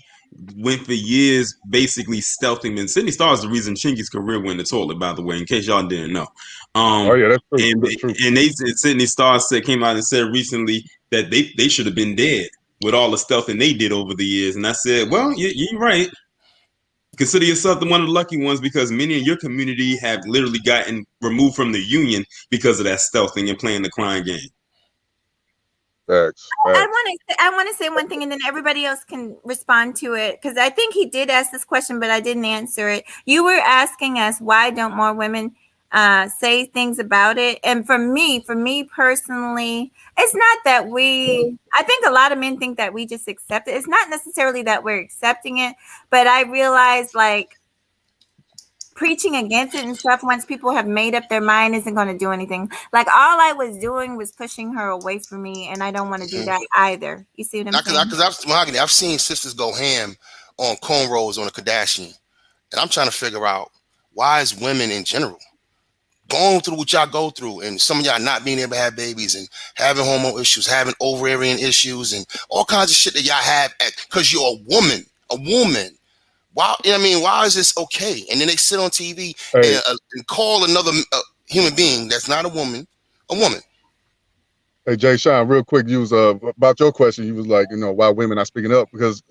went for years basically stealthing. And Sydney Star is the reason Chingy's career went in the toilet, by the way, in case y'all didn't know. That's true. That's true. And they said Sydney Star came out and said recently that they should have been dead with all the stealthing they did over the years. And I said, well, you're right. Consider yourself one of the lucky ones, because many in your community have literally gotten removed from the union because of that stealthing and playing the crying game. Facts. I want to say one thing, and then everybody else can respond to it, because I think he did ask this question, but I didn't answer it. You were asking us, why don't more women say things about it? And for me personally, it's not that I think a lot of men think that we just accept it. It's not necessarily that we're accepting it, but I realize like preaching against it and stuff, once people have made up their mind, isn't going to do anything. Like all I was doing was pushing her away from me, and I don't want to do that either. You see what I'm saying? Because I've seen sisters go ham on cornrows on a Kardashian, and I'm trying to figure out why is women in general going through what y'all go through, and some of y'all not being able to have babies and having hormone issues, having ovarian issues, and all kinds of shit that y'all have because you're a woman. Why? Why is this okay? And then they sit on TV and call another human being that's not a woman, a woman. Hey, Jay Sean, real quick, you was about your question. You was like, why women not speaking up? Because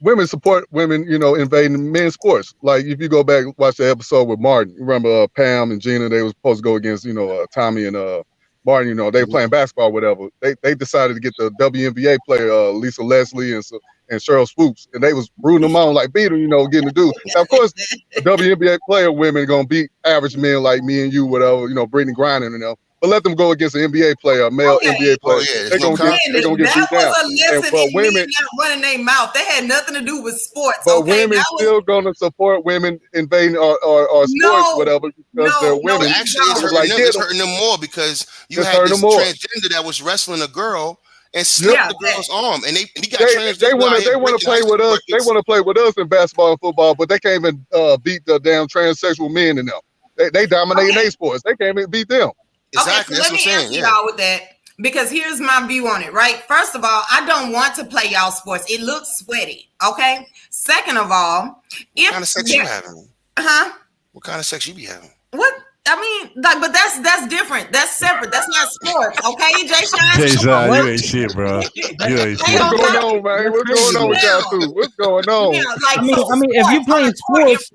women support women, invading men's sports. Like if you go back watch the episode with Martin, you remember Pam and Gina, they was supposed to go against Tommy and Martin. They were playing basketball, or whatever. They decided to get the WNBA player Lisa Leslie and Cheryl Swoops, and they was rooting them on like beat them, getting to do. Now, of course, WNBA player women gonna beat average men like me and you, whatever, Brittany Griner and them. But let them go against an NBA player, male NBA player. They're gonna get beat down. But women not running their mouth. They had nothing to do with sports. But women still gonna support women invading or sports, whatever, because they're women. Actually, it's hurting them more because you had this transgender that was wrestling a girl and slipped the girl's arm, and he got transgender. They want to play with us. They want to play with us in basketball and football, but they can't even beat the damn transsexual men in them. They dominate their sports. They can't even beat them. Exactly. Okay, so let me answer y'all with that, because here's my view on it, right? First of all, I don't want to play y'all sports. It looks sweaty, okay? Second of all, what kind of sex you having? What kind of sex you be having? What? I mean, like, but that's different. That's separate. That's not sports, okay, Jay Sean? Jay Sean, you ain't shit, bro. You ain't shit. What's going on, man? What's going on with y'all two? What's going on? Yeah, like, I mean, if you're playing sports,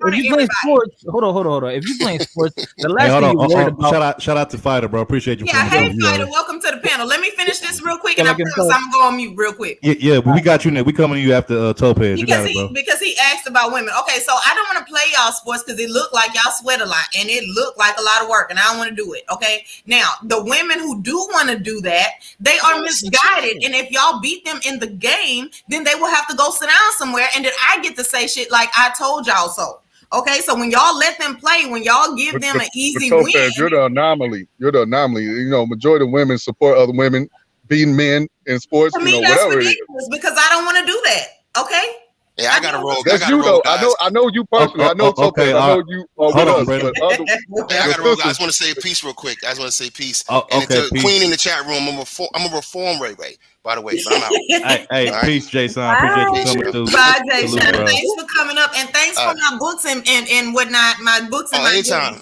hold on. If you're playing sports, the last thing you're worried about. Shout out to Fighter, bro. Appreciate you. Yeah, hey, Fighter, welcome to the panel. Let me finish this real quick, and I promise I'm gonna go on mute real quick. Yeah, but we got you. We coming to you after Topaz. You got it, bro. Because he asked about women. Okay, so I don't want to play y'all sports because it looked like y'all sweat a lot, and it looked like a lot of work, and I don't want to do it. Okay, now the women who do want to do that, they are misguided, and if y'all beat them in the game, then they will have to go sit down somewhere, and then I get to say shit like I told y'all so. Okay, so when y'all let them play, when y'all give them an easy win, you're the anomaly. You're the anomaly. You know, majority of women support other women beating men in sports. To me, that's ridiculous because I don't want to do that. Okay. Yeah, I gotta roll. That's you though. I know you personally. I know Topaz. I know you. Hold on, brother. I gotta roll. I just want to say peace real quick. I just want to say peace. And to Queen in the chat room, I'm a reform Ray. By the way, so I'm out. Hey, peace, Jason. I appreciate you coming through. Bye, Jason. Thanks for coming up, and thanks for my books and whatnot. My books and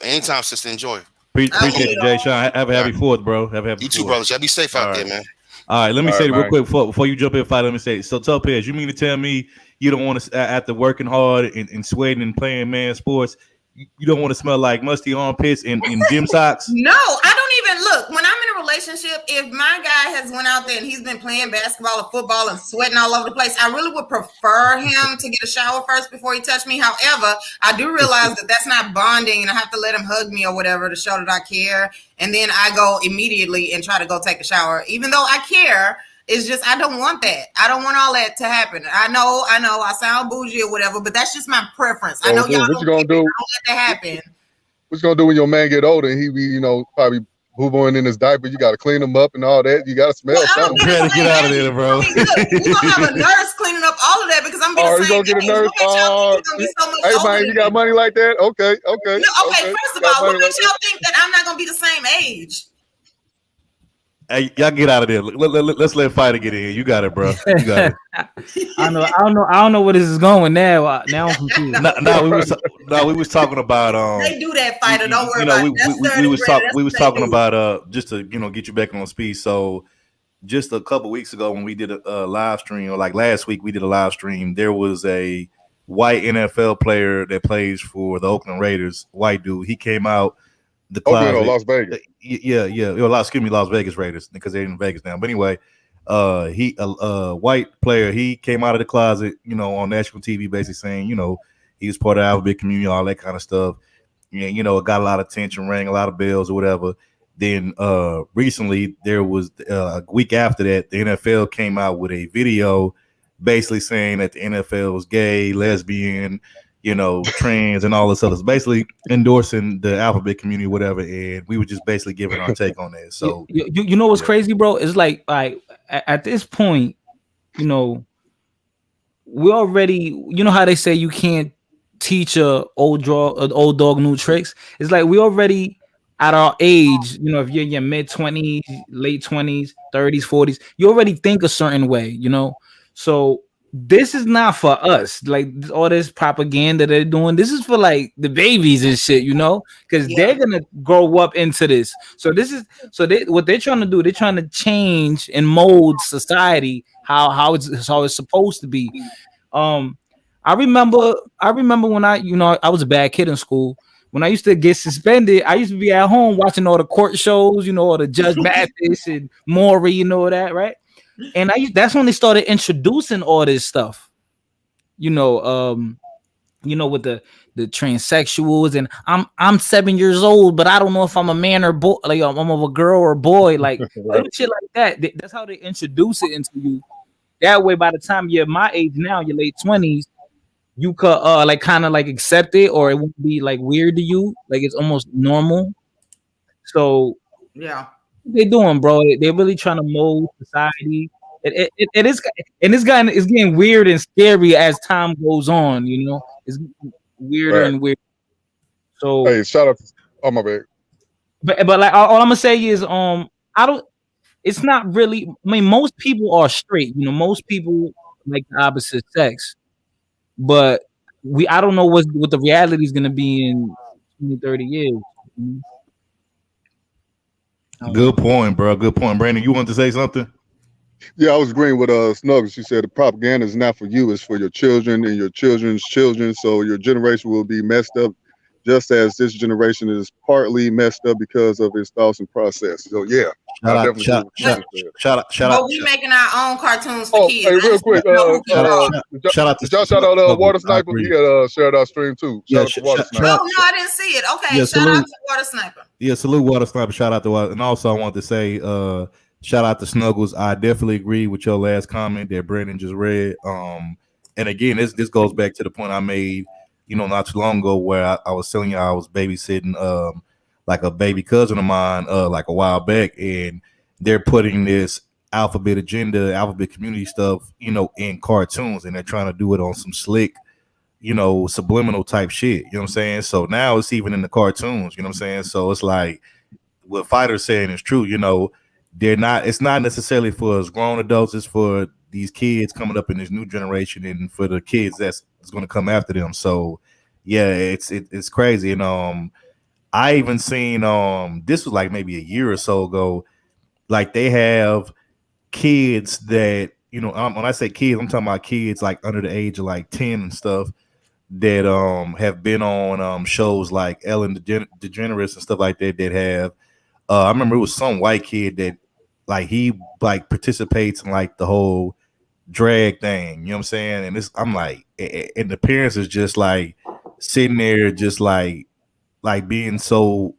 anytime, sister. Enjoy. Appreciate you, Jay Sean. Have a happy 4th, bro. Have a happy 4th. You too, brothers. Y'all be safe out there, man. All right, let me say it real quick before you jump in, Fight. Let me say it. So, Topaz, you mean to tell me you don't want to, after working hard and sweating and playing man sports, you don't want to smell like musty armpits and gym socks? No, I don't even look. When I'm in a relationship, if my guy has went out there and he's been playing basketball or football and sweating all over the place, I really would prefer him to get a shower first before he touched me. However, I do realize that that's not bonding, and I have to let him hug me or whatever to show that I care. And then I go immediately and try to go take a shower, even though I care. It's just I don't want that. I don't want all that to happen. I know. I sound bougie or whatever, but that's just my preference. I know y'all don't let that happen. What you gonna do when your man get older and he be, probably boo-booing in his diaper? You gotta clean him up and all that. You gotta smell something. You gotta get out of there, bro. Look, we're gonna have a nurse cleaning up all of that because I'm gonna be the same. Get a nurse. Hey man, you got money like that? Okay. No, okay. First of all, what makes y'all think that I'm not gonna be the same age? Hey, y'all get out of there. Let's let Fighter get in. You got it, bro. You got it. I don't know where this is going now. Now I'm confused. we was talking about They do that, Fighter. Don't worry about it. We was talking about just to get you back on speed. So just a couple weeks ago when we did a live stream, or like last week we did a live stream, there was a white NFL player that plays for the Oakland Raiders, white dude. He came out the closet. Las Vegas. Las Vegas Raiders, because they're in Vegas now. But anyway, he a white player. He came out of the closet, on national TV, basically saying, he was part of the alphabet community, all that kind of stuff. And it got a lot of attention, rang a lot of bells or whatever. Then recently, there was a week after that, the NFL came out with a video basically saying that the NFL was gay, lesbian, trans and all this other, basically endorsing the alphabet community, whatever. And we were just basically giving our take on that. So you know what's crazy, bro? It's like at this point, we already, how they say you can't teach an old dog new tricks. It's like we already at our age, if you're in your mid-20s, late 20s, 30s, 40s, you already think a certain way, So this is not for us. Like all this propaganda they're doing, this is for like the babies and shit, because they're gonna grow up into this. So what they're trying to do, they're trying to change and mold society how it's supposed to be. I remember when I was a bad kid in school. When I used to get suspended, I used to be at home watching all the court shows, all the Judge Mathis and Maury, that, right? And that's when they started introducing all this stuff, with the transsexuals, and I'm 7 years old, but I don't know if I'm a man or boy, like I'm a girl or boy, like shit like that. That's how they introduce it into you. That way, by the time you're my age now, your late 20s, you could kind of accept it, or it won't be like weird to you, like it's almost normal. So yeah. They doing, bro? They're really trying to mold society. It is, and it's getting weird and scary as time goes on. It's weirder and weird. So hey, shout out! Oh my bad. but like all I'm gonna say is I don't. It's not really. I mean, most people are straight. You know, most people like the opposite sex, but I don't know what the reality is gonna be in 20, 30 years. Good point, bro. Good point, Brandon. You want to say something? Yeah, I was agreeing with Snuggles. She said the propaganda is not for you; it's for your children and your children's children. So your generation will be messed up, just as this generation is partly messed up because of its thoughts and process. So yeah, I definitely agree with what you said. But we making our own cartoons for kids. Hey, real quick, shout out to y'all shout out Water Sniper. He had shared our stream too. Shout out to Water Sniper. Oh no, I didn't see it. Okay, shout out to Water Sniper. Yeah, salute Water Sniper. Shout out to Water. And also I want to say shout out to Snuggles. I definitely agree with your last comment that Brandon just read. And again, this goes back to the point I made, not too long ago, where I was telling you I was babysitting like a baby cousin of mine like a while back, and they're putting this alphabet community stuff, in cartoons, and they're trying to do it on some slick, subliminal type shit. You know what I'm saying? So now it's even in the cartoons. You know what I'm saying? So it's like what Fighter's saying is true. It's not necessarily for us grown adults. It's for these kids coming up in this new generation, and for the kids that's going to come after them. So yeah, it's crazy. And I even seen this was like maybe a year or so ago. Like they have kids that when I say kids, I'm talking about kids like under the age of like 10 and stuff that have been on shows like Ellen DeGeneres and stuff like that. That have I remember it was some white kid that like he like participates in like the whole drag thing. You know what I'm saying? And I'm like, and the parents is just like sitting there, just like being so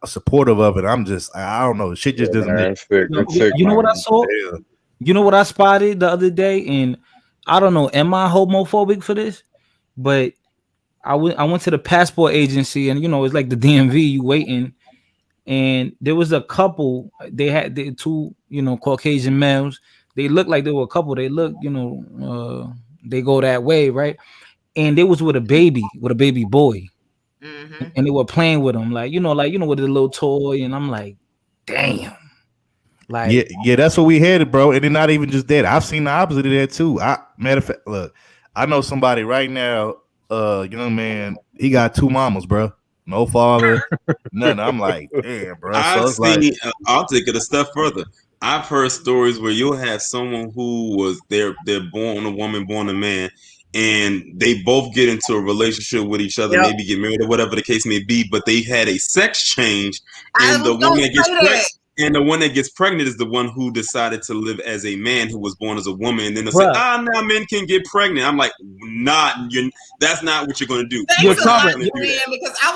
supportive of it. I'm just, I don't know. Shit just doesn't make sense. You know what I saw? Yeah. You know what I spotted the other day? And I don't know, am I homophobic for this? But I went to the passport agency, and it's like the DMV, you waiting. And there was a couple, they had two, Caucasian males. They looked like they were a couple. They look, they go that way, right? And they was with a baby boy. Mm-hmm. And they were playing with him, like with a little toy, and I'm like, damn, like yeah, that's what we had, bro. And then not even just that. I've seen the opposite of that too. Matter of fact, look, I know somebody right now, young man, he got two mamas, bro, no father, nothing. I'm like, damn, bro. I'll take it a step further. I've heard stories where you'll have someone who was they're born a woman, born a man, and they both get into a relationship with each other, maybe get married or whatever the case may be, but they had a sex change, and the one that gets pregnant is the one who decided to live as a man who was born as a woman, and then they'll say, now men can get pregnant. I'm like, that's not what you're going to do. Because I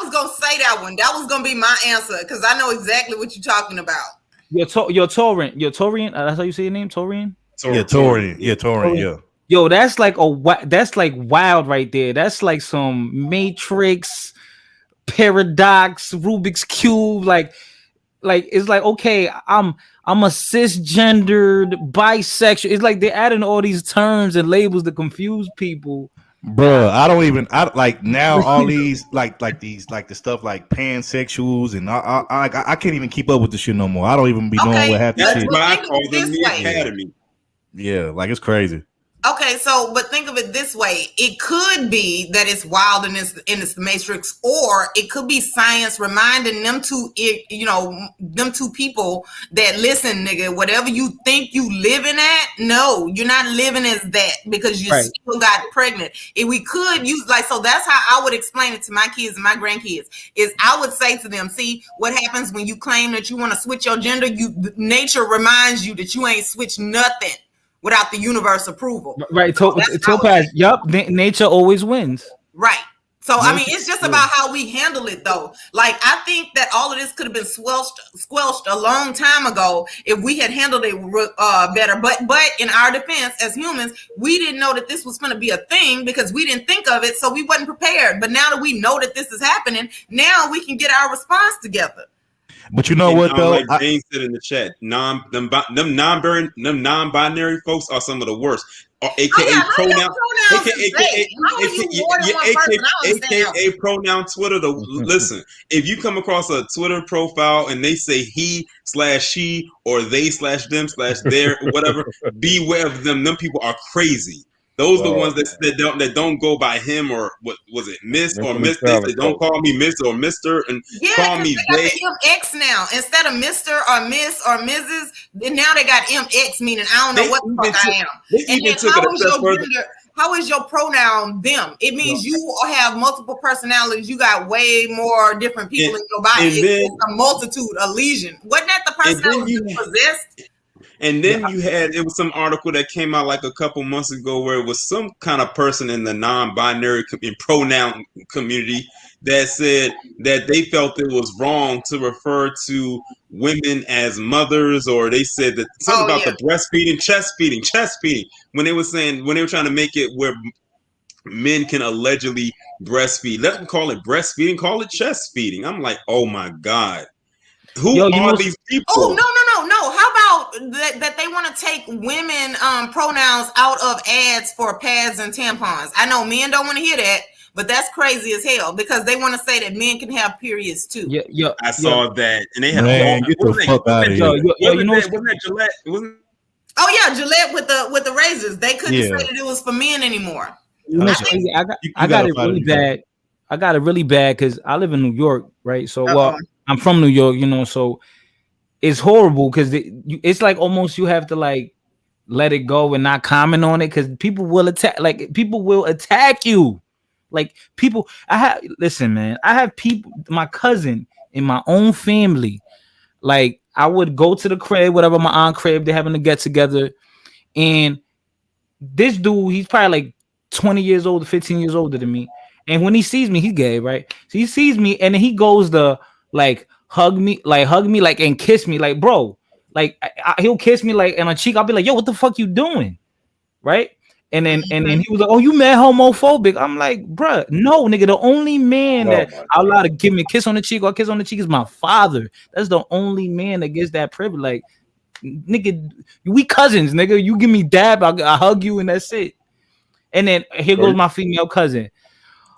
was going to say that one. That was going to be my answer, because I know exactly what you're talking about. Your Torian. That's how you say your name, Torian. Yeah, Torian. Yeah, Torian. Yeah. Yo, that's like wild right there. That's like some Matrix, Paradox, Rubik's Cube. Like it's like, okay, I'm a cisgendered bisexual. It's like they're adding all these terms and labels to confuse people. Bro, I like now all these like the stuff like pansexuals, and I can't even keep up with the shit no more. I don't even be knowing what happened. That's why I call them the academy. Yeah, like it's crazy. Okay, but think of it this way. It could be that it's wild and it's the Matrix, or it could be science reminding them two people that, listen, nigga, whatever you think you living at, no, you're not living as that, because you still got pregnant. If we could use so that's how I would explain it to my kids and my grandkids, is I would say to them, see what happens when you claim that you want to switch your gender, nature reminds you that you ain't switched nothing without the universe approval. Right. Topaz. Yup. Nature always wins. Right. So, I mean, it's just about how we handle it, though. Like, I think that all of this could have been squelched a long time ago if we had handled it better. But in our defense, as humans, we didn't know that this was going to be a thing because we didn't think of it, so we wasn't prepared. But now that we know that this is happening, now we can get our response together. But you know And what though? like James said in the chat, them non-binary folks are some of the worst. Or AKA pronoun, AKA pronoun Twitter. Listen, if you come across a Twitter profile and they say he/she or they/them/their whatever, beware of them. Them people are crazy. Those are the ones that don't go by him or what was it, Miss or Miss. They say don't call me Miss or Mister and call me they got the MX now instead of Mr. or Miss or Mrs. Then now they got MX, meaning I don't know what the fuck I am. And then how is your pronoun them? It means you have multiple personalities. You got way more different people in your body. It's a multitude, a legion. Wasn't that the person that was possessed? And then it was some article that came out like a couple months ago where it was some kind of person in the non-binary pronoun community that said that they felt it was wrong to refer to women as mothers, or they said that something about the breastfeeding, chest feeding, when they were trying to make it where men can allegedly breastfeed. Let them call it breastfeeding, call it chest feeding. I'm like, oh my God. Who are these people? Oh, no. How about that they want to take women pronouns out of ads for pads and tampons? I know men don't want to hear that, but that's crazy as hell because they want to say that men can have periods too. I saw that, and they had get the fuck out of here. Wasn't that Gillette? Oh yeah, Gillette with the razors. They couldn't say that it was for men anymore. I got it really bad. I got it really bad because I live in New York, right? So I'm from New York, so it's horrible because it's like almost you have to like let it go and not comment on it because people will attack you. Like people, listen, man, I have people, my cousin in my own family, like I would go to the crib, whatever, my aunt crib, they're having to get together, and this dude, he's probably like 20 years old, 15 years older than me. And when he sees me, he's gay, right? So he sees me and then he goes to like hug me, like and kiss me, like bro, like he'll kiss me like on a cheek. I'll be like, yo, what the fuck you doing, right? And then he was like, oh, you mad homophobic? I'm like, bruh, no, nigga. The only man that I allowed to give me a kiss on the cheek or a kiss on the cheek is my father. That's the only man that gets that privilege. Like, nigga, we cousins, nigga. You give me dab, I hug you, and that's it. And then here goes my female cousin.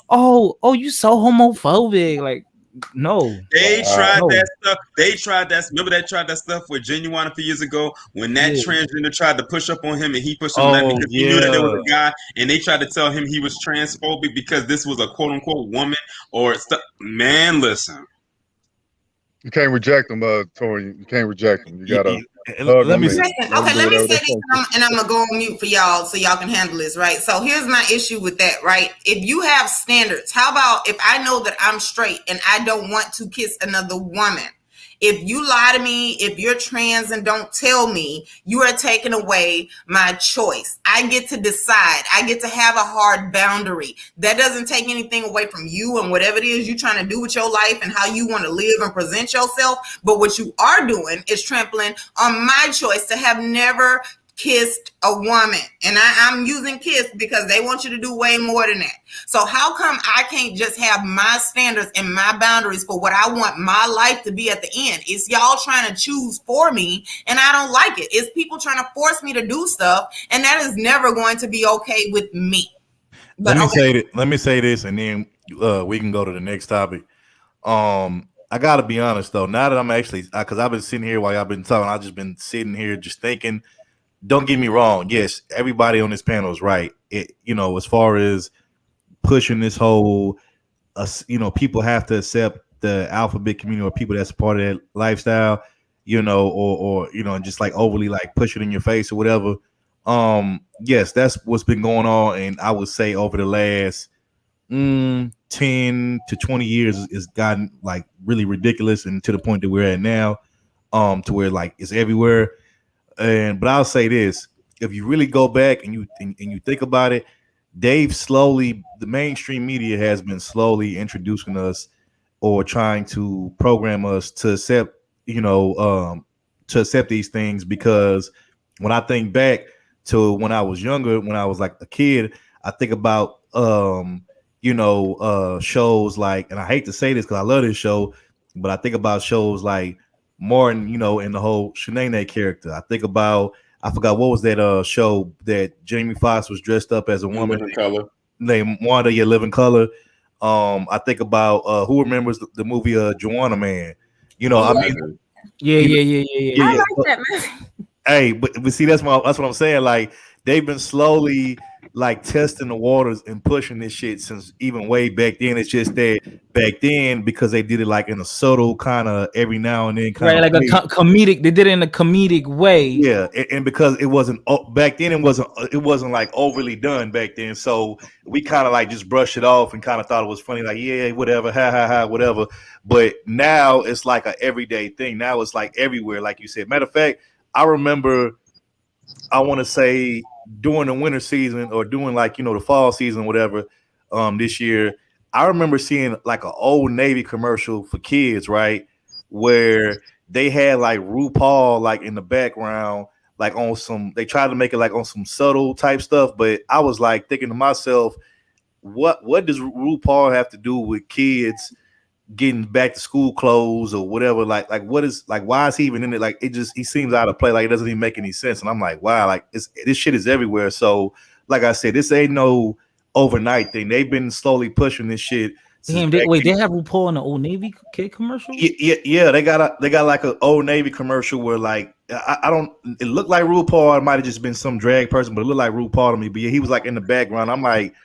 Oh, you so homophobic. Like, no. They tried that stuff. They tried that. Remember they tried that stuff with Genuine a few years ago when that transgender tried to push up on him and he pushed him back because he knew that there was a guy and they tried to tell him he was transphobic because this was a quote unquote woman or stuff. Man, listen. You can't reject them, Tori. You can't reject them. You gotta. Let me say this, and I'm gonna go on mute for y'all so y'all can handle this, right? So here's my issue with that, right? If you have standards, how about if I know that I'm straight and I don't want to kiss another woman? If you lie to me, if you're trans and don't tell me, you are taking away my choice. I get to decide. I get to have a hard boundary. That doesn't take anything away from you and whatever it is you're trying to do with your life and how you want to live and present yourself. But what you are doing is trampling on my choice to have never kissed a woman. And I'm using kiss because they want you to do way more than that. So how come I can't just have my standards and my boundaries for what I want my life to be at the end? It's y'all trying to choose for me and I don't like it. It's people trying to force me to do stuff and that is never going to be okay with me. But let me say this and then we can go to the next topic. I gotta be honest though, now that I'm actually, because I've been sitting here while y'all been talking, I've just been sitting here just thinking. Don't get me wrong. Yes, everybody on this panel is right. As far as pushing this whole, people have to accept the alphabet community or people that's part of that lifestyle, or just like overly like push it in your face or whatever. Yes, that's what's been going on, and I would say over the last 10 to 20 years, it's gotten like really ridiculous, and to the point that we're at now, to where like it's everywhere. But I'll say this: if you really go back and you think about it, the mainstream media has been slowly introducing us or trying to program us to accept, these things. Because when I think back to when I was younger, when I was like a kid, I think about shows like, and I hate to say this because I love this show, but I think about shows like Martin, you know, and the whole Shanae character. I think about I forgot what was that show that Jamie Foxx was dressed up as a woman Living Color. named Wanda, Your Living Color. I think about who remembers the movie Joanna Man. You know, I mean, I like that movie. Hey, but see, that's what I'm saying. Like they've been slowly like testing the waters and pushing this shit since even way back then. It's just that back then because they did it like in a subtle kind of every now and then kind Right, of like a comedic. They did it in a comedic way. Yeah, and because it wasn't back then, it wasn't like overly done back then. So we kind of like just brushed it off and kind of thought it was funny, like yeah, whatever, ha ha ha, whatever. But now it's like an everyday thing. Now it's like everywhere, like you said. Matter of fact, I remember, I want to say during the winter season or doing like the fall season, whatever. This year, I remember seeing like an old Navy commercial for kids, right, where they had like RuPaul like in the background, like on some. They tried to make it like on some subtle type stuff, but I was like thinking to myself, what does RuPaul have to do with kids getting back to school clothes or whatever? Like what is like why is he even in it? Like he seems out of play. Like it doesn't even make any sense. And I'm like, wow, like this shit is everywhere. So like I said, this ain't no overnight thing. They've been slowly pushing this shit. Damn, they have RuPaul in the Old Navy kid commercial? Yeah. They got like an Old Navy commercial where like I don't. It looked like RuPaul. It might have just been some drag person, but it looked like RuPaul to me. But yeah, he was like in the background. I'm like,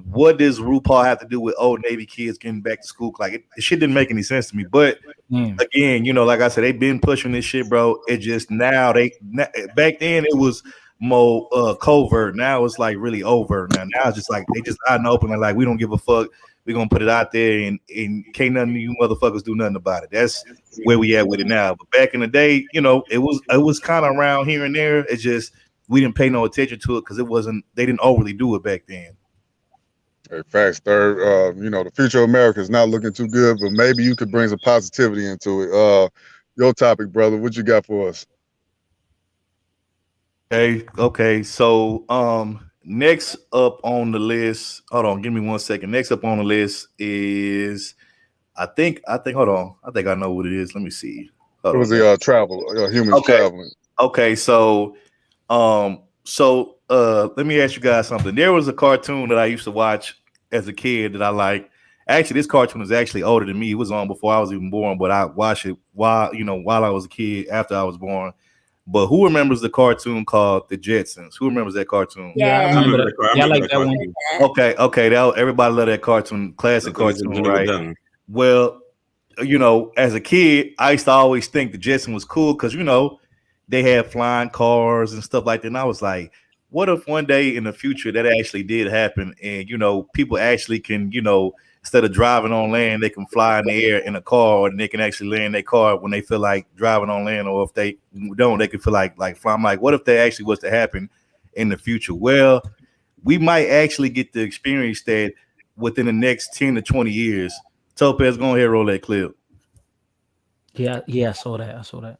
what does RuPaul have to do with Old Navy kids getting back to school? Like it shit didn't make any sense to me. But again, like I said, they've been pushing this shit, bro. It just now back then it was more covert. Now it's like really overt. Now it's just like they just out and open and like we don't give a fuck. We're gonna put it out there and can't none of you motherfuckers do nothing about it. That's where we at with it now. But back in the day, it was kind of around here and there. It's just we didn't pay no attention to it because they didn't overly do it back then. Hey, facts, third. The future of America is not looking too good, but maybe you could bring some positivity into it. Your topic, brother, what you got for us? Okay. So next up on the list, hold on, give me 1 second. Next up on the list is I think hold on. I think I know what it is. Let me see. It was the travel, humans traveling. Okay, so let me ask you guys something. There was a cartoon that I used to watch as a kid that I liked. Actually, this cartoon is actually older than me. It was on before I was even born, but I watched it while I was a kid after I was born. But who remembers the cartoon called The Jetsons? Who remembers that cartoon? Yeah, I remember that. Yeah, I like that one. Okay. Everybody loved that cartoon, classic cartoon, right? Well, as a kid, I used to always think the Jetsons was cool because they had flying cars and stuff like that. And I was like, what if one day in the future that actually did happen and people actually can instead of driving on land, they can fly in the air in a car, and they can actually land their car when they feel like driving on land, or if they don't, they can feel like fly. I'm like, what if that actually was to happen in the future? Well, we might actually get to experience that within the next 10 to 20 years. Topaz, go ahead, roll that clip. Yeah, I saw that.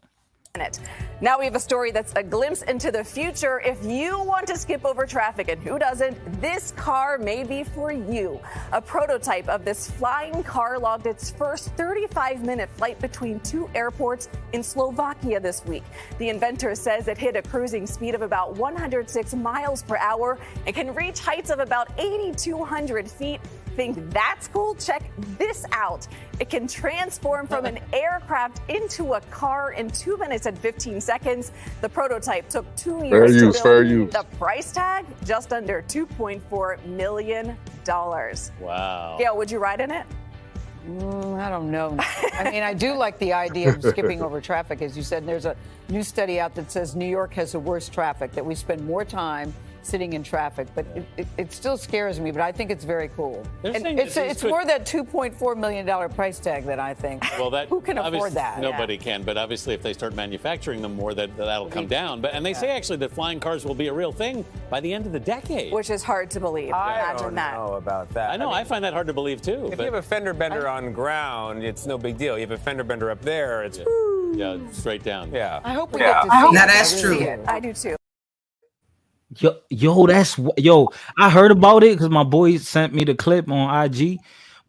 Now we have a story that's a glimpse into the future. If you want to skip over traffic, and who doesn't, this car may be for you. A prototype of this flying car logged its first 35-minute flight between two airports in Slovakia this week. The inventor says it hit a cruising speed of about 106 miles per hour and can reach heights of about 8,200 feet. Think that's cool? Check this out. It can transform from an aircraft into a car in 2 minutes and 15 seconds. The prototype took 2 years to build. Fair use. The price tag, just under $2.4 million. Wow. Gail, would you ride in it? I don't know. I mean, I do like the idea of skipping over traffic, as you said. And there's a new study out that says New York has the worst traffic, that we spend more time sitting in traffic, but it still scares me, but I think it's very cool. And it's more that $2.4 million price tag that I think. Well, who can afford that? Nobody can, but obviously if they start manufacturing them more, that'll come down. And they say actually that flying cars will be a real thing by the end of the decade. Which is hard to believe. I don't know about that. I know, I find that hard to believe too. If you have a fender bender on ground, it's no big deal. You have a fender bender up there, it's straight down. Yeah. I hope we get to see Now that's true. I do too. I heard about it because my boy sent me the clip on IG,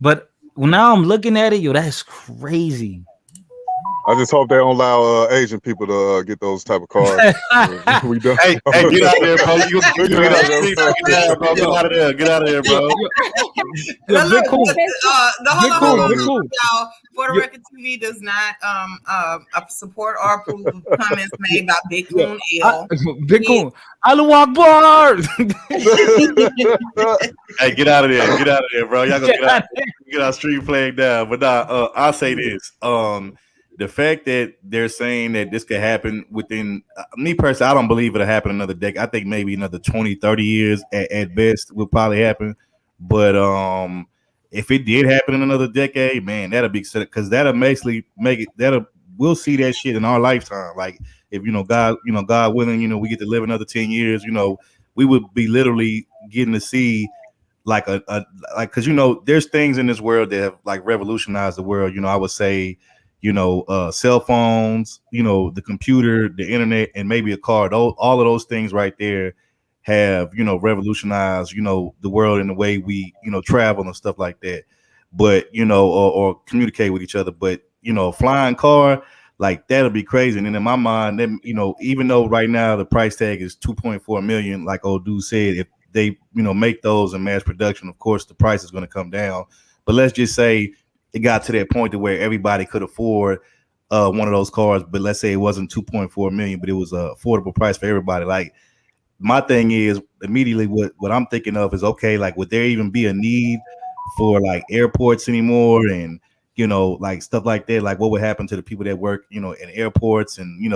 but Well, now I'm looking at it, yo, that's crazy. I just hope they don't allow Asian people to get those type of cars. We done. Hey, get out of there, bro. You get out of there. Get out of there, bro. Look, Bitcoin. hold on, Bitcoin. y'all. For the record, TV does not support or approve of comments made by Bitcoin L. Bitcoin. Allahu Akbar. Hey, get out of there. Get out of there, bro. Y'all gonna get our street flag down. But nah, I'll say this. The fact that they're saying that this could happen within me personally, I don't believe it'll happen another decade. I think maybe another 20, 30 years at best will probably happen. But if it did happen in another decade, man, that'll be because that'll basically make it we'll see that shit in our lifetime. Like if God willing, we get to live another 10 years, we would be literally getting to see like because there's things in this world that have like revolutionized the world. I would say cell phones, the computer, the internet, and maybe a car. All of those things right there have, revolutionized, the world in the way we, travel and stuff like that. But, or communicate with each other. But, a flying car, like that'll be crazy. And then in my mind, then, even though right now the price tag is 2.4 million, like old dude said, if they, make those in mass production, of course, the price is going to come down. But let's just say it got to that point to where everybody could afford one of those cars, but let's say it wasn't 2.4 million, but it was a affordable price for everybody. Like my thing is immediately what I'm thinking of is, okay, like would there even be a need for like airports anymore and like stuff like that? Like what would happen to the people that work in airports and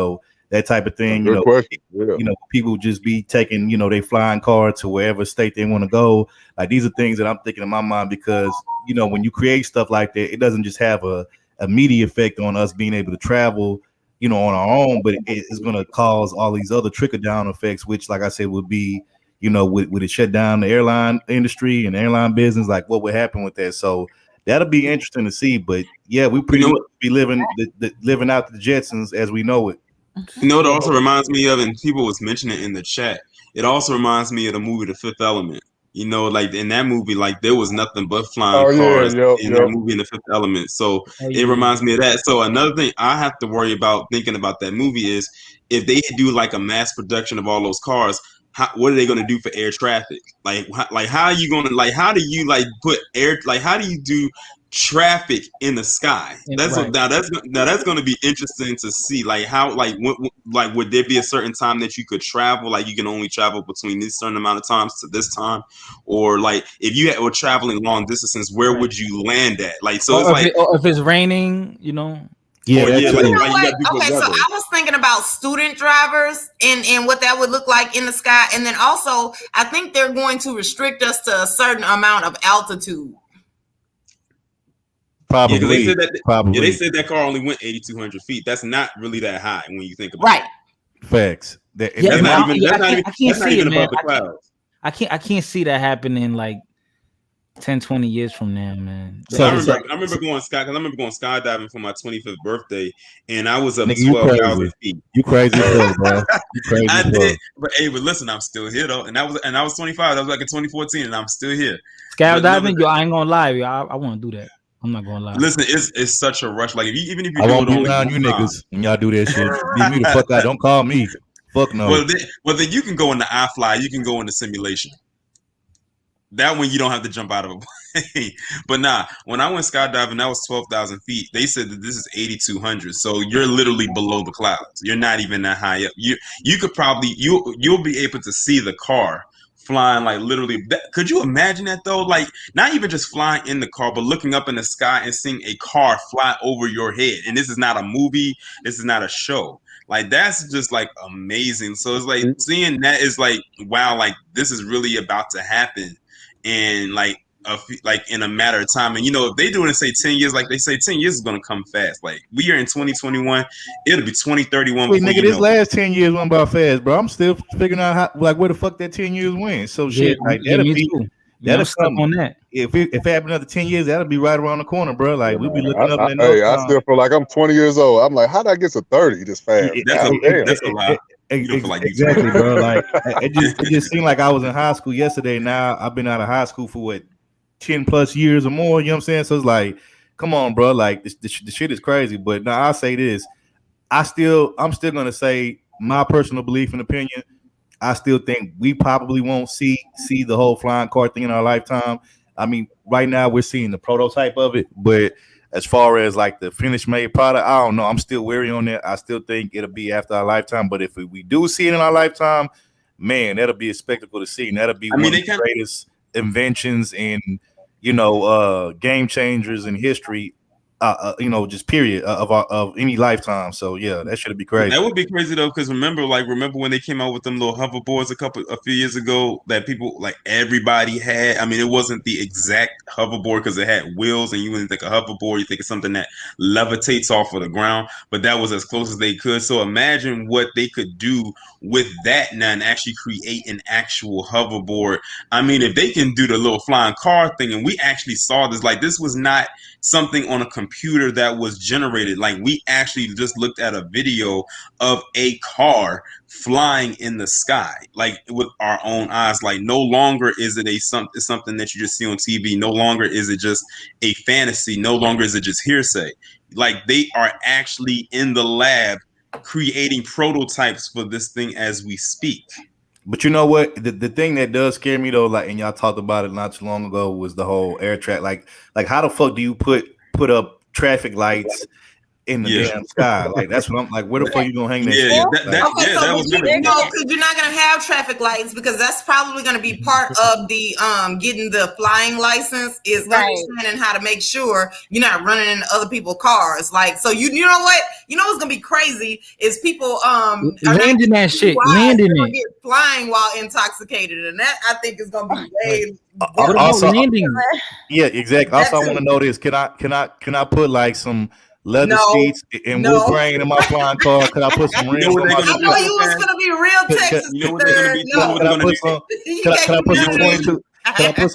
that type of thing? Good question. Yeah. People just be taking they flying car to wherever state they want to go. Like these are things that I'm thinking in my mind because when you create stuff like that, it doesn't just have a immediate effect on us being able to travel on our own, but it's going to cause all these other trickle down effects, which like I said would be would it shut down the airline industry and airline business? Like what would happen with that? So that'll be interesting to see. But yeah, we pretty much be living out the Jetsons as we know it. It also reminds me of, and people was mentioning it in the chat, it also reminds me of the movie The Fifth Element. Like in that movie, like there was nothing but flying cars in that movie in The Fifth Element. So it reminds me of that. So another thing I have to worry about thinking about that movie is if they do like a mass production of all those cars, what are they going to do for air traffic? Like how are you going to how do you put air, how do you do traffic in the sky? That's going to be interesting to see. Like how would there be a certain time that you could travel? Like you can only travel between this certain amount of times to this time, or like if you were traveling long distances, where would you land at? Like so, it's like if it's raining, Yeah, okay, so I was thinking about student drivers and what that would look like in the sky, and then also I think they're going to restrict us to a certain amount of altitude. Probably. They said they said that car only went 8,200 feet. That's not really that high when you think about it. Facts. That's not even above the clouds. I can't see that happening in like 10, 20 years from now, man. So I remember going skydiving for my 25th birthday, and I was up 12,000 feet. You crazy, bro? You crazy. I did, but listen, I'm still here though, and I was 25. That was like in 2014, and I'm still here. Skydiving, I ain't gonna lie, I want to do that. I'm not gonna lie. Listen, it's such a rush. Like even if you I won't be around you niggas when y'all do that shit. Leave me the fuck out. Don't call me. Fuck no. Well, then you can go into iFly. You can go into simulation. That one you don't have to jump out of a plane. But nah, when I went skydiving, that was 12,000 feet. They said that this is 8,200. So you're literally below the clouds. You're not even that high up. You could probably you'll be able to see the car flying like literally. Could you imagine that though? Like not even just flying in the car, but looking up in the sky and seeing a car fly over your head. And this is not a movie. This is not a show. Like that's just like amazing. So it's like seeing that is like, wow, like this is really about to happen. And like in a matter of time, and if they do it in say 10 years, like they say 10 years is gonna come fast. Like we are in 2021, it'll be 2031. Wait, nigga, this last 10 years went by fast, bro. I'm still figuring out how, like, where the fuck that 10 years went. So shit, like that'll come on that. If it happened another 10 years, that'll be right around the corner, bro. Like we'll be looking up. I still feel like I'm 20 years old. I'm like, how did I get to 30 this fast? That's a lot. Exactly, bro. Like it just seemed like I was in high school yesterday. Now I've been out of high school for 10+ years or more. You know what I'm saying? So it's like, come on, bro. Like the shit is crazy. But now I say this, I'm still gonna say my personal belief and opinion. I still think we probably won't see the whole flying car thing in our lifetime. I mean, right now we're seeing the prototype of it, but as far as like the finished made product, I don't know. I'm still wary on that. I still think it'll be after our lifetime. But if we do see it in our lifetime, man, that'll be a spectacle to see. And that'll be one of the greatest inventions and game changers in history. Just period of any lifetime. So yeah, that should be crazy. That would be crazy though, because remember when they came out with them little hoverboards a few years ago that people like everybody had. I mean, it wasn't the exact hoverboard because it had wheels, and you wouldn't think a hoverboard, you think of something that levitates off of the ground, but that was as close as they could. So imagine what they could do with that now and actually create an actual hoverboard. I mean, if they can do the little flying car thing, and we actually saw this, like this was not something on a computer that was generated. Like we actually just looked at a video of a car flying in the sky, like with our own eyes. Like no longer is it something that you just see on TV. No longer is it just a fantasy. No longer is it just hearsay. Like they are actually in the lab creating prototypes for this thing as we speak. But you know what? The thing that does scare me though, like, and y'all talked about it not too long ago, was the whole air track. Like how the fuck do you put up traffic lights in the damn sky? Like that's what I'm like. Where the fuck you gonna hang that? Because you're not gonna have traffic lights, because that's probably gonna be part of the getting the flying license is understanding how to make sure you're not running into other people's cars. Like, so you know what? You know what's gonna be crazy is people landing that shit, landing it, get flying while intoxicated, and that I think is gonna be way. Also, yeah, exactly. Also, I want to know this. Can I put like some leather seats and wood grain in my flying car? Could I put some rims on my car? I know you was gonna be real Texas. Can I put some 22? Can I put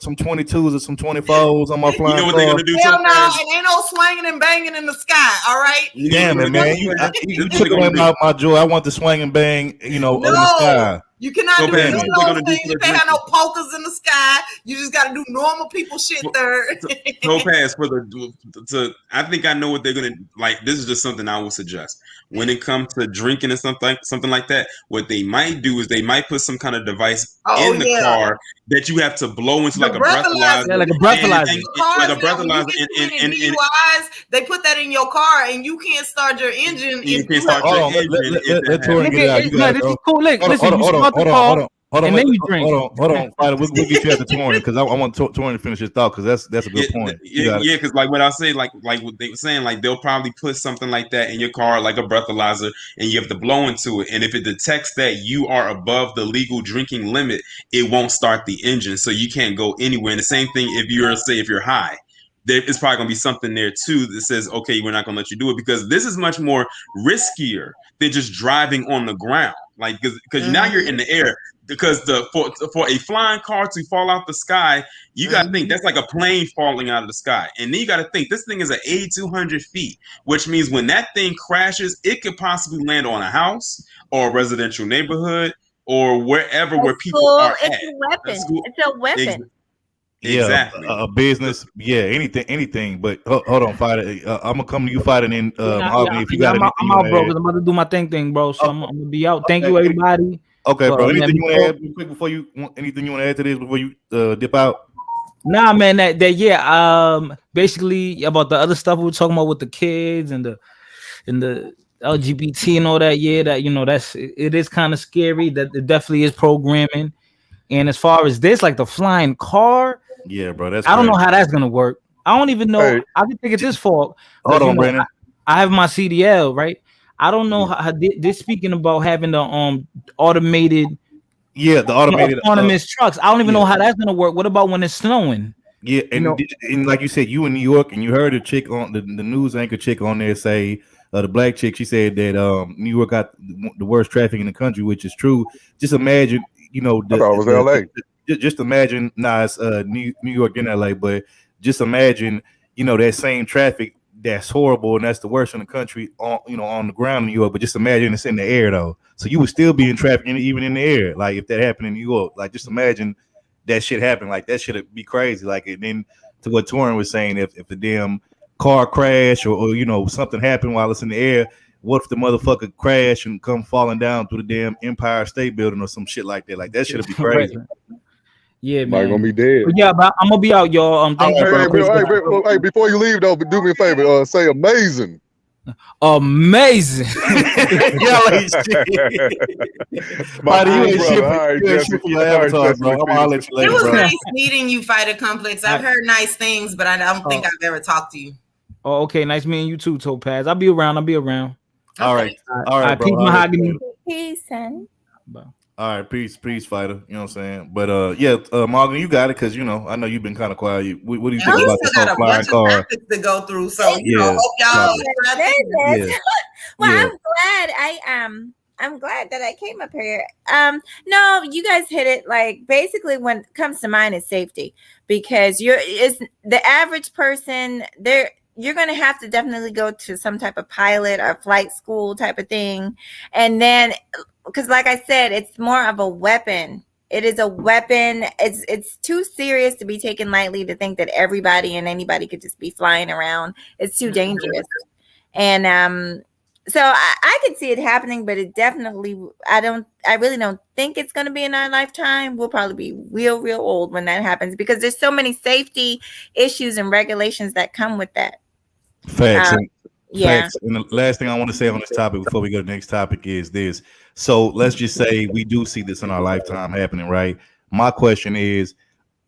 some 22s or some 24s on my flying car? You know what they're gonna do? Hell no, it ain't no swinging and banging in the sky. All right. Damn it, man! You took away my joy. I want the swing and bang. In the sky. You cannot do those things. You can't have no polkas in the sky. You just got to do normal people shit there. No pass for I think I know what they're gonna like. This is just something I would suggest when it comes to drinking and something like that. What they might do is they might put some kind of device in the car that you have to blow into, like a breathalyzer. Yeah, like a breathalyzer. And DUIs, they put that in your car, and you can't start your engine. You can't start your engine. This is cool. Listen, you start the car. Hold on, and then you drink. Hold on. We'll get you after Torrin, because I want Torrin to finish his thought, because that's a good point. Yeah, because like what I say, like what they were saying, like they'll probably put something like that in your car, like a breathalyzer, and you have to blow into it. And if it detects that you are above the legal drinking limit, it won't start the engine, so you can't go anywhere. And the same thing if you're high. There's probably going to be something there too that says, okay, we're not going to let you do it, because this is much more riskier than just driving on the ground. Like, because now you're in the air. Because for a flying car to fall out the sky, you got to think that's like a plane falling out of the sky. And then you got to think this thing is at 8,200 feet, which means when that thing crashes, it could possibly land on a house or a residential neighborhood or wherever where people are it's at. A weapon. It's a weapon. Yeah, exactly. A business, anything. But hold on, Fighter. I'm gonna come to you, Fighter, and Albany, if you got anything. I'm out, bro, because I'm about to do my thing, bro. So I'm gonna be out. Thank you, everybody. Okay, bro. Anything you want to add real quick before you? Anything you want to add to this before you dip out? Nah, man. Basically about the other stuff we were talking about with the kids and the LGBT and all that. Yeah, it is kind of scary. That it definitely is programming. And as far as this, like the flying car, yeah, bro, I don't know how that's gonna work. I don't even know. Hey. I can think it's this fault. Hold on, Brandon. I have my CDL, right? I don't know how they're speaking about having the automated, the automated autonomous trucks. I don't even know how that's gonna work. What about when it's snowing? Yeah, and like you said, you in New York, and you heard a chick on the news anchor chick on there say, the black chick, she said that New York got the worst traffic in the country, which is true. Just imagine, I thought it was LA. Just imagine, it's New York and LA, but just imagine, that same traffic that's horrible and that's the worst in the country on the ground in New York. But just imagine it's in the air though, so you would still be in traffic even in the air. Like if that happened in New York, like just imagine that shit happen. Like that should be crazy. Like, and then to what Torrin was saying, if the damn car crash or you know something happened while it's in the air, what if the motherfucker crash and come falling down through the damn Empire State Building or some shit like that? Like that should be crazy. Yeah, Might man. gonna be dead. But yeah, but I'm gonna be out, y'all. Thank you. Hey, before you leave though, do me a favor. Say amazing. Amazing. Y'all ain't shit. My Buddy, you ain't brother. shit All right, for your Jesse. avatar, All right, bro. Jesse, I'm gonna let you later, It was bro. nice meeting you, Fighter Complex. I've heard nice things, but I don't think I've ever talked to you. Oh, okay. Nice meeting you too, Topaz. I'll be around. All right, bro. Peace, Mahogany. Peace, son. All right, peace, Fighter. You know what I'm saying? But yeah, Morgan, you got it because you know I know you've been kind of quiet. What do you think about this whole flying car? Topics to go through, so Yeah, hope y'all. Yeah. Well, Yeah. I'm glad that I came up here. No, you guys hit it. Like basically, when it comes to mind is safety, because it's the average person there. You're going to have to definitely go to some type of pilot or flight school type of thing, and then because, like I said, it's more of a weapon. It is a weapon. It's too serious to be taken lightly. To think that everybody and anybody could just be flying around, it's too dangerous. And so I could see it happening, but it definitely, I really don't think it's going to be in our lifetime. We'll probably be real old when that happens, because there's so many safety issues and regulations that come with that. Facts. Yeah. And the last thing I want to say on this topic before we go to the next topic is this. So let's just say we do see this in our lifetime happening, right? My question is,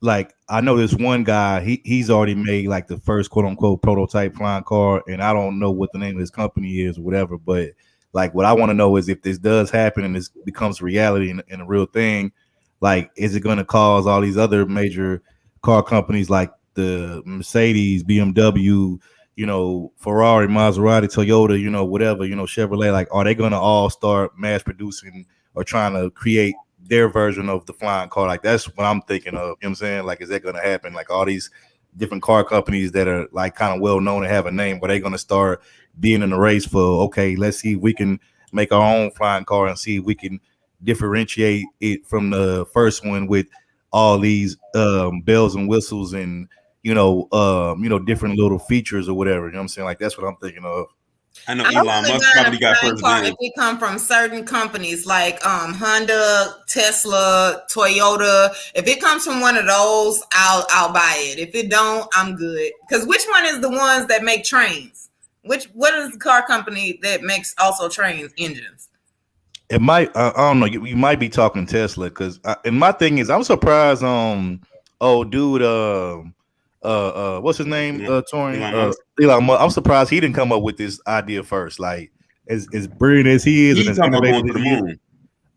like, I know this one guy, he's already made like the first quote unquote prototype flying car, and I don't know what the name of his company is or whatever, but like what I want to know is if this does happen and this becomes reality and a real thing, like is it going to cause all these other major car companies like the Mercedes, BMW, you know, Ferrari, Maserati, Toyota, you know, whatever, you know, Chevrolet, like, are they going to all start mass producing or trying to create their version of the flying car? Like, that's what I'm thinking of. You know what I'm saying? Like, is that going to happen? Like, all these different car companies that are like kind of well known and have a name, but they're going to start being in the race for, okay, let's see if we can make our own flying car and see if we can differentiate it from the first one with all these bells and whistles and different little features or whatever. You know what I'm saying? Like, that's what I'm thinking of. I know Elon Musk probably got first if it come from certain companies like Honda, Tesla, Toyota. If it comes from one of those, I'll buy it. If it don't, I'm good. Because which one is the ones that make trains? What is the car company that makes also trains engines? It might. I don't know. You might be talking Tesla because. And my thing is, I'm surprised. What's his name? Torian. Elon Musk. I'm surprised he didn't come up with this idea first. Like, as brilliant as he is, and as innovative as he is.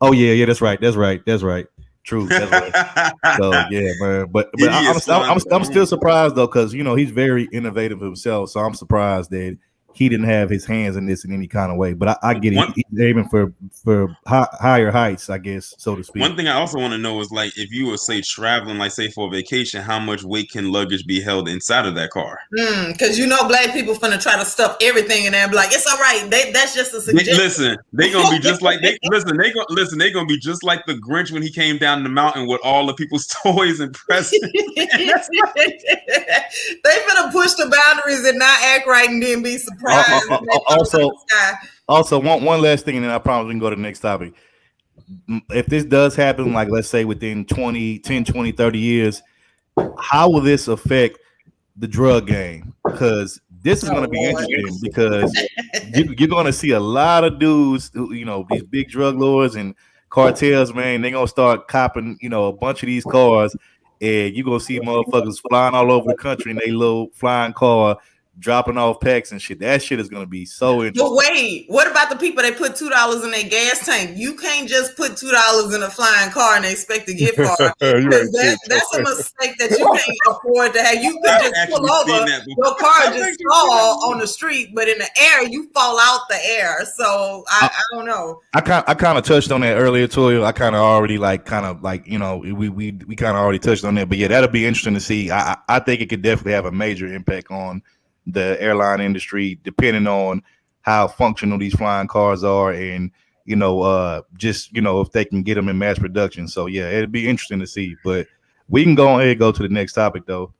Oh yeah, that's right. True. That's right. So yeah, man. But I'm still surprised though, because he's very innovative himself. So I'm surprised that he didn't have his hands in this in any kind of way. But I get it. He's aiming for higher heights, I guess, so to speak. One thing I also want to know is, like, if you were, say, traveling, like, say, for a vacation, how much weight can luggage be held inside of that car? Because black people finna try to stuff everything in there and be like, it's all right. That's just a suggestion. They gonna be just like they gonna be just like the Grinch when he came down the mountain with all the people's toys and presents. They finna push the boundaries and not act right and then be surprised. Also, one last thing, and then I promise we can go to the next topic. If this does happen, like let's say within 10, 20, 30 years, how will this affect the drug game? Because this is going to be interesting, because you're going to see a lot of dudes who, these big drug lords and cartels, man, they're going to start copping, a bunch of these cars, and you're going to see motherfuckers flying all over the country in their little flying car, dropping off packs and shit. That shit is going to be so interesting. But wait, what about the people that put $2 in their gas tank? You can't just put $2 in a flying car and expect to get far. That's a mistake that you can't afford to have. You could just pull over, your car just fall on the street, but in the air, you fall out the air. So I don't know. I kind of touched on that earlier, Toya. I kind of already we kind of already touched on that. But yeah, that'll be interesting to see. I think it could definitely have a major impact on the airline industry, depending on how functional these flying cars are, and if they can get them in mass production. So yeah, it'd be interesting to see. But We can go ahead and go to the next topic though.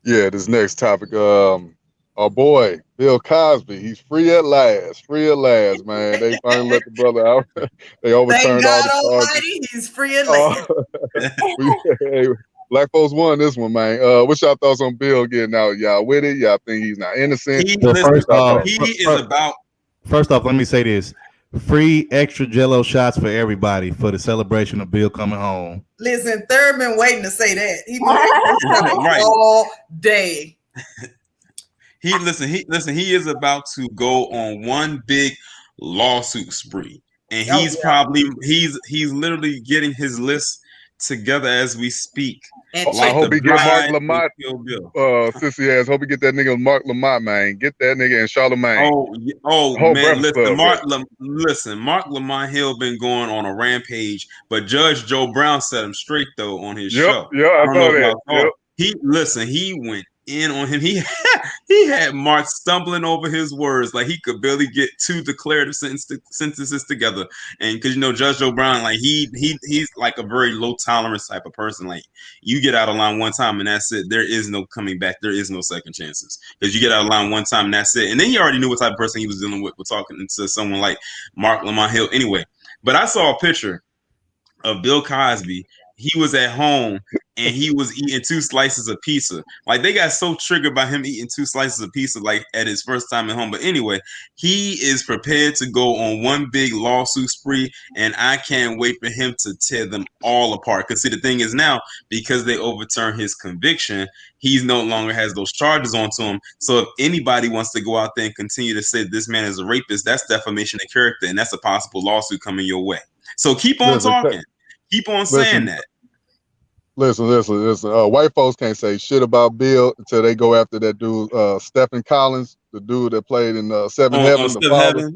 Yeah, this next topic. Our boy Bill Cosby, he's free at last. Free at last, man. They finally let the brother out. They overturned Thank all God the charges. Almighty, he's free at last. Hey, black folks won this one, man. What's y'all thoughts on Bill getting out? Y'all with it? Y'all think he's not innocent? First off, First off, let me say this: free extra Jello shots for everybody for the celebration of Bill coming home. Listen, Third been waiting to say that. He been Right. all day. He is about to go on one big lawsuit spree, and he's he's literally getting his list together as we speak. I hope he get Mark Lamont. Sissy ass. Hope he get that nigga Mark Lamont, man. Get that nigga and Charlemagne. Oh man, listen, Mark Lamont Hill been going on a rampage, but Judge Joe Brown set him straight though on his show. Yeah, I saw that. Yep. He went in on him. He had Mark stumbling over his words, like he could barely get two declarative sentences together. And because Judge Joe Brown, like he's like a very low tolerance type of person. Like you get out of line one time and that's it. There is no coming back. There is no second chances because you get out of line one time and that's it. And then you already knew what type of person he was dealing with. We're talking to someone like Mark Lamont Hill. Anyway, but I saw a picture of Bill Cosby. He was at home and he was eating 2 slices of pizza. Like they got so triggered by him eating 2 slices of pizza, like at his first time at home. But anyway, he is prepared to go on one big lawsuit spree, and I can't wait for him to tear them all apart. Because see, the thing is now, because they overturned his conviction, he's no longer has those charges onto him. So if anybody wants to go out there and continue to say this man is a rapist, that's defamation of character, and that's a possible lawsuit coming your way. So keep on talking. Keep on saying that. Listen. White folks can't say shit about Bill until they go after that dude, Stephen Collins, the dude that played in Seven Heaven. The father.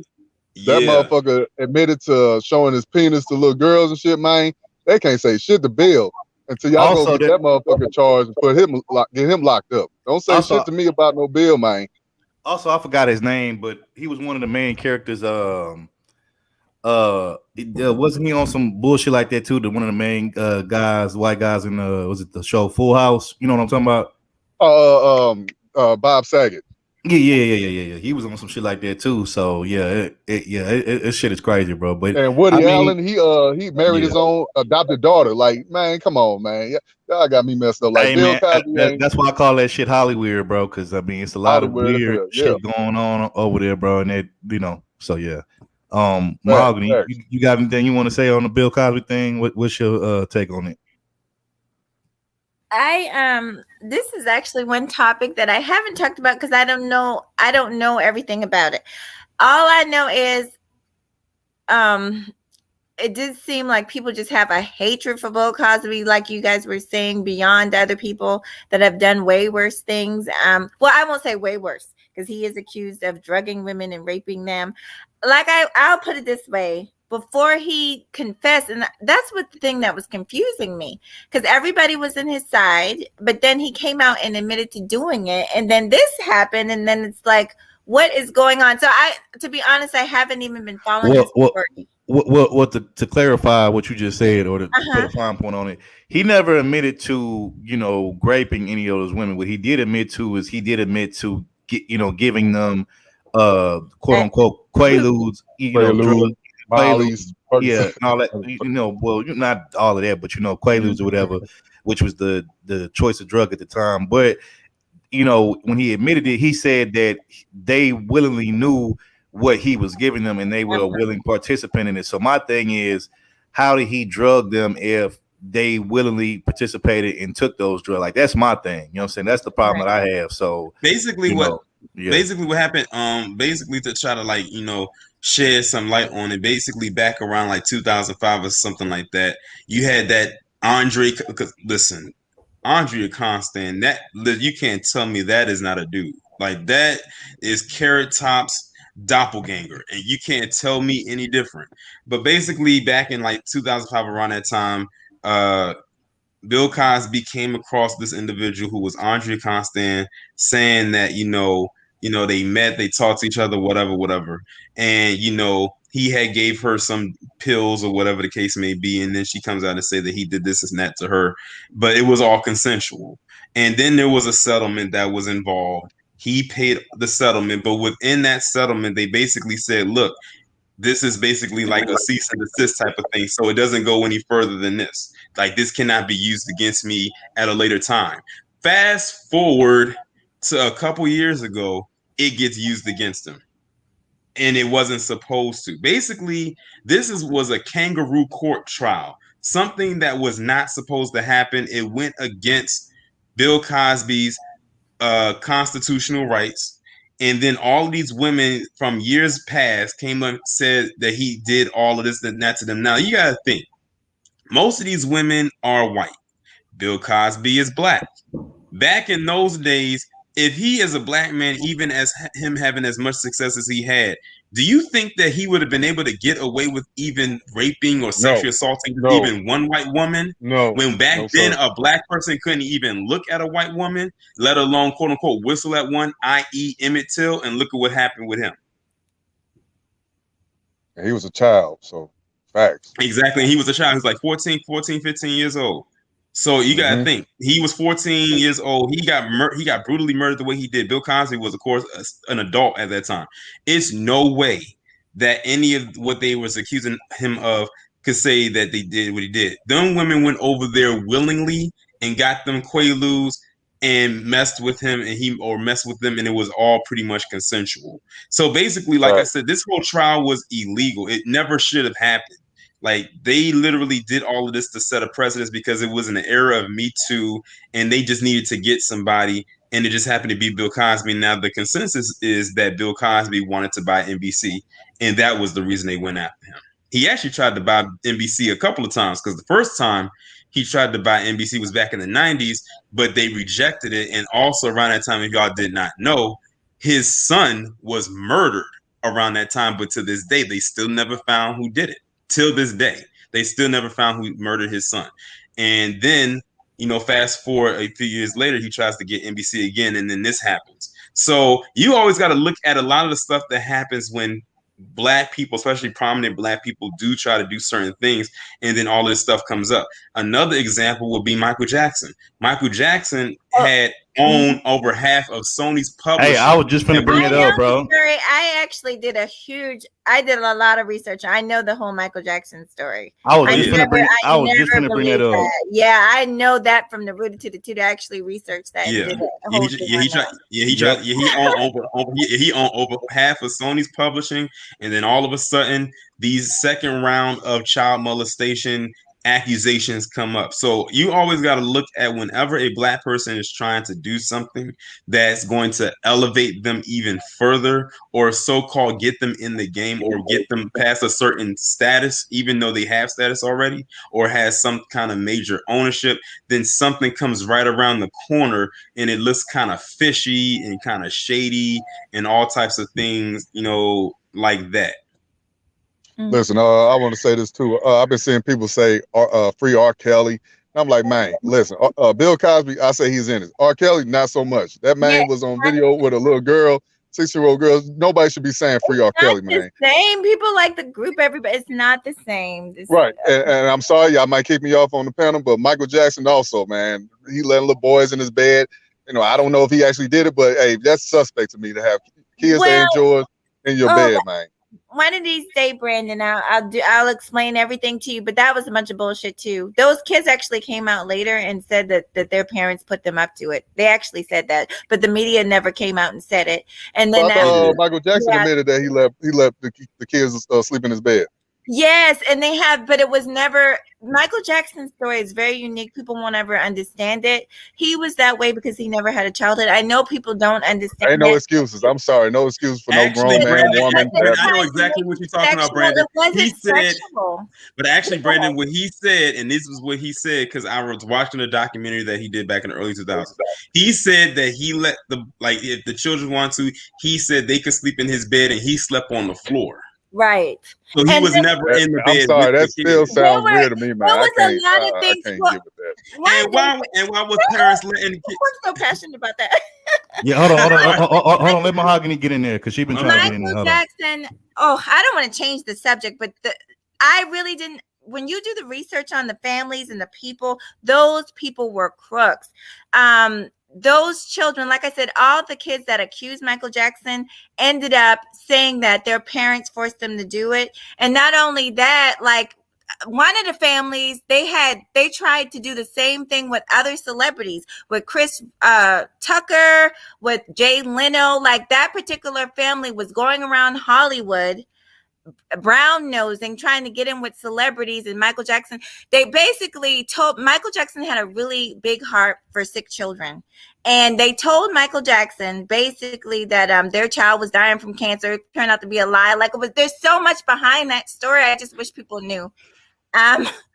That motherfucker admitted to showing his penis to little girls and shit, man. They can't say shit to Bill until y'all go get that motherfucker charged and get him locked up. Don't say shit to me about no Bill, man. Also, I forgot his name, but he was one of the main characters. Wasn't he on some bullshit like that too? One of the main guys, white guys in was it the show Full House? You know what I'm talking about? Bob Saget. Yeah. He was on some shit like that too. So it shit is crazy, bro. But and Woody Allen, he married his own adopted daughter. Like, man, come on, man, y'all got me messed up. Like, hey, Bill man, Cosby, that's why I call that shit Hollywood, bro. Because I mean, it's a lot Hollywood, of weird shit going on over there, bro. And that, so yeah. Mahogany, you got anything you want to say on the Bill Cosby thing? What's your take on it? This is actually one topic that I haven't talked about because I don't know everything about it. All I know is it did seem like people just have a hatred for Bill Cosby, like you guys were saying, beyond other people that have done way worse things. Well, I won't say way worse because he is accused of drugging women and raping them. Like I'll put it this way. Before he confessed, and that's what the thing that was confusing me, because everybody was in his side, but then he came out and admitted to doing it, and then this happened, and then it's like, what is going on? So to be honest, I haven't even been following this story. To clarify what you just said, or to put a fine point on it, he never admitted to raping any of those women. What he did admit to is giving them quote unquote quaaludes, drugs. Quaaludes, and all that. Well, not all of that, but quaaludes or whatever, which was the choice of drug at the time. But when he admitted it, he said that they willingly knew what he was giving them, and they were a willing participant in it. So my thing is, how did he drug them if they willingly participated and took those drugs? Like, that's my thing. You know what I'm saying? That's the problem that I have. So basically, what happened? Basically, to try to shed some light on it. Basically, back around like 2005 or something like that, you had that Andrea Constant. That you can't tell me that is not a dude. Like, that is Carrot Top's doppelganger, and you can't tell me any different. But basically, back in like 2005, around that time, Bill Cosby came across this individual who was Andrea Constant, saying that they met, they talked to each other, whatever, and he had gave her some pills or whatever the case may be, and then she comes out and say that he did this and that to her, but it was all consensual. And then there was a settlement that was involved. He paid the settlement, but within that settlement, they basically said, look, this is basically like a cease and desist type of thing, so it doesn't go any further than this. Like, this cannot be used against me at a later time. Fast forward to a couple years ago, it gets used against him. And it wasn't supposed to. Basically, was a kangaroo court trial, something that was not supposed to happen. It went against Bill Cosby's constitutional rights. And then all of these women from years past came up and said that he did all of this and that to them. Now, you got to think, most of these women are white. Bill Cosby is black. Back in those days, if he is a black man, even as him having as much success as he had, do you think that he would have been able to get away with even raping or sexually assaulting even one white woman? No. When back No, then sir. a black person couldn't even look at a white woman, let alone quote unquote whistle at one, i.e. Emmett Till, and look at what happened with him. And he was a child, so facts. Exactly. He was a child. He was like 14, 15 years old. So you got to think, he was 14 years old. He got brutally murdered the way he did. Bill Cosby was, of course, an adult at that time. It's no way that any of what they was accusing him of could say that they did what he did. Them women went over there willingly and got them Quaaludes and messed with him, and messed with them, and it was all pretty much consensual. So basically, like I said, this whole trial was illegal. It never should have happened. Like, they literally did all of this to set a precedent because it was an era of Me Too, and they just needed to get somebody, and it just happened to be Bill Cosby. Now, the consensus is that Bill Cosby wanted to buy NBC, and that was the reason they went after him. He actually tried to buy NBC a couple of times, because the first time he tried to buy NBC was back in the 90s, but they rejected it. And also around that time, if y'all did not know, his son was murdered around that time, but to this day, they still never found who did it. Till this day, they still never found who murdered his son. And then, fast forward a few years later, he tries to get NBC again, and then this happens. So you always got to look at a lot of the stuff that happens when black people, especially prominent black people, do try to do certain things, and then all this stuff comes up. Another example would be Michael Jackson. Michael Jackson had owned over half of Sony's publishing. Hey, I was just finna bring it up, bro. Sorry, I actually did I did a lot of research. I know the whole Michael Jackson story. I was just finna bring that up. That. Yeah, I know that from the rooted to the tooth. I actually researched that. Yeah, and did he owned over half of Sony's publishing, and then all of a sudden, these second round of child molestation accusations come up. So you always got to look at whenever a black person is trying to do something that's going to elevate them even further, or so-called get them in the game, or get them past a certain status, even though they have status already, or has some kind of major ownership, then something comes right around the corner and it looks kind of fishy and kind of shady and all types of things, like that. Listen, I want to say this too. I've been seeing people say free R. Kelly. I'm like, man, listen, Bill Cosby, I say he's in it. R. Kelly, not so much. That man was on video with a little girl, 6-year-old girl. Nobody should be saying free R. Kelly, man. Same people like the group, everybody. It's not the same. Right. And I'm sorry, y'all might kick me off on the panel, but Michael Jackson also, man, he letting little boys in his bed. I don't know if he actually did it, but hey, that's suspect to me to have kids that age yours in your bed, man. One of these days, Brandon, I'll explain everything to you. But that was a bunch of bullshit too. Those kids actually came out later and said that their parents put them up to it. They actually said that, but the media never came out and said it. And then Michael Jackson admitted that he left the kids sleep in his bed. Yes, and they have, but it was never. Michael Jackson's story is very unique. People won't ever understand it. He was that way because he never had a childhood. I know people don't understand. Ain't no excuses. I'm sorry, no excuses for no grown man, woman. I know exactly what you're talking about, Brandon. He said, but actually, Brandon, what he said, and this was what he said, because I was watching a documentary that he did back in the early 2000s. He said that he let if the children want to, he said they could sleep in his bed, and he slept on the floor. Right. So he And was then- never in the I'm bed sorry, with that the still kid. sounds weird to me, man. there I was a can't, lot of I things. can't Well, get with that. And why was parents letting the kid? I'm so passionate about that. Yeah, hold on. Let Mahogany get in there because she's been trying to get in there. Michael Hold on. Jackson. Oh, I don't want to change the subject, but I really didn't. When you do the research on the families and the people, those people were crooks. Those children, like I said, all the kids that accused Michael Jackson ended up saying that their parents forced them to do it. And not only that, like one of the families, they tried to do the same thing with other celebrities, with Chris Tucker, with Jay Leno. Like that particular family was going around Hollywood brown nosing, trying to get in with celebrities and Michael Jackson. They basically told Michael Jackson had a really big heart for sick children. And they told Michael Jackson basically that their child was dying from cancer. It turned out to be a lie. Like there's so much behind that story. I just wish people knew.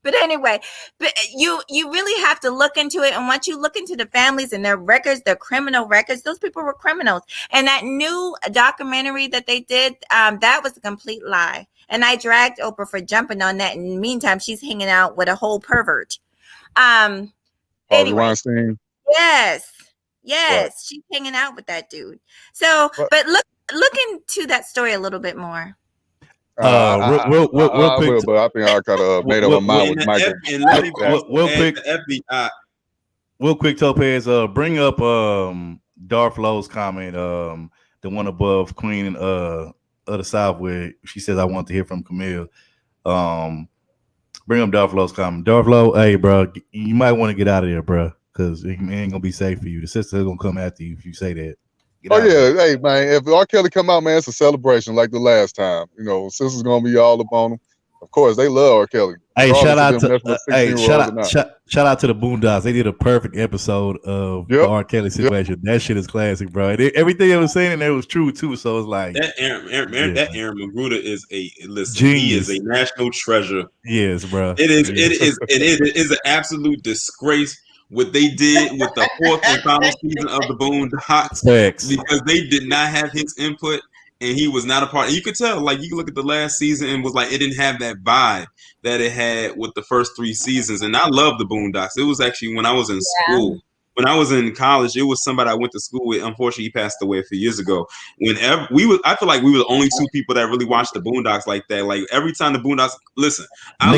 But anyway, but you really have to look into it. And once you look into the families and their records, their criminal records, those people were criminals. And that new documentary that they did, that was a complete lie. And I dragged Oprah for jumping on that. In the meantime, she's hanging out with a whole pervert. Anyway, Weinstein. yes, Right. she's hanging out with that dude. So, but look into that story a little bit more. Real quick, but I think I kind of made up my mind with Michael. Real quick, Topaz. Bring up Darth Lowe's comment, the one above Queen of the South, where she says, "I want to hear from Camille." Bring up Darth Lowe's comment. Darth Lowe, hey, bro, you might want to get out of there, bro, because it ain't gonna be safe for you. The sister's gonna come after you if you say that. Hey man, if R. Kelly come out, man, it's a celebration like the last time. You know, sister's gonna be all up on him. Of course, they love R. Kelly. Hey, shout out to shout out to the Boondocks. They did a perfect episode of the R. Kelly situation. That shit is classic, bro. Everything they was saying in there was true too. So it's like that Aaron Magruder is a Genius. He is a national treasure. Yes, bro. It is an absolute disgrace what they did with the fourth and final season of the Boondocks, because they did not have his input and he was not a part. And you could tell, like, you can look at the last season and was like, it didn't have that vibe that it had with the first three seasons. And I love the Boondocks. It was actually when I was in school. When I was in college, it was somebody I went to school with. Unfortunately, he passed away a few years ago. Whenever I feel like we were the only two people that really watched the Boondocks like that. Like every time the Boondocks, listen, I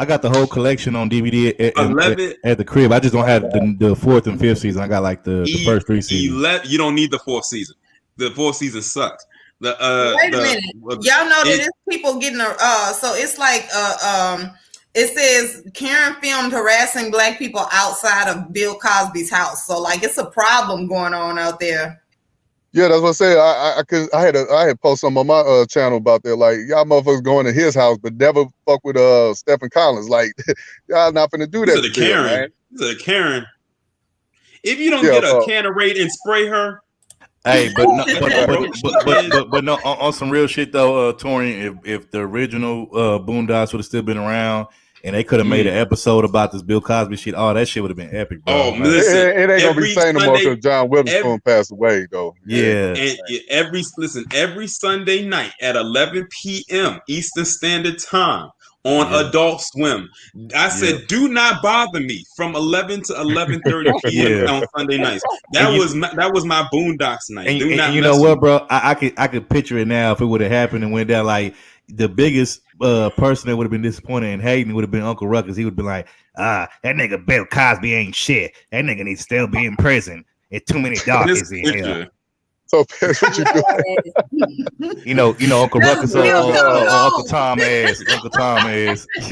got the whole collection on DVD at the crib. I just don't have the fourth and fifth season. I got like the first three seasons. You don't need the fourth season. The fourth season sucks. Wait a minute. Y'all know that there's people getting so it's like it says Karen filmed harassing Black people outside of Bill Cosby's house. So like it's a problem going on out there. Yeah, that's what I said. I had posted something on my channel about that. Like, y'all motherfuckers going to his house, but never fuck with Stephen Collins. Like, y'all not finna do that. This is a Karen. Man. This is a Karen. If you don't get a Cannerade and spray her. Hey, but no, on some real shit though, Torian, if the original Boondocks would have still been around and they could have made an episode about this Bill Cosby shit, that shit would have been epic, bro. Oh, listen, it ain't gonna be saying no more because John Witherspoon passed away, though. Yeah. And every Sunday night at 11 p.m. Eastern Standard Time on Adult Swim, I said, do not bother me from 11 to 11:30 p.m. on Sunday nights. That was my Boondocks night. And you know what, bro? I could picture it now if it would have happened and went down. Like the biggest person that would have been disappointed and hating would have been Uncle Ruckus. He would have been like, that nigga Bill Cosby ain't shit. That nigga needs to still be in prison. There's too many darkies in here. So what you doing? You know, Uncle Ruckus, Uncle Tom ass,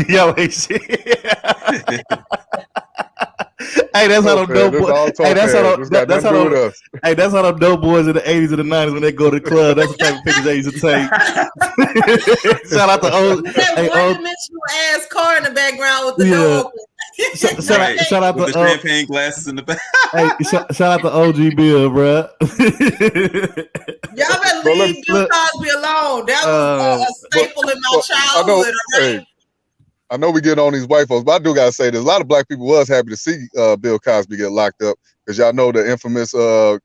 yo, ain't shit. Hey, that's how them dope boys. Hey, that's how them dope boys in the 80s and the 90s when they go to the club. That's the type of pictures they used to take. Shout out to old, one-dimensional ass car in the background with the door open. Shout out with to the champagne glasses in the back. Hey, shout out to OG Bill, bro. Y'all better leave Bill Cosby alone. That was a staple in my childhood. I know we get on these white folks, but I do gotta say this: a lot of Black people was happy to see Bill Cosby get locked up because y'all know the infamous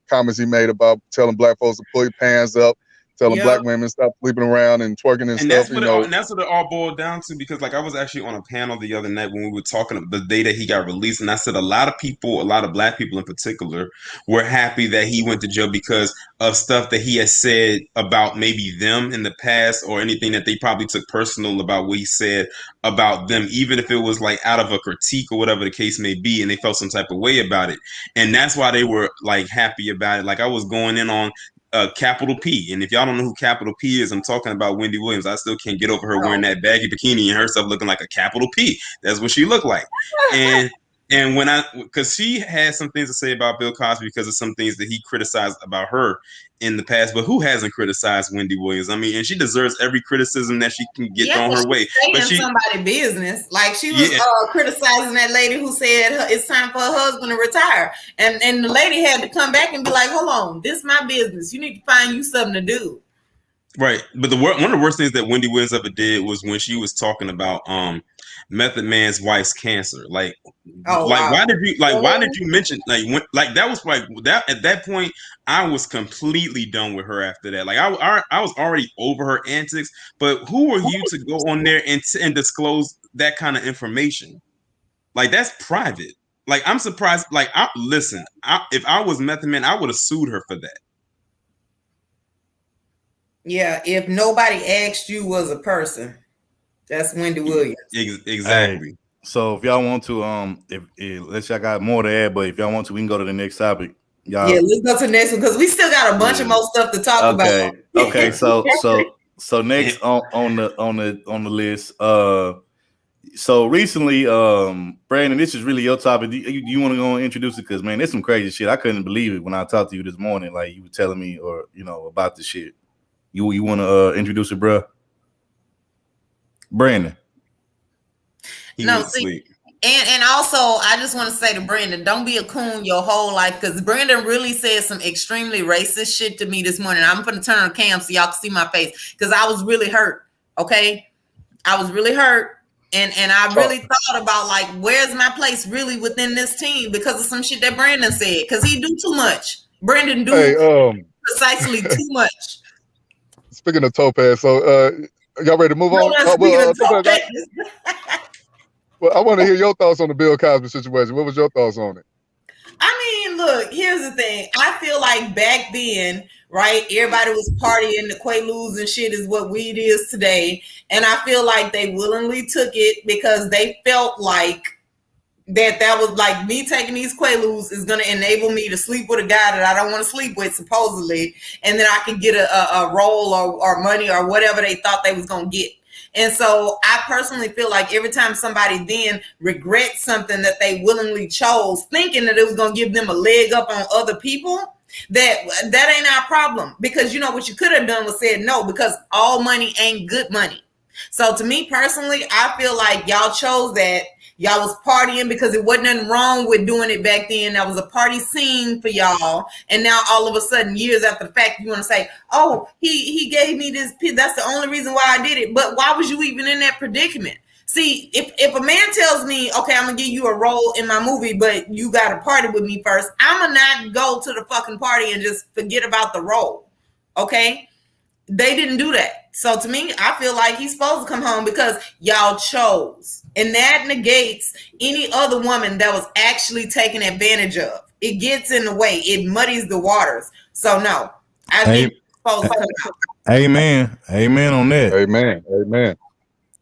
comments he made about telling Black folks to pull your pants up, telling black women stop sleeping around and twerking and And stuff. that's You what know, and that's what it all boiled down to, because like I was actually on a panel the other night when we were talking the day that he got released, and I said a lot of people, a lot of black people in particular, were happy that he went to jail because of stuff that he has said about maybe them in the past, or anything that they probably took personal about what he said about them, even if it was like out of a critique or whatever the case may be, and they felt some type of way about it. And that's why they were like happy about it. Like I was going in on Capital P, and if y'all don't know who Capital P is, I'm talking about Wendy Williams. I still can't get over her wearing that baggy bikini and herself looking like a capital P. That's what she looked like. And when because she had some things to say about Bill Cosby because of some things that he criticized about her in the past. But who hasn't criticized Wendy Williams? I mean, and she deserves every criticism that she can get thrown her way. But she somebody's business. Like she was criticizing that lady who said it's time for her husband to retire, and the lady had to come back and be like, "Hold on, this is my business. You need to find you something to do." Right, but one of the worst things that Wendy Williams ever did was when she was talking about Method Man's wife's cancer. Like, why did you mention that was like that at that point? I was completely done with her after that. Like I was already over her antics. But who are you to go on there and disclose that kind of information? Like that's private. Like I'm surprised. Like if I was Method Man, I would have sued her for that. Yeah, if nobody asked you was a person, that's Wendy Williams. Exactly. Hey, so if y'all want to, let's y'all got more to add, but if y'all want to, we can go to the next topic. Y'all, yeah, let's go to the next one because we still got a bunch of more stuff to talk about. Okay. So next on the list. So recently, Brandon, this is really your topic. Do you want to go and introduce it? Because man, there's some crazy shit. I couldn't believe it when I talked to you this morning. Like you were telling me, or about the shit. You want to introduce it, bro? Brandon. No, see, and also I just want to say to Brandon, don't be a coon your whole life, because Brandon really said some extremely racist shit to me this morning. I'm gonna turn on the cam so y'all can see my face because I was really hurt. Okay, I was really hurt, and I really thought about like, where's my place really within this team because of some shit that Brandon said, because he do too much. Brandon do precisely too much. Speaking of Topaz, so y'all ready to move on? Well, I want to hear your thoughts on the Bill Cosby situation. What was your thoughts on it? I mean, look, here's the thing. I feel like back then, right, everybody was partying, the Quaaludes and shit is what weed is today. And I feel like they willingly took it because they felt like that was like, me taking these Quaaludes is going to enable me to sleep with a guy that I don't want to sleep with, supposedly. And then I can get a role or money or whatever they thought they was going to get. And so I personally feel like every time somebody then regrets something that they willingly chose, thinking that it was going to give them a leg up on other people, that ain't our problem. Because you know what you could have done was said no, because all money ain't good money. So to me personally, I feel like y'all chose that. Y'all was partying because it wasn't nothing wrong with doing it back then. That was a party scene for y'all. And now all of a sudden, years after the fact, you want to say, oh, he gave me this. That's the only reason why I did it. But why was you even in that predicament? See, if a man tells me, okay, I'm going to give you a role in my movie, but you got to party with me first, I'm going to not go to the fucking party and just forget about the role. Okay? They didn't do that. So to me, I feel like he's supposed to come home because y'all chose. And that negates any other woman that was actually taken advantage of. It gets in the way. It muddies the waters. So no, I think he's supposed to come out. Amen on that. Amen.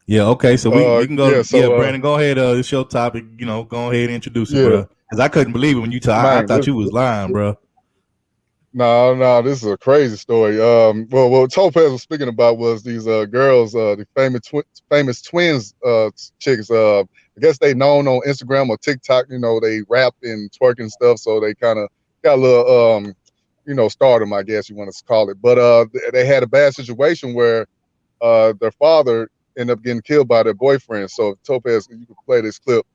Yeah, okay. So we can go. Yeah, Brandon, go ahead. It's your topic. Go ahead and introduce it, bro. Because I couldn't believe it when you talked. I thought you was lying, bro. No, this is a crazy story. Well, what Topaz was speaking about was these girls, the famous twins chicks. I guess they known on Instagram or TikTok. They rap and twerk and stuff, so they kind of got a little, stardom, I guess you want to call it. But they had a bad situation where their father ended up getting killed by their boyfriend. So Topaz, you could play this clip.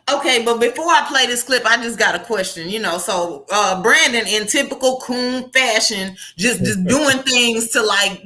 Okay, but before I play this clip, I just got a question. So Brandon, in typical coon fashion, just doing things to I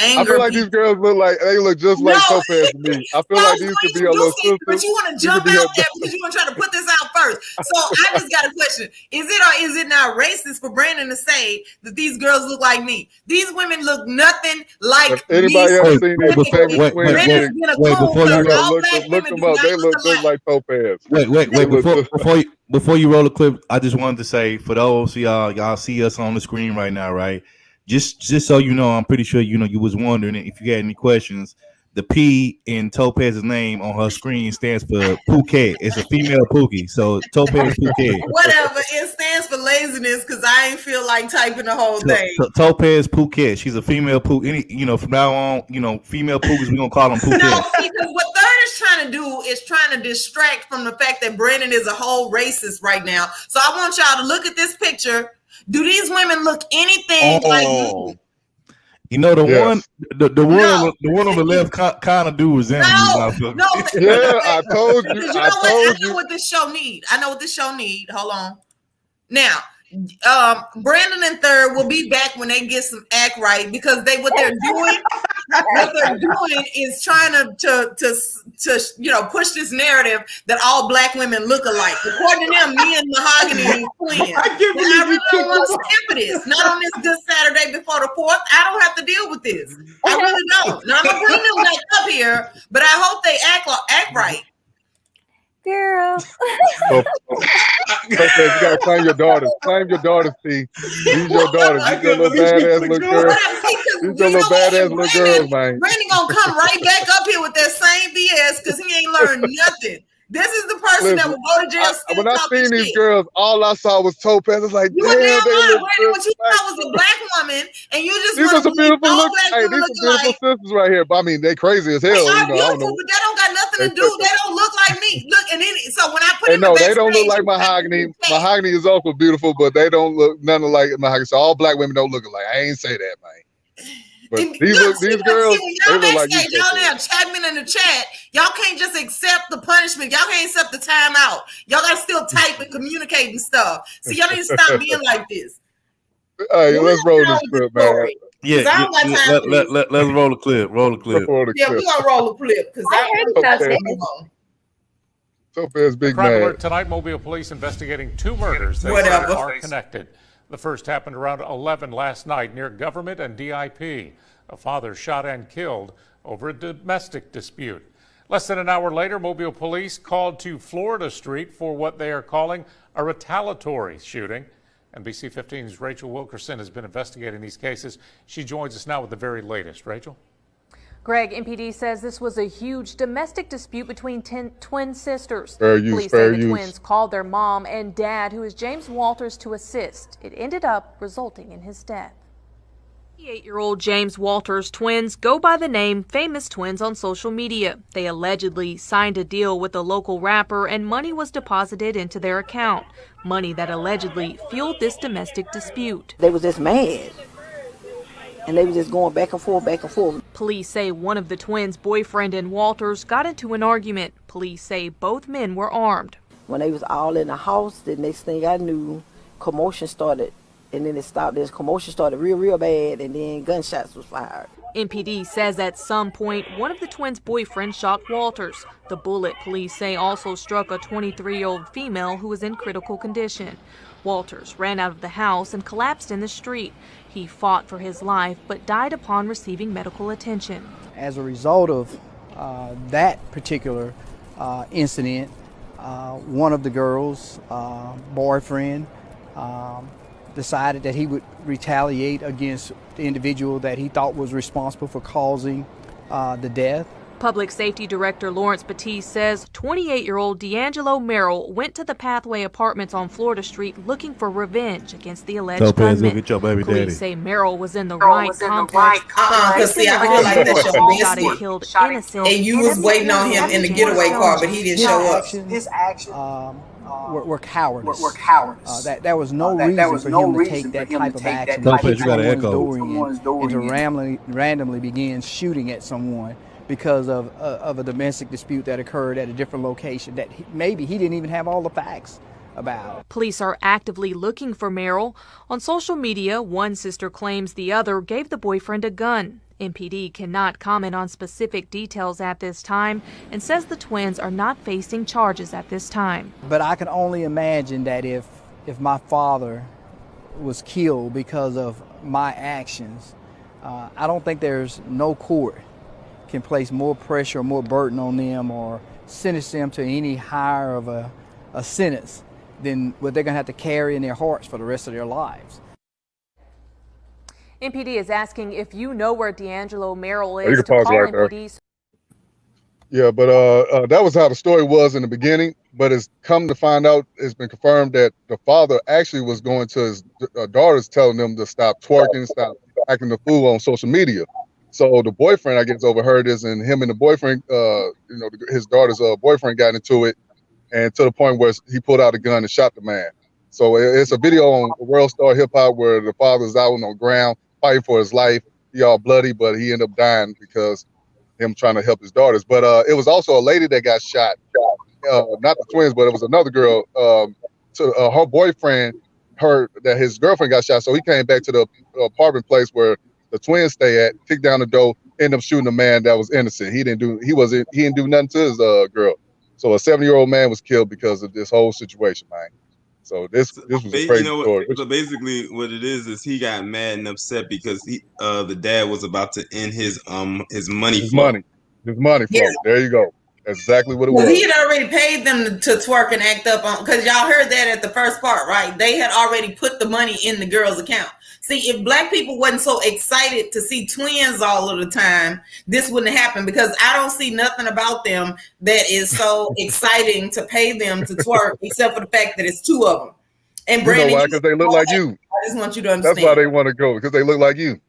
anger feel like people. these girls look just like Topaz to me. I feel like these could be your little Goofy, but sisters. you want to You jump could be out her. there because you want to try to put this out first. So I just got a question: is it or is it not racist for Brandon to say that these girls look like me? These women look nothing like If anybody me. ever seen these famous twins, Brandon's been a coon before you because roll, all black look women them do up. not They look look just alike. like Topaz. Wait, before you roll the clip, I just wanted to say for those of y'all see us on the screen right now, right? Just so you know, I'm pretty sure you was wondering if you had any questions. The P in Topaz's name on her screen stands for Phuket. It's a female Pookie, so Topaz Phuket. Whatever, it stands for laziness because I ain't feel like typing the whole thing. Topaz Phuket. She's a female Pookie. From now on, female Pookies, we're gonna call them Phuket. No, because what Third is trying to do is trying to distract from the fact that Brandon is a whole racist right now. So I want y'all to look at this picture. Do these women look anything like me? The one on the left kind of do resemble you. No. Yeah, I told you. Because I know what this show need. Hold on. Now, Brandon and Third will be back when they get some act right because what they're doing is trying to push this narrative that all black women look alike. According to them, me and Mahogany is twins. I really don't want to skip this. Not on this good Saturday before the 4th. I don't have to deal with this. I really don't. Now I'm gonna bring them back up here, but I hope they act right. Girl. You gotta claim your daughters. Claim your daughters, T. These your daughters. These your little badass little girls. These your little badass little girls, man. Brandon gonna come right back up here with that same BS because he ain't learned nothing. This is the person that will go to jail. When I seen these girls, all I saw was Topaz. It's like, damn, they look Brandon, what you thought was a black woman, and you just these are some beautiful all look. black Hey, women these look some beautiful sisters right here. But I mean, they crazy as hell. They are I don't beautiful, know. but that don't got nothing to do. They don't look like me. Look, and then so when I put And no, they don't look like Mahogany. Mahogany is also beautiful, but they don't look none like Mahogany. So all black women don't look alike. I ain't say that, man. But these girls, they look like you. Y'all now Chapman in the chat. Y'all can't just accept the punishment. Y'all can't accept the timeout. Y'all gotta still type and communicate and stuff. So y'all need to stop being like this. Hey, let's roll this clip, man. Let's roll the clip. Roll the clip. Yeah, we're gonna roll the clip because Topaz big Crime man. alert tonight. Mobile police investigating 2 murders that are connected. The first happened around 11 last night near Government and DIP. A father shot and killed over a domestic dispute. Less than an hour later, Mobile police called to Florida Street for what they are calling a retaliatory shooting. NBC 15's Rachel Wilkerson has been investigating these cases. She joins us now with the very latest. Rachel? Greg, MPD says this was a huge domestic dispute between twin sisters. Police say the twins called their mom and dad, who is James Walters, to assist. It ended up resulting in his death. 28-year-old James Walters' twins go by the name Famous Twins on social media. They allegedly signed a deal with a local rapper and money was deposited into their account. Money that allegedly fueled this domestic dispute. They was just mad. And they were just going back and forth, back and forth. Police say one of the twins' boyfriend and Walters got into an argument. Police say both men were armed. When they was all in the house, the next thing I knew, commotion started. And then it stopped. This commotion started real bad, and then gunshots was fired. MPD says at some point, one of the twins' boyfriends shot Walters. The bullet, police say, also struck a 23-year-old female who was in critical condition. Walters ran out of the house and collapsed in the street. He fought for his life, but died upon receiving medical attention. As a result of that particular incident, one of the girls' boyfriend decided that he would retaliate against the individual that he thought was responsible for causing the death. Public Safety Director Lawrence Batiste says 28-year-old D'Angelo Merrill went to the Pathway Apartments on Florida Street looking for revenge against the alleged gunman. Look at your baby Police daddy. say Merrill was in the right complex. Because see, I feel like that's your shot and business. killed innocent. And you was waiting on him in the getaway car, but he didn't show up. His actions were cowardice. There was no reason for him to take that type of action. You got an echo. And to randomly begin shooting at someone because of a domestic dispute that occurred at a different location that maybe he didn't even have all the facts about. Police are actively looking for Merrill. On social media, one sister claims the other gave the boyfriend a gun. MPD cannot comment on specific details at this time and says the twins are not facing charges at this time. But I can only imagine that if my father was killed because of my actions, I don't think there's no court can place more pressure or more burden on them or sentence them to any higher of a sentence than what they're going to have to carry in their hearts for the rest of their lives. MPD is asking if you know where D'Angelo Merrill You is can to pause call right there. MPD. Yeah, but that was how the story was in the beginning. But it's come to find out, it's been confirmed that the father actually was going to his daughters, telling them to stop twerking, stop acting the fool on social media. So the boyfriend, I guess, overheard this, and him and the boyfriend, his daughter's boyfriend got into it, and to the point where he pulled out a gun and shot the man. So it's a video on World Star Hip Hop where the father's out on the ground fighting for his life. He all bloody, but he ended up dying because him trying to help his daughters. But it was also a lady that got shot, not the twins, but it was another girl. Her boyfriend heard that his girlfriend got shot, so he came back to the apartment place where the twins stay at, kicked down the door, ended up shooting a man that was innocent. He didn't do nothing to his girl. So a 70-year-old man was killed because of this whole situation, man. So this was a crazy story. So basically, what it is he got mad and upset because the dad was about to end his money flow. His money flow. Yeah. There you go. That's exactly what it Well, was. he had already paid them to twerk and act up on, because y'all heard that at the first part, right? They had already put the money in the girl's account. See, if black people wasn't so excited to see twins all of the time, this wouldn't happen, because I don't see nothing about them that is so exciting to pay them to twerk, except for the fact that it's two of them. And Brandon, you know why? Because they look like you. I just want you to understand. That's why they want to go, because they look like you.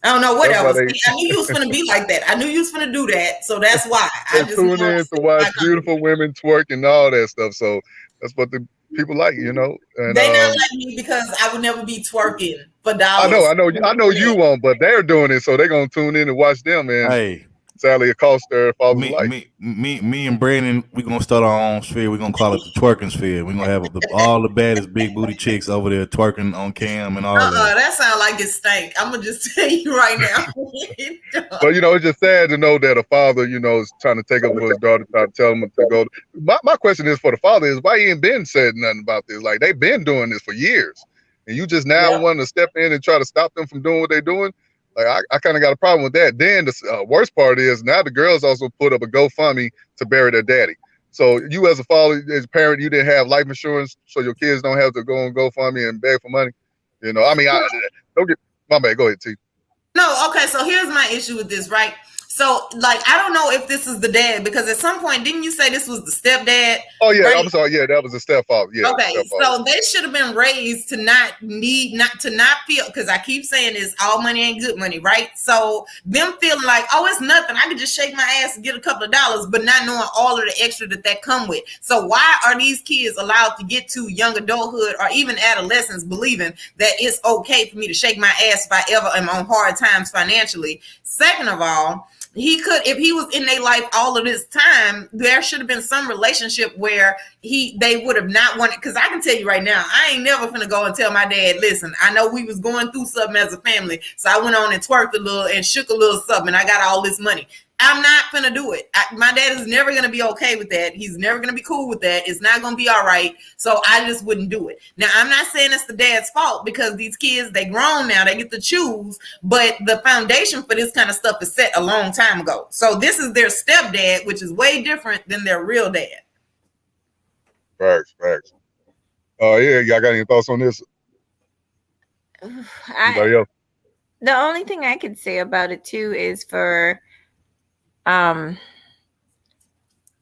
I don't know what else. They... I knew you was gonna be like that. I knew you was gonna do that. So that's why I just tune in to watch beautiful women twerk and all that stuff. So that's what the people like, you know. And, they not like me because I would never be twerking for dollars. I know you won't, but they're doing it, so they're gonna tune in and watch them. And hey, sadly, it costs their father's life. Me and Brandon, we're gonna start our own sphere. We're gonna call it the twerking sphere. We're gonna have all the baddest big booty chicks over there twerking on cam and all that. That sounds like it stank. I'm gonna just tell you right now. But it's just sad to know that a father, is trying to take up for his daughter, trying to tell him to go. My question is for the father is why he ain't been said nothing about this? Like they've been doing this for years, and you just now want to step in and try to stop them from doing what they're doing. Like I kind of got a problem with that. Then the worst part is now the girls also put up a GoFundMe to bury their daddy. So you as a father, as a parent, you didn't have life insurance, so your kids don't have to go on GoFundMe and beg for money. I mean, don't get my bad. Go ahead, T. No, okay. So here's my issue with this, right? So, I don't know if this is the dad, because at some point, didn't you say this was the stepdad? Oh, yeah. Right? I'm sorry. Yeah, that was the stepfather. Yeah. Okay. So they should have been raised to not feel, because I keep saying this, all money ain't good money, right? So them feeling like, oh, it's nothing. I could just shake my ass and get a couple of dollars, but not knowing all of the extra that come with. So why are these kids allowed to get to young adulthood or even adolescence believing that it's okay for me to shake my ass if I ever am on hard times financially? Second of all, if he was in their life all of this time, there should have been some relationship where they would have not wanted, because I can tell you right now, I ain't never finna go and tell my dad, listen, I know we was going through something as a family, so I went on and twerked a little and shook a little something and I got all this money. I'm not gonna do it. My dad is never gonna be okay with that. He's never gonna be cool with that. It's not gonna be all right. So I just wouldn't do it. Now, I'm not saying it's the dad's fault, because these kids, they grown now, they get to choose, but the foundation for this kind of stuff is set a long time ago. So this is their stepdad, which is way different than their real dad. Facts. Yeah, y'all got any thoughts on this? Anybody else? The only thing I could say about it too is for a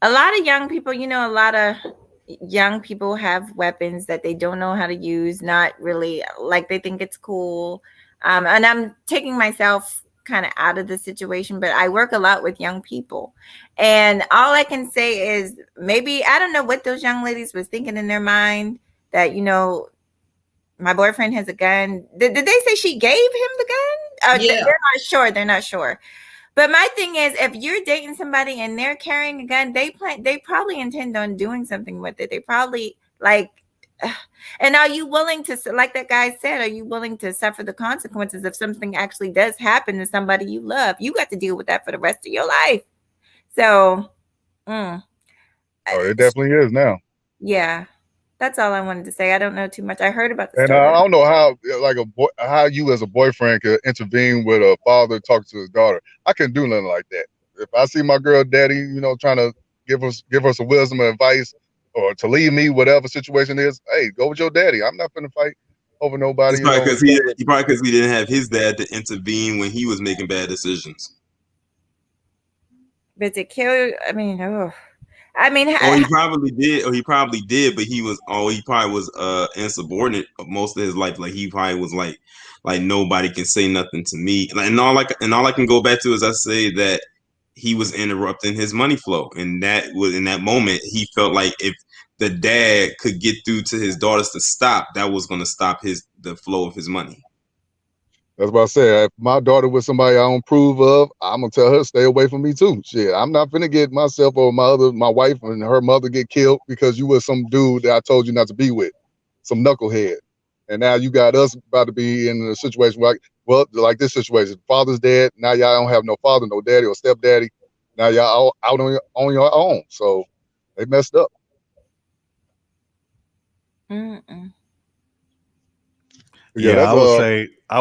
lot of young people, a lot of young people have weapons that they don't know how to use, not really like they think it's cool. And I'm taking myself kind of out of the situation, but I work a lot with young people. And all I can say is maybe, I don't know what those young ladies was thinking in their mind that, my boyfriend has a gun. Did they say she gave him the gun? Yeah. They're not sure. But my thing is, if you're dating somebody and they're carrying a gun, they probably intend on doing something with it. They probably like. And are you willing to, like that guy said, are you willing to suffer the consequences if something actually does happen to somebody you love? You got to deal with that for the rest of your life. So, oh, it definitely is now. Yeah, that's all I wanted to say. I don't know too much. I heard about the And story. I don't know how, like how you as a boyfriend could intervene with a father talking to his daughter. I couldn't do nothing like that. If I see my girl daddy, trying to give her some wisdom and advice, or to leave me, whatever situation is, hey, go with your daddy. I'm not gonna fight over nobody. It's probably because he didn't have his dad to intervene when he was making bad decisions. But to kill, I mean, or he probably did, but he probably was insubordinate most of his life. Like he probably was like nobody can say nothing to me. And all I can go back to is I say that he was interrupting his money flow, and that was in that moment he felt like if the dad could get through to his daughters to stop, that was going to stop the flow of his money. That's what I said. If my daughter with somebody I don't approve of, I'm gonna tell her to stay away from me too. Shit, I'm not finna get myself or my wife and her mother get killed because you was some dude that I told you not to be with, some knucklehead. And now you got us about to be in a situation like this situation. Father's dead. Now y'all don't have no father, no daddy or stepdaddy. Now y'all out on your own. So they messed up. Yeah, I would say, I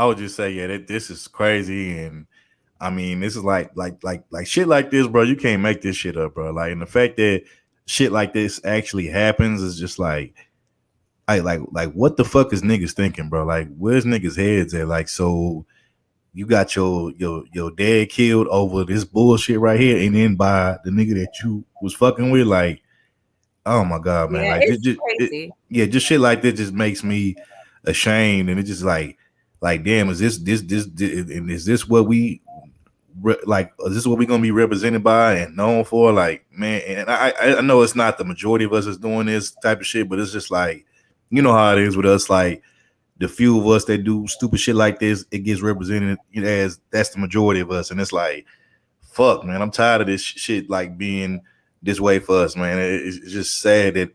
would just say, that this is crazy, and I mean, this is like shit like this, bro. You can't make this shit up, bro. Like, and the fact that shit like this actually happens is just like what the fuck is niggas thinking, bro? Like, where's niggas' heads at? Like, so you got your dad killed over this bullshit right here, and then by the nigga that you was fucking with, like. Oh my God, man! Yeah, Like, it's crazy. Just shit like this just makes me ashamed, and it just like, damn, is this what we is this what we gonna be represented by and known for? Like, man, and I know it's not the majority of us is doing this type of shit, but it's just like, you know how it is with us. Like, the few of us that do stupid shit like this, it gets represented as that's the majority of us, and it's like, fuck, man, I'm tired of this shit like being this way for us, man. It's just sad that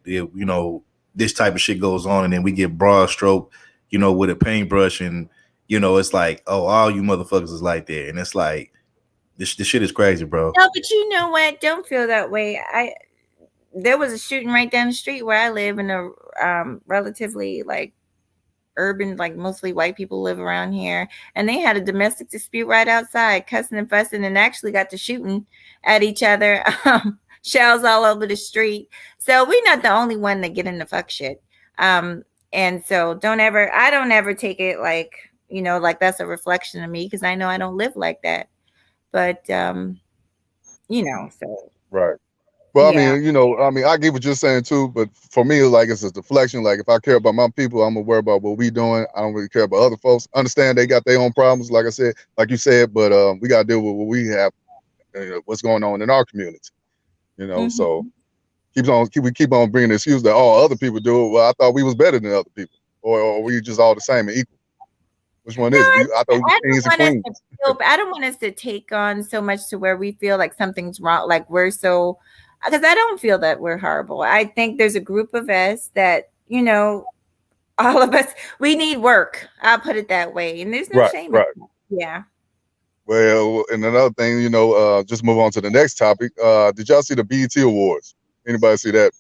this type of shit goes on, and then we get broad stroke, with a paintbrush, and it's like, oh, all you motherfuckers is like that, and it's like this shit is crazy, bro. No, but you know what? Don't feel that way. There was a shooting right down the street where I live in a relatively like urban, like mostly white people live around here, and they had a domestic dispute right outside, cussing and fussing, and actually got to shooting at each other. Shells all over the street. So we're not the only one that get into fuck shit. And so I don't ever take it like, like that's a reflection of me, because I know I don't live like that. But so right. Well, yeah. I mean, I get what you're saying too, but for me, like, it's a deflection. Like, if I care about my people, I'm gonna worry about what we doing. I don't really care about other folks. Understand they got their own problems, like you said, but we gotta deal with what we have, what's going on in our community. So we keep on bringing the excuse that all other people do it. Well, I thought we was better than other people, or we just all the same and equal. Which one is it? I thought we were kings and queens. I don't want us to take on so much to where we feel like something's wrong, like we're so, because I don't feel that we're horrible. I think there's a group of us that, all of us, we need work. I'll put it that way. And there's no shame in that. Yeah. Well, and another thing, just move on to the next topic. Did y'all see the BET Awards? Anybody see that?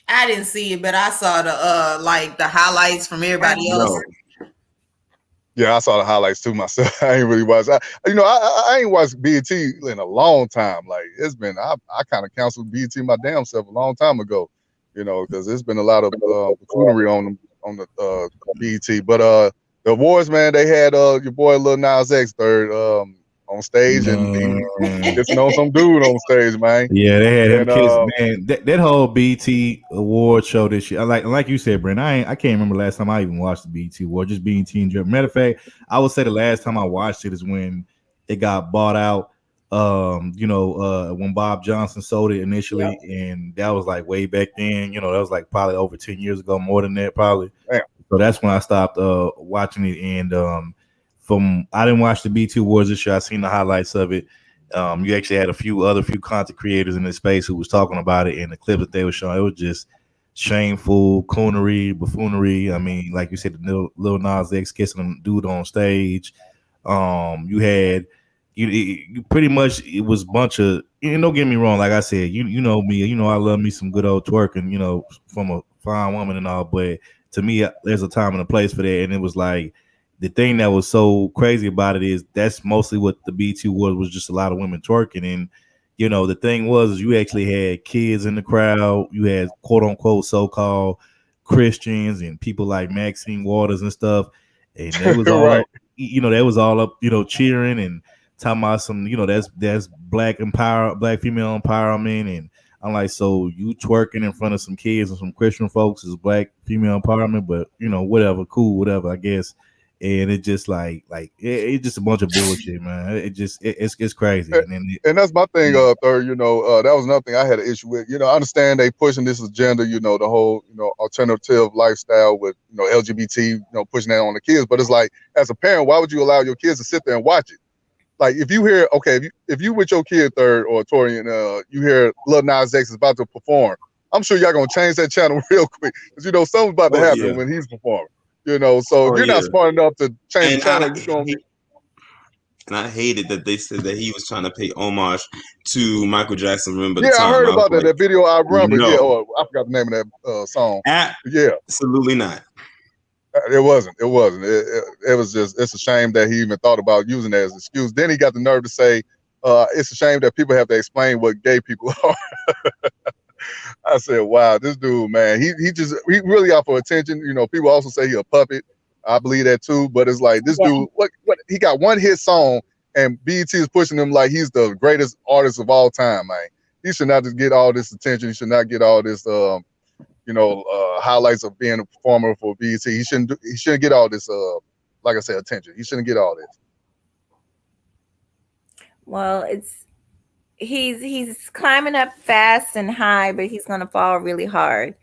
I didn't see it, but I saw the highlights from everybody else. Yeah, I saw the highlights too myself. I ain't really watched. I ain't watched BET in a long time. Like, it's been, I kind of canceled BET my damn self a long time ago. Because there's been a lot of buffoonery on the BET. But the awards, man, they had your boy Lil Nas X third on stage, and he kissing on some dude on stage, man. Yeah, they had him kissing, man. That whole BET award show, this shit. Like you said, Brent, I can't remember the last time I even watched the BET award, just BET in general. Matter of fact, I would say the last time I watched it is when it got bought out. When Bob Johnson sold it initially, and that was like way back then. That was like probably over 10 years ago, more than that, probably. Damn. So that's when I stopped watching it, and I didn't watch the BT Awards this year. I seen the highlights of it. You actually had a few content creators in this space who was talking about it, and the clip that they were showing, it was just shameful, coonery, buffoonery. I mean, like you said, the Lil Nas X kissing a dude on stage. You had you pretty much, it was a bunch of, don't get me wrong, like I said, you know me, I love me some good old twerking, from a fine woman and all, but to me, there's a time and a place for that. And it was like, the thing that was so crazy about it is that's mostly what the BT was just a lot of women twerking. And the thing was, you actually had kids in the crowd. You had quote unquote so-called Christians and people like Maxine Waters and stuff, and they was all Right. up, they was all up, cheering and talking about some, that's black female empowerment. And I'm like, so you twerking in front of some kids and some Christian folks is black female empowerment, but whatever, cool, whatever, I guess. And it just it's just a bunch of bullshit, man. It's crazy. And that's my thing, Third. That was another thing I had an issue with. I understand they pushing this agenda, the whole, alternative lifestyle with, LGBT, pushing that on the kids. But it's like, as a parent, why would you allow your kids to sit there and watch it? Like, if you hear, okay, if you with your kid, Third or Tori, and you hear Lil Nas X is about to perform, I'm sure y'all gonna change that channel real quick, because something's about to happen when he's performing. So if you're not smart enough to change the channel, you're gonna be. And I hated that they said that he was trying to pay homage to Michael Jackson. Remember Yeah, the time? I heard about that. That video, I remember. No. Yeah, I forgot the name of that song. Yeah, absolutely not. It wasn't. It wasn't. It was just. It's a shame that he even thought about using that as an excuse. Then he got the nerve to say, "It's a shame that people have to explain what gay people are." I said, "Wow, this dude, man, he really out for attention." People also say he a puppet. I believe that too. But it's like, this dude, what he got one hit song, and BET is pushing him like he's the greatest artist of all time, man. He should not just get all this attention. He should not get all this, highlights of being a performer for BET. He shouldn't get all this, like I said, attention. He shouldn't get all this. Well, he's climbing up fast and high, but he's going to fall really hard.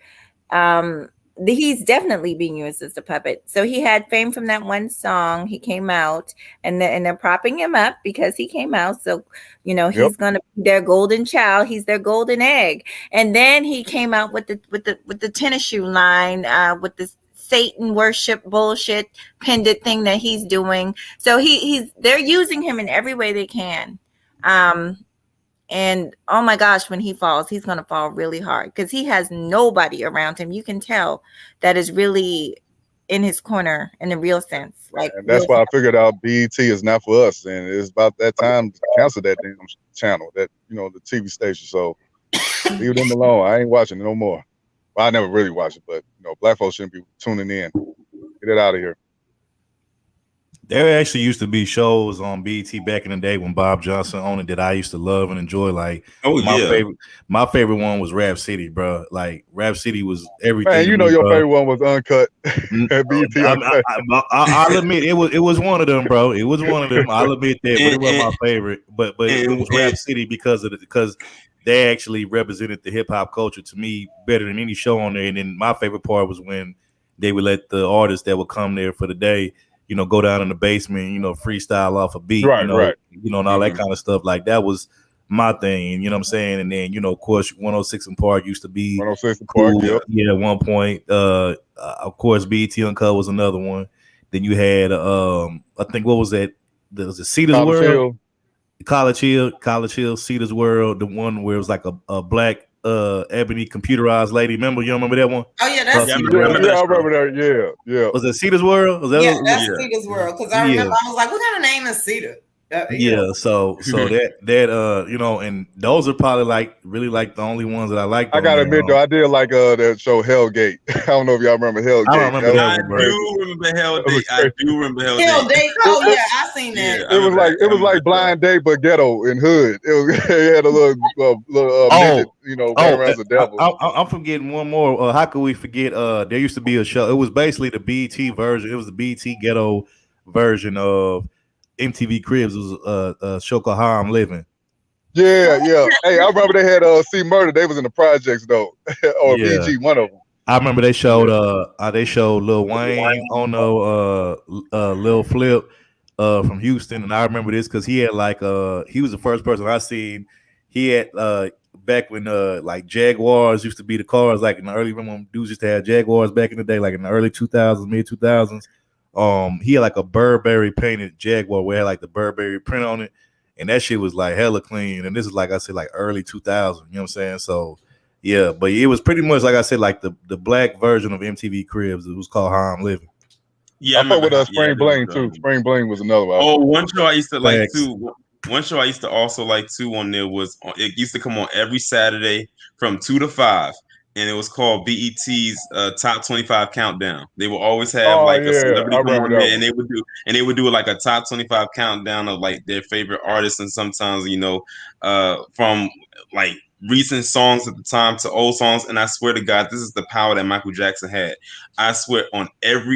He's definitely being used as a puppet. So he had fame from that one song. He came out, and they're propping him up because he came out. So, he's going to be their golden child. He's their golden egg. And then he came out with the tennis shoe line, with this Satan worship bullshit pendant thing that he's doing. So they're using him in every way they can. And oh my gosh, when he falls, he's going to fall really hard because he has nobody around him. You can tell that is really in his corner in the real sense. And that's why I figured out BET is not for us. And it's about that time to cancel that damn channel, the TV station. So leave them alone. I ain't watching it no more. Well, I never really watch it, but black folks shouldn't be tuning in. Get it out of here. There actually used to be shows on BET back in the day when Bob Johnson owned it that I used to love and enjoy. Like, my favorite one was Rap City, bro. Like, Rap City was everything. Man, your favorite one was Uncut. BET Uncut. I'll admit it was one of them, bro. It was one of them. I'll admit that, but it wasn't my favorite. But it was Rap City because they actually represented the hip hop culture to me better than any show on there. And then my favorite part was when they would let the artists that would come there for the day, go down in the basement, freestyle off a beat, right. and all that kind of stuff. Like, that was my thing, you know what I'm saying? And then, of course, 106 in Park used to be 106 in cool. Park, yep. Yeah, at one point. Of course, BET Uncut was another one. Then you had, I think, what was that? There was the Cedars World. College Hill, Cedars World, the one where it was like a black ebony computerized lady. You remember that one? Oh yeah, that's I remember that. Yeah. Was it Cedars World? That's Cedars World, because I remember I was like, what kind of name is Cedar? So that and those are probably really the only ones that I like. I gotta admit though, I did like that show Hellgate. I don't know if y'all remember Hellgate. I remember that. I do remember Hellgate. Oh yeah, I seen that. It was like Blind Date but ghetto in hood. It had a little midget, going as a devil. I'm forgetting one more. How could we forget? There used to be a show. It was basically the BET version. It was the BET ghetto version of MTV Cribs. It was a show called How I'm Living. Yeah. Hey, I remember they had C Murder. They was in the projects though, or BG, one of them. I remember they showed Lil Wayne on Lil Flip. from Houston, and I remember this because he had like he was the first person I seen. He had back when like Jaguars used to be the cars, like in the early when dudes used to have Jaguars back in the day, like in the early 2000s, mid 2000s. He had like a Burberry painted Jaguar where it had like the Burberry print on it, and that shit was like hella clean. And this is like I said, like early 2000. You know what I'm saying? So yeah, but it was pretty much like I said, like the black version of MTV Cribs. It was called How I'm Living. Yeah, I fuck with Spring Bling too. Spring Bling was another one. Oh, one show I used to like Thanks. too. One show I used to also like too on there was it used to come on every Saturday from 2 to 5, and it was called BET's Top 25 Countdown. They would always have like a celebrity come on there, and they would do like a top 25 countdown of like their favorite artists, and sometimes from like recent songs at the time to old songs. And I swear to God, this is the power that Michael Jackson had. I swear on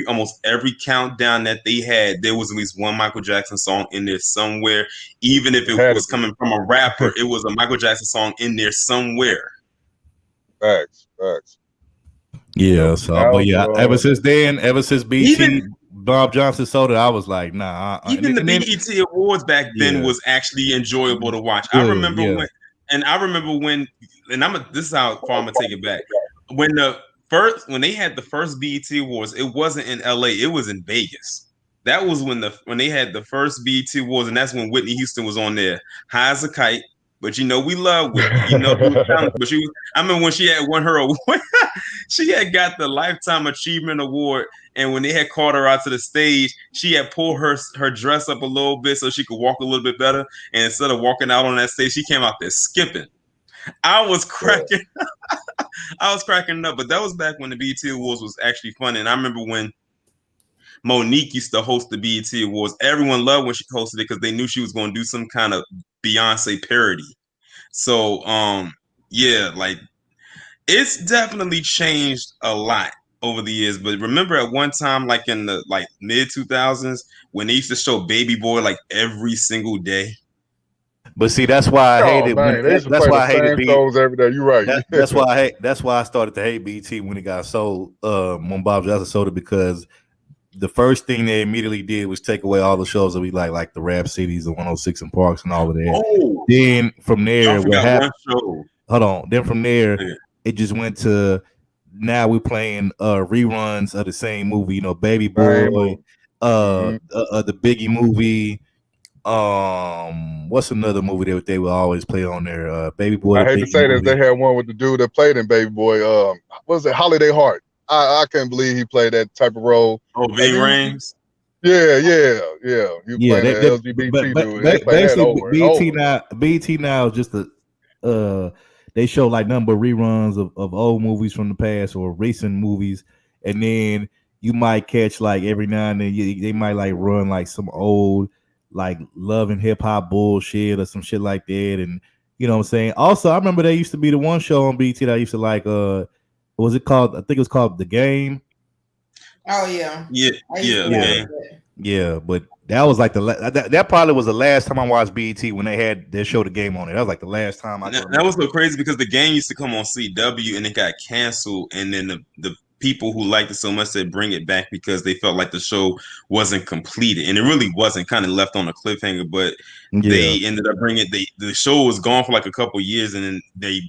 almost every countdown that they had, there was at least one Michael Jackson song in there somewhere. Even if it was coming from a rapper, it was a Michael Jackson song in there somewhere. Facts. Yeah, so but yeah, ever since BET Bob Johnson sold it, I was like, nah. Even the BET Awards back then was actually enjoyable to watch. I remember when, this is how far I'm gonna take it back. When they had the first BET Awards, it wasn't in LA, it was in Vegas. That was when they had the first BET Awards, and that's when Whitney Houston was on there, high as a kite. But we love Whitney. But I remember when she had won her award, she had got the Lifetime Achievement Award. And when they had called her out to the stage, she had pulled her dress up a little bit so she could walk a little bit better. And instead of walking out on that stage, she came out there skipping. I was cracking up. But that was back when the BET Awards was actually fun. And I remember when Monique used to host the BET Awards. Everyone loved when she hosted it because they knew she was going to do some kind of Beyonce parody. So, like it's definitely changed a lot over the years. But remember at one time, like in the mid 2000s, when they used to show Baby Boy like every single day. But see, that's why I hated. That's why I hated BET shows every day. You're right. That's why I started to hate BET when it got sold. When Bob Johnson sold it, because the first thing they immediately did was take away all the shows that we like the Rap Cities, the 106 and Parks, and all of that. Oh, then from there, Then from there, Yeah. it just went to now we're playing reruns of the same movie. Baby Boy, the Biggie movie. What's another movie that they would always play on there? Baby Boy. I hate to say this, they had one with the dude that played in Baby Boy. What was it? Holiday Heart. I can't believe he played that type of role. Oh, Ving Rhames. Yeah. He played the LGBT dude. They play that over BET now is just they show like number of reruns of old movies from the past or recent movies, and then you might catch like every now and then they might like run like some old like Love and Hip Hop bullshit or some shit like that, and you know what I'm saying. Also, I remember there used to be the one show on BET that I used to like. What was it called? I think it was called The Game. Oh yeah. Yeah, but that was like that probably was the last time I watched BET when they had their show The Game on it. That was like the last time That was so crazy because The Game used to come on CW and it got canceled, and then the people who liked it so much said bring it back because they felt like the show wasn't completed, and it really wasn't. Kind of left on a cliffhanger, but they ended up bringing it. The show was gone for like a couple years, and then they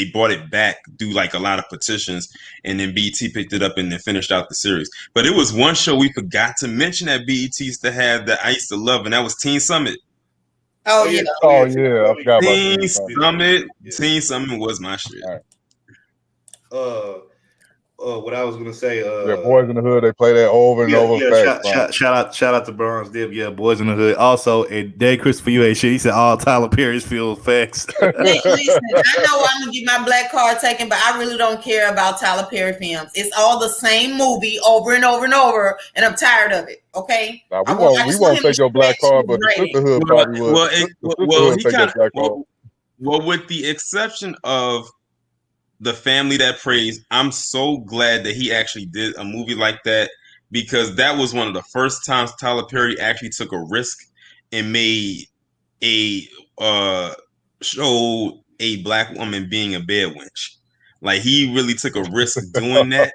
brought it back through like a lot of petitions, and then BET picked it up and then finished out the series. But it was one show we forgot to mention that BET used to have that I used to love, and that was Teen Summit. Oh yeah. I forgot about Teen Summit. Teen Summit was my shit. What I was gonna say, Boys in the Hood, they play that over and over. Shout out to Bronze Dip, Boys in the Hood. Also, and Dave Christopher, you ain't shit. He said all Tyler Perry's field facts. Hey, listen, I know I'm gonna get my black card taken, but I really don't care about Tyler Perry films. It's all the same movie over and over and over, and I'm tired of it. Okay, we won't take your black card, but the Sisterhood probably would. Well, with the exception of The Family That Prays, I'm so glad that he actually did a movie like that, because that was one of the first times Tyler Perry actually took a risk and made showed a black woman being a bed wench. Like, he really took a risk doing that.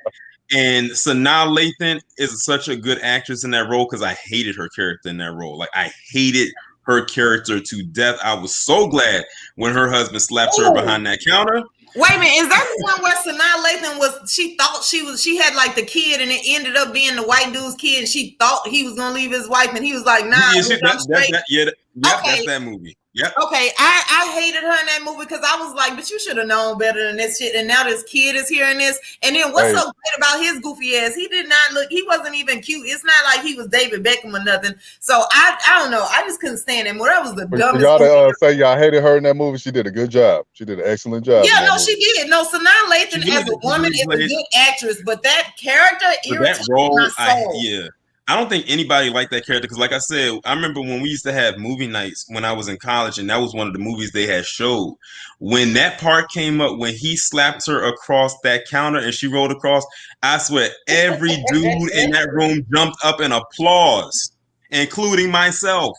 And Sanaa Lathan is such a good actress in that role because I hated her character in that role. Like I hated her character to death. I was so glad when her husband slapped her behind that counter. Wait a minute, is that the one where Sanaa Lathan was? She thought she had like the kid, and it ended up being the white dude's kid, and she thought he was gonna leave his wife, and he was like, "Nah, that's that movie." Yep. Okay, I hated her in that movie because I was like, but you should have known better than this shit. And now this kid is hearing this. And then what's so great about his goofy ass? He did not look, he wasn't even cute. It's not like he was David Beckham or nothing. So I don't know. I just couldn't stand him. Well, that was the dumbest. You gotta say y'all hated her in that movie. She did a good job. She did an excellent job. Yeah, no, she did. No, Sanaa Lathan as a woman is a good actress, but that character irritated my soul. I don't think anybody liked that character because, like I said, I remember when we used to have movie nights when I was in college, and that was one of the movies they had showed. When that part came up, when he slapped her across that counter and she rolled across, I swear every dude in that room jumped up in applause, including myself,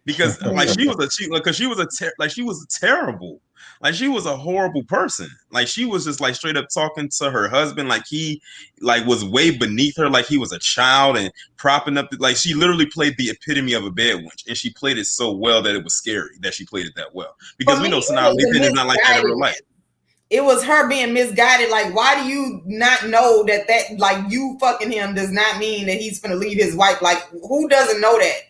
because like she was terrible. Like she was a horrible person. Like she was just like straight up talking to her husband like he like was way beneath her, like he was a child and propping up. Like she literally played the epitome of a bad wench, and she played it so well that it was scary that she played it that well. Because we know Sanaa Lathan is not like that in real life. It was her being misguided. Like, why do you not know that like you fucking him does not mean that he's gonna leave his wife? Like, who doesn't know that?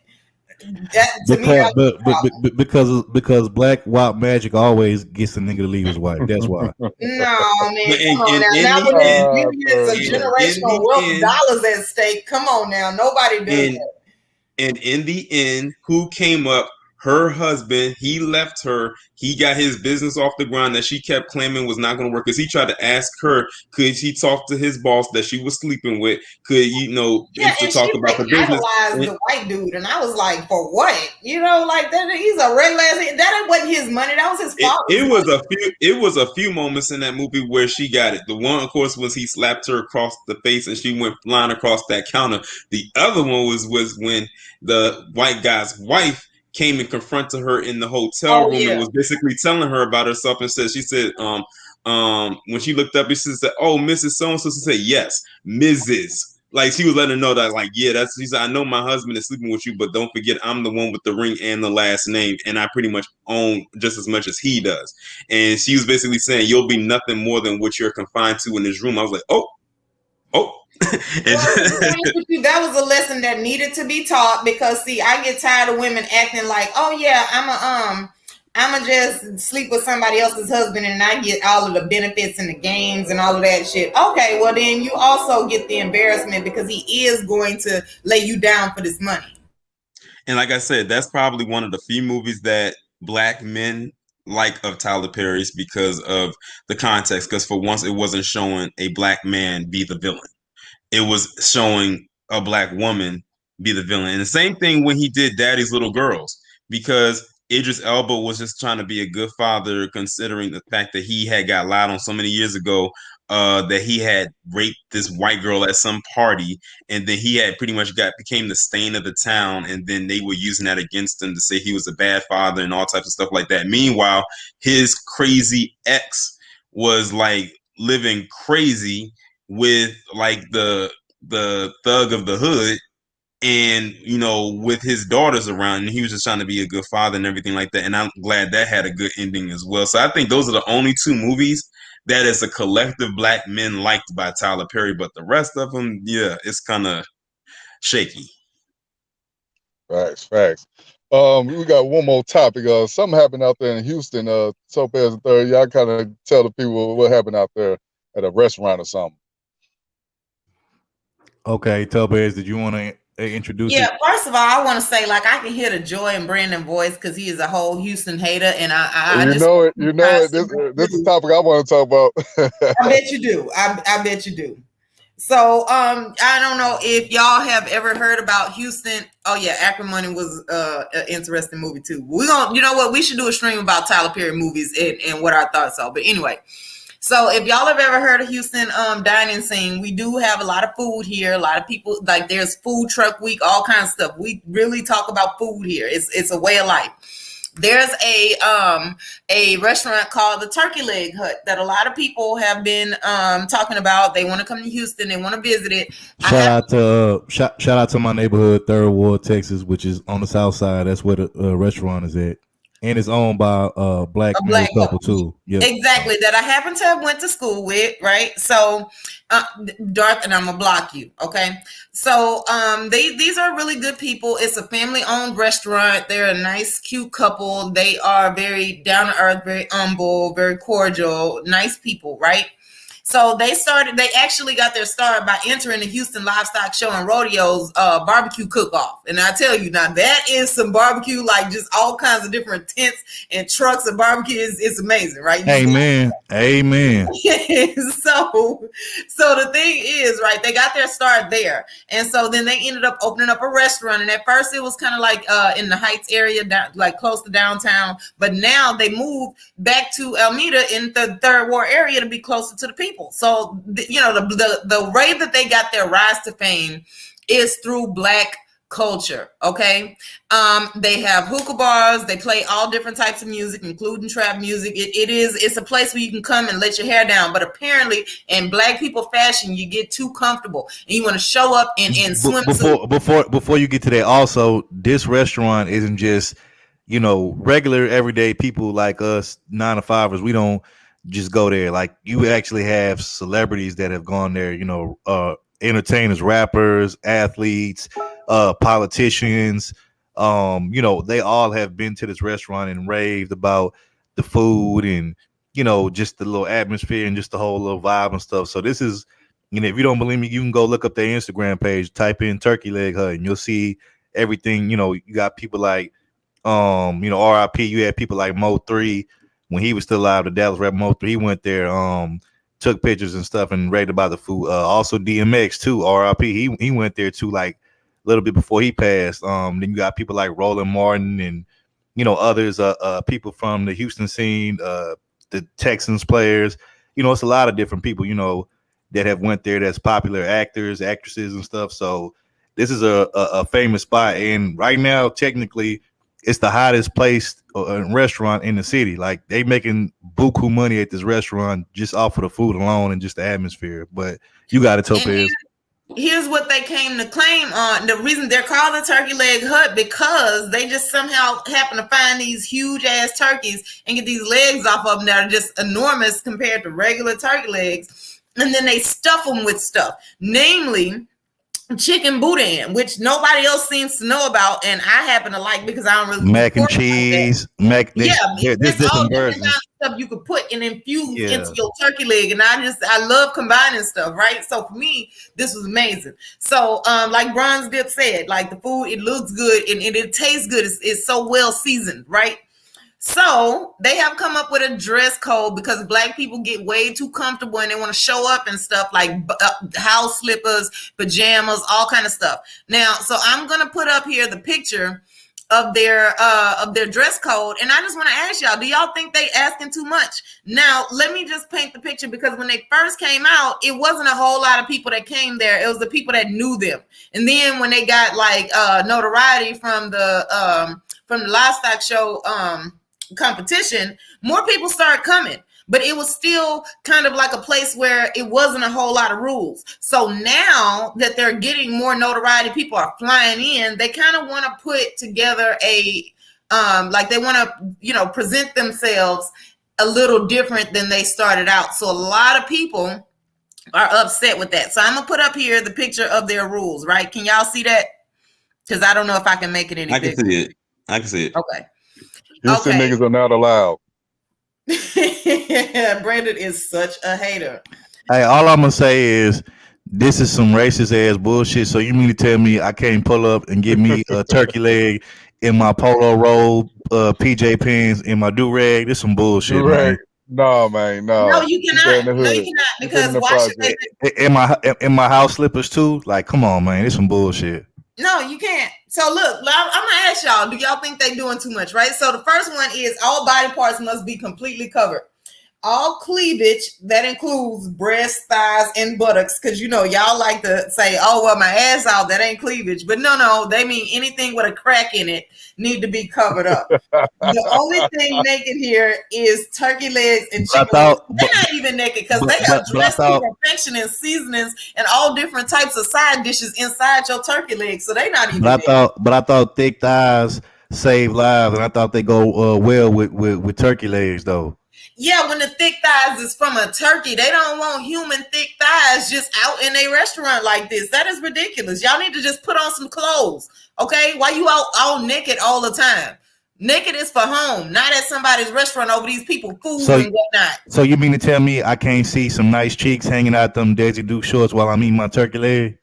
Because black wild magic always gets a nigga to leave his wife. That's why. No, man. Come on now. Now it's a generational wealth of dollars at stake. Come on now. Nobody does that. And in the end, who came up? Her husband. He left her. He got his business off the ground that she kept claiming was not going to work because he tried to ask her, could he talk to his boss that she was sleeping with? Could to talk about the business? The white dude, and I was like, for what? Like that. He's a regular. That wasn't his money. That was his father's. It was a few moments in that movie where she got it. The one, of course, was he slapped her across the face and she went flying across that counter. The other one was when the white guy's wife came and confronted her in the hotel room and was basically telling her about herself and she said, when she looked up, she said, "Oh, Mrs. So-and-so," she said, "Yes, Mrs." Like she was letting her know that, like, yeah, she said, "I know my husband is sleeping with you, but don't forget I'm the one with the ring and the last name, and I pretty much own just as much as he does." And she was basically saying, "You'll be nothing more than what you're confined to in this room." I was like, oh. That was a lesson that needed to be taught because see, I get tired of women acting like, oh yeah, I'ma just sleep with somebody else's husband and I get all of the benefits and the games and all of that shit. Okay, well then you also get the embarrassment because he is going to lay you down for this money. And like I said, that's probably one of the few movies that black men like of Tyler Perry's because of the context. Because for once, it wasn't showing a black man be the villain. It was showing a black woman be the villain. And the same thing when he did Daddy's Little Girls, because Idris Elba was just trying to be a good father, considering the fact that he had got lied on so many years ago that he had raped this white girl at some party, and then he had pretty much became the stain of the town, and then they were using that against him to say he was a bad father and all types of stuff like that. Meanwhile, his crazy ex was like living crazy with like the thug of the hood and with his daughters around, and he was just trying to be a good father and everything like that. And I'm glad that had a good ending as well. So I think those are the only two movies that as a collective black men liked by Tyler Perry, but the rest of them, it's kind of shaky. Facts. We got one more topic. Something happened out there in Houston. Topaz III, y'all kind of tell the people what happened out there at a restaurant or something. Okay, Topaz, did you want to introduce it? First of all, I want to say, like, I can hear the joy in Brandon's voice because he is a whole Houston hater, and I This is a topic I want to talk about. I bet you do. I bet you do. So, I don't know if y'all have ever heard about Houston. Oh yeah, Acrimony was an interesting movie too. We're gonna, you know what? We should do a stream about Tyler Perry movies and what our thoughts are. But anyway. So if y'all have ever heard of Houston dining scene, we do have a lot of food here. A lot of people, like there's food truck week, all kinds of stuff. We really talk about food here. It's a way of life. There's a restaurant called the Turkey Leg Hut that a lot of people have been talking about. They want to come to Houston. They want to visit it. Shout out to my neighborhood, Third Ward, Texas, which is on the south side. That's where the restaurant is at, and it's owned by a black couple too. Yep. Exactly, that I happen to have went to school with, right? So, Darth, and I'm gonna block you, okay? So, these are really good people. It's a family-owned restaurant. They're a nice, cute couple. They are very down to earth, very humble, very cordial, nice people, right? So they actually got their start by entering the Houston Livestock Show and Rodeo's barbecue cook-off. And I tell you now, that is some barbecue, like just all kinds of different tents and trucks of barbecue. It's amazing, right? Amen. So the thing is, right, they got their start there. And so then they ended up opening up a restaurant. And at first it was kind of like in the Heights area, like close to downtown. But now they moved back to Alameda in the Third Ward area to be closer to the people. So, the way that they got their rise to fame is through Black culture. Okay. They have hookah bars. They play all different types of music, including trap music. It's a place where you can come and let your hair down. But apparently in Black people fashion, you get too comfortable and you want to show up in swimsuit. Before you get to that, also, this restaurant isn't just, regular everyday people like us 9-to-5ers. We don't just go there. Like, you actually have celebrities that have gone there, entertainers, rappers, athletes, politicians. They all have been to this restaurant and raved about the food and, just the little atmosphere and just the whole little vibe and stuff. So this is, if you don't believe me, you can go look up their Instagram page, type in Turkey Leg Hut, and you'll see everything. You got people like, RIP, you had people like Mo 3, when he was still alive, the Dallas rapper Mo 3, he went there, took pictures and stuff and raved about the food. Also DMX too, RIP. He went there too, like a little bit before he passed. Then you got people like Roland Martin and others, people from the Houston scene, the Texans players. It's a lot of different people, that have went there that's popular, actors, actresses and stuff. So this is a famous spot. And right now, technically, it's the hottest place restaurant in the city. Like, they making buku money at this restaurant just off of the food alone and just the atmosphere. But you got it, Topaz. Here's what they came to claim on. The reason they're called the Turkey Leg Hut, because they just somehow happen to find these huge ass turkeys and get these legs off of them that are just enormous compared to regular turkey legs. And then they stuff them with stuff, namely chicken boudin, which nobody else seems to know about, and I happen to like because I don't really mac and cheese. There's different versions. Stuff you could put and infuse into your turkey leg, and I love combining stuff, right? So for me, this was amazing. So like Bronze Dip said, like, the food, it looks good and it tastes good. It's so well seasoned, right? So they have come up with a dress code because Black people get way too comfortable and they want to show up and stuff, like house slippers, pajamas, all kind of stuff. Now, so I'm going to put up here the picture of their dress code. And I just want to ask y'all, do y'all think they asking too much? Now, let me just paint the picture, because when they first came out, it wasn't a whole lot of people that came there. It was the people that knew them. And then when they got like notoriety from the livestock show, competition, more people started coming, but it was still kind of like a place where it wasn't a whole lot of rules. So now that they're getting more notoriety, people are flying in, they kind of want to put together they want to, present themselves a little different than they started out. So a lot of people are upset with that. So I'm gonna put up here the picture of their rules, right? Can y'all see that? Because I don't know if I can make it any bigger. I can see it. Okay. Houston niggas are not allowed. Brandon is such a hater. Hey, all I'm gonna say is this is some racist ass bullshit. So you mean to tell me I can't pull up and get me a turkey leg in my polo robe, PJ pants, and my do-rag? This some bullshit, man. No, man, no. No, you cannot. No, you cannot. Because why should they? In my house slippers too? Like, come on, man. This some bullshit. No, you can't. So look, I'm gonna ask y'all, do y'all think they doing too much, right? So the first one is all body parts must be completely covered. all cleavage that includes breasts, thighs, and buttocks. Because y'all like to say, "Oh well, my ass out." That ain't cleavage, but no, they mean anything with a crack in it need to be covered up. The only thing naked here is turkey legs and chicken legs. They're not even naked because they are dressed to perfection in seasonings and all different types of side dishes inside your turkey legs. So they not even. But I thought thick thighs save lives, and I thought they go well with turkey legs though. Yeah, when the thick thighs is from a turkey, they don't want human thick thighs just out in a restaurant like this. That is ridiculous. Y'all need to just put on some clothes, okay? Why you out all naked all the time? Naked is for home, not at somebody's restaurant over these people food and whatnot. So you mean to tell me I can't see some nice cheeks hanging out them Daisy Duke shorts while I'm eating my turkey leg?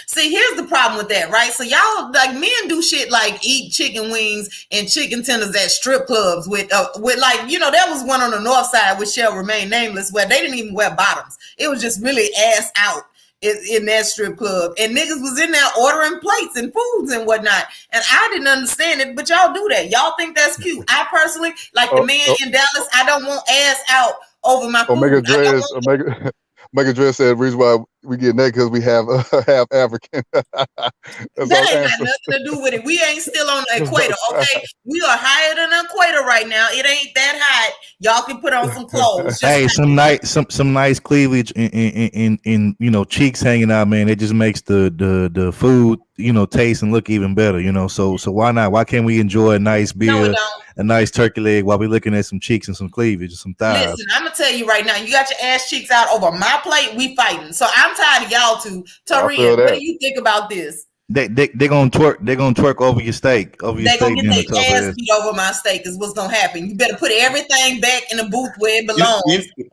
See, here's the problem with that, right? So y'all, like, men do shit like eat chicken wings and chicken tenders at strip clubs with like, there was one on the north side which shall remain nameless where they didn't even wear bottoms. It was just really ass out in that strip club, and niggas was in there ordering plates and foods and whatnot, and I didn't understand it, but y'all do that. Y'all think that's cute. I personally, like the man in Dallas, I don't want ass out over my food. Omega Dress said the reason why we get naked because we have half African. That ain't got nothing to do with it. We ain't still on the equator, okay? We are higher than the equator right now. It ain't that high. Y'all can put on some clothes. Hey, some nice cleavage and cheeks hanging out, man. It just makes the food taste and look even better. So why not? Why can't we enjoy a nice beer, a nice turkey leg while we're looking at some cheeks and some cleavage and some thighs? Listen, I'm gonna tell you right now, you got your ass cheeks out over my plate, we fighting. So I'm tired of y'all two. Tarian, what do you think about this? They're gonna twerk. They're gonna twerk over your steak. They're gonna get their ass beat over my steak. Is what's gonna happen. You better put everything back in the booth where it belongs.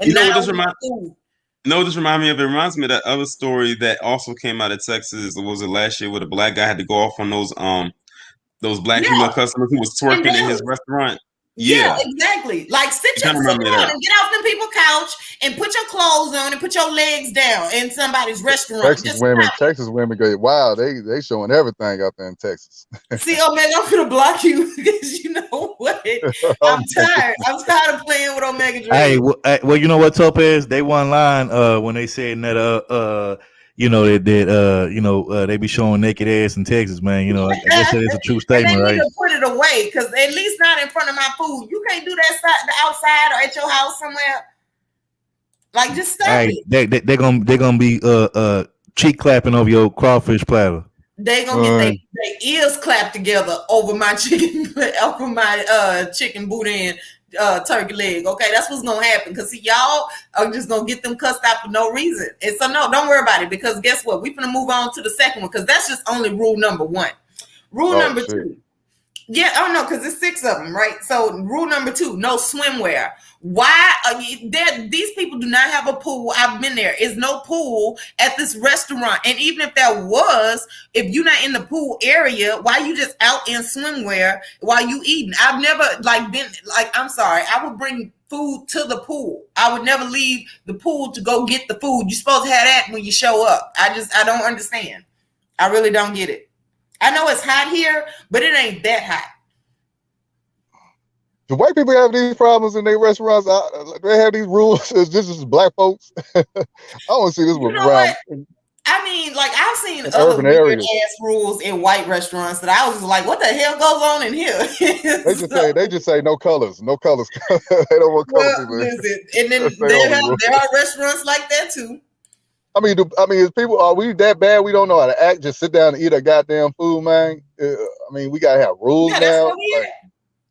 You know what this reminds me of? It reminds me of that other story that also came out of Texas. Was it last year where the black guy had to go off on those black female customers who was twerking in his restaurant? Yeah, exactly. Like sit down and get off them people's couch and put your clothes on and put your legs down in somebody's restaurant. Texas women go wild. They showing everything out there in Texas. See, Omega, I'm gonna block you because you know what? I'm tired. I'm tired of playing with Omega Dream. Hey, well, you know what, Topaz? They won line when they said that they be showing naked ass in Texas, man. I guess that is a true statement, right? Need to put it away because at least not in front of my food. You can't do that outside or at your house somewhere. Like, just stop it. They're gonna be cheek clapping over your crawfish platter. They gonna get their ears clapped together over my chicken, over my chicken boudin turkey leg. Okay, that's what's gonna happen because y'all are just gonna get them cussed out for no reason. And so no, don't worry about it because guess what? We're gonna move on to the second one because that's just only rule number one. Rule number two. Yeah, oh no, because it's 6 of them, right? So rule number 2, no swimwear. Why these people do not have a pool? I've been there. Is no pool at this restaurant, and even if there was, if you're not in the pool area, why you just out in swimwear while you eating? I've never I'm sorry, I would bring food to the pool. I would never leave the pool to go get the food. You're supposed to have that when you show up. I don't understand. I really don't get it. I know it's hot here, but it ain't that hot. Do white people have these problems in their restaurants? They have these rules. It's just black folks. I want to see this one around. I mean, like I've seen other weird ass rules in white restaurants that I was like, "What the hell goes on in here?" they just say no colors. They don't want color people. Listen, and then there are restaurants like that too. I mean, as people, are we that bad? We don't know how to act. Just sit down and eat our goddamn food, man. I mean, we gotta have rules now.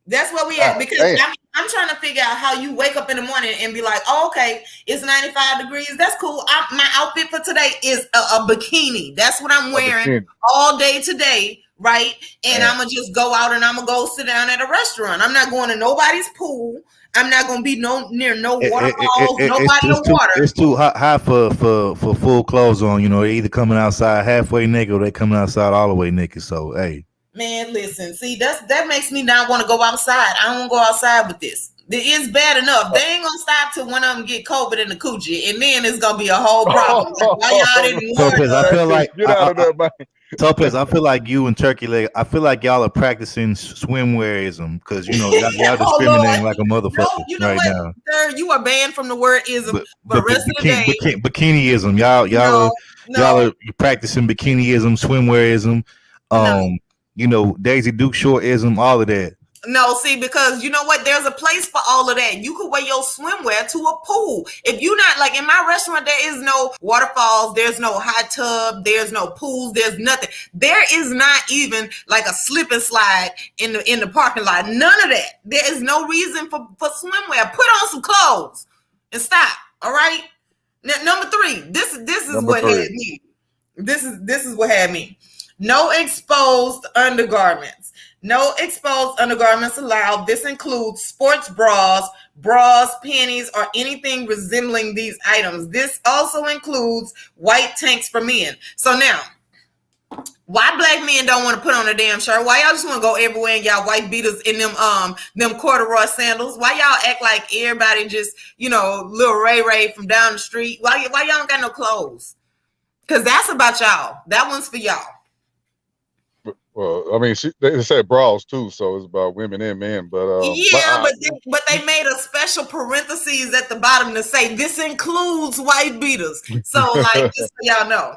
That's what we at because I'm trying to figure out how you wake up in the morning and be like, oh, okay, it's 95 degrees. That's cool. My outfit for today is a bikini. That's what I'm wearing all day today, right? And I'm going to just go out and I'm going to go sit down at a restaurant. I'm not going to nobody's pool. I'm not going to be near no waterfalls, nobody no water. It's too hot for full clothes on. They're either coming outside halfway naked or they're coming outside all the way naked. So, hey. Man, listen, see, that makes me not want to go outside. I don't want to go outside with this. It is bad enough. They ain't gonna stop till one of them get COVID in the coochie, and then it's gonna be a whole problem. Why y'all didn't warn us? I feel like get out of there, man. Topaz, I feel like you and Turkey Leg, I feel like y'all are practicing swimwearism because y'all discriminating like a motherfucker No, you know right what, now. sir? You are banned from the word ism for the rest of the day. Bikiniism, y'all are practicing bikiniism, swimwearism, Daisy Duke shortism, all of that. No, see, because you know what? There's a place for all of that. You could wear your swimwear to a pool. If you're not like in my restaurant, there is no waterfalls, there's no hot tub, there's no pools, there's nothing. There is not even like a slip and slide in the parking lot. None of that. There is no reason for swimwear. Put on some clothes and stop. All right. Now, number 3. This is what had me. This is what had me. No exposed undergarments. No exposed undergarments allowed. This includes sports bras, panties, or anything resembling these items. This also includes white tanks for men. So now, why black men don't want to put on a damn shirt? Why y'all just want to go everywhere in y'all white beaters in them corduroy sandals? Why y'all act like everybody just, little Ray from down the street? Why y'all don't got no clothes? Because that's about y'all. That one's for y'all. Well, I mean, they said bras too, so it's about women and men. But but they made a special parentheses at the bottom to say this includes white beaters. So, like, just so y'all know.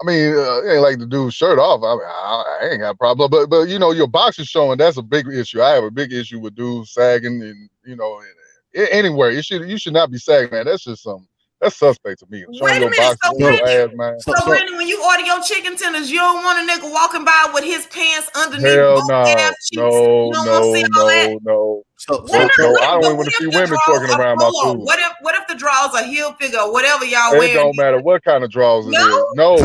I mean, it ain't like the dude's shirt off. I ain't got a problem. But your box is showing. That's a big issue. I have a big issue with dudes sagging, and anywhere you should not be sagging, man. That's just that's suspect to me. Wait a minute, so Brandon, when you order your chicken tenders, you don't want a nigga walking by with his pants underneath. Hell no. So I don't even want to see women twerking around my food. What if the drawers are heel figure or whatever y'all wear? It don't matter what kind of drawers it is. No, I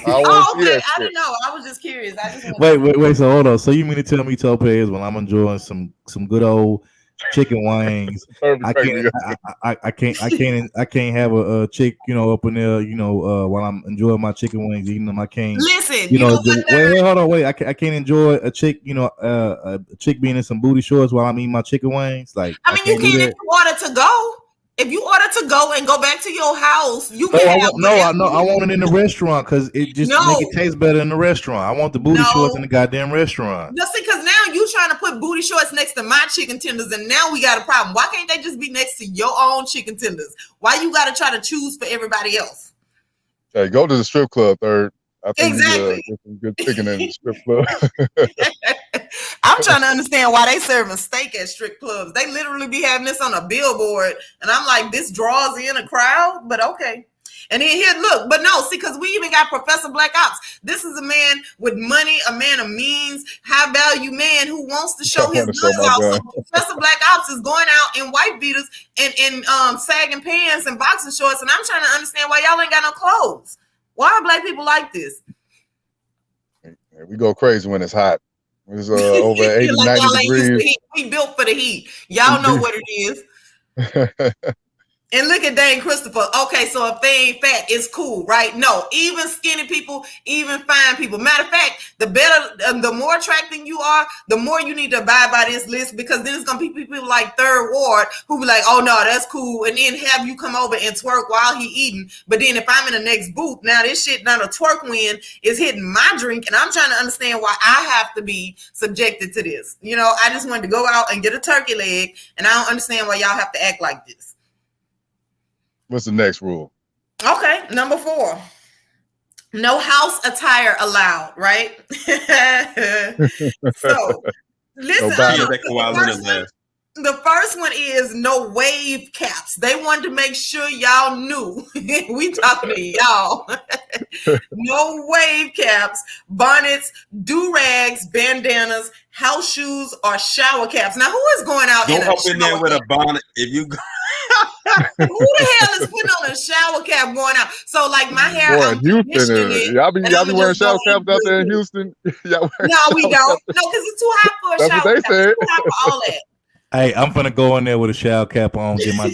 don't want to see that I didn't know. I was just curious. Wait. So hold on. So you mean to tell me, Topaz, when I'm enjoying some good old chicken wings, I can't have a chick, up in there, while I'm enjoying my chicken wings, eating them. I can't listen. Hold on. I can't enjoy a chick, a chick being in some booty shorts while I'm eating my chicken wings. Like, I mean, you can if you order to go. If you order to go and go back to your house, you can. I want it in the restaurant because it just make it taste better in the restaurant. I want the booty shorts in the goddamn restaurant. Just because now you trying to put booty shorts next to my chicken tenders, and now we got a problem. Why can't they just be next to your own chicken tenders? Why you got to try to choose for everybody else? Hey, go to the strip club, Third. I think exactly. Get some good chicken in the strip club. I'm trying to understand why they serving steak at strip clubs. They literally be having this on a billboard, and I'm like, this draws in a crowd, but okay. And then here, look, but no, see, because we even got Professor Black Ops. This is a man with money, a man of means, high value man who wants to show his guns out. So Professor Black Ops is going out in white beaters and sagging pants and boxer shorts, and I'm trying to understand why y'all ain't got no clothes. Why are black people like this? We go crazy when it's hot. It's over 80, like 90 degrees. We built for the heat. Y'all know what it is. And look at Dane Christopher. Okay, so if they ain't fat, it's cool, right? No, even skinny people, even fine people. Matter of fact, the more attractive you are, the more you need to abide by this list, because then it's gonna be people like Third Ward who be like, oh no, that's cool, and then have you come over and twerk while he eating. But then if I'm in the next booth, now this shit, now the twerk win is hitting my drink, and I'm trying to understand why I have to be subjected to this. I just wanted to go out and get a turkey leg, and I don't understand why y'all have to act like this. What's the next rule? Okay, number 4. No house attire allowed, right? So, listen, the first one is no wave caps. They wanted to make sure y'all knew. We talking to y'all. No wave caps, bonnets, do-rags, bandanas, house shoes, or shower caps. Now, who is going out in there with a bonnet if you go? Who the hell is putting on a shower cap going out? So, like, my hair. Boy, Houston, y'all be wearing shower caps out there in Houston? No, we don't. No, because it's too hot for a shower cap. It's too hot for all that. Hey, I'm finna go in there with a shower cap on, get my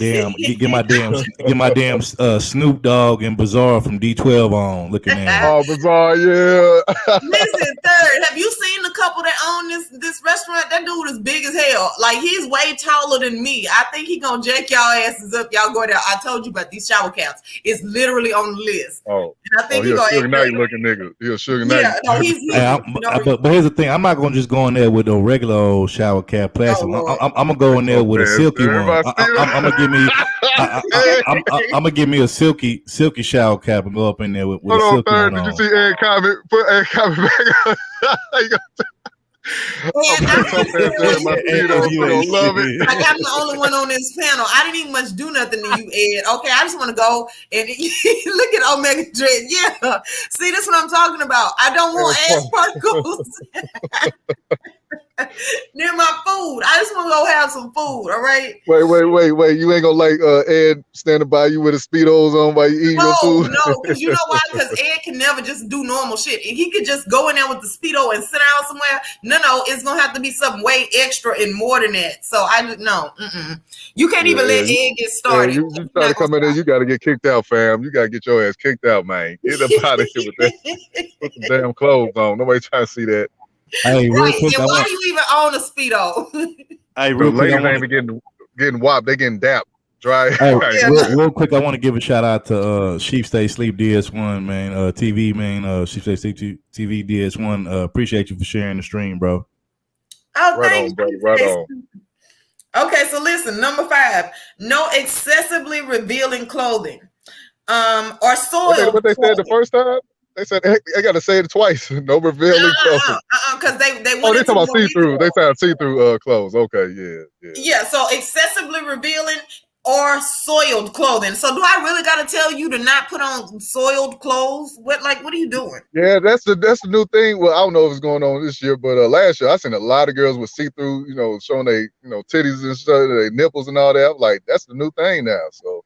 damn Snoop Dogg and Bizarre from D12 on, looking at. Oh, Bizarre, yeah. Listen, third, have you seen the couple that own this restaurant? That dude is big as hell. Like, he's way taller than me. I think he gonna jack y'all asses up. Y'all go there. I told you about these shower caps. It's literally on the list. Oh, and I think he's a gonna Suge Knight looking nigga. He's a Suge Knight. Yeah, no, he's But here's the thing. I'm not gonna just go in there with a regular old shower cap plastic. I'm gonna go in there with a silky one. I'm gonna give me a silky shower cap and go up in there with a silky one on. Did you see Ed comment? Put Ed comment back on. Like, I'm the only one on this panel. I didn't even much do nothing to you, Ed. Okay, I just want to go and look at Omega Dread. Yeah, see, this is what I'm talking about. I don't want ass particles near my food. I just want to go have some food. All right. Wait. You ain't gonna like Ed standing by you with his Speedos on while you eating your food? No, because you know why? Because Ed can never just do normal shit. If he could just go in there with the Speedo and sit down somewhere, no, it's gonna have to be something way extra and more than that. So I no, you can't even let Ed get started. You try to come in there, you got to get kicked out, fam. You got to get your ass kicked out, man. Get up out of here with that. Put some damn clothes on. Nobody trying to see that. Hey, real quick, and why do you even own a Speedo? Hey, real quick, ladies ain't getting whopped. They getting dapped. Dry. Hey, real quick, I want to give a shout out to Sheep Stay Sleep DS1, man. TV, man. Sheep Stay Sleep TV DS1. Appreciate you for sharing the stream, bro. Oh, right on, brother. Right on. Okay, so listen, number 5, no excessively revealing clothing. Or soiled. What they said the first time? They said I got to say it twice. No revealing clothes. Because they they talking about see-through. They said see-through clothes. Okay, yeah. Yeah, so excessively revealing or soiled clothing. So do I really got to tell you to not put on soiled clothes? What are you doing? Yeah, that's the new thing. Well, I don't know if it's going on this year, but last year I seen a lot of girls with see-through, showing they, titties and stuff, their nipples and all that. I'm like, that's the new thing now. So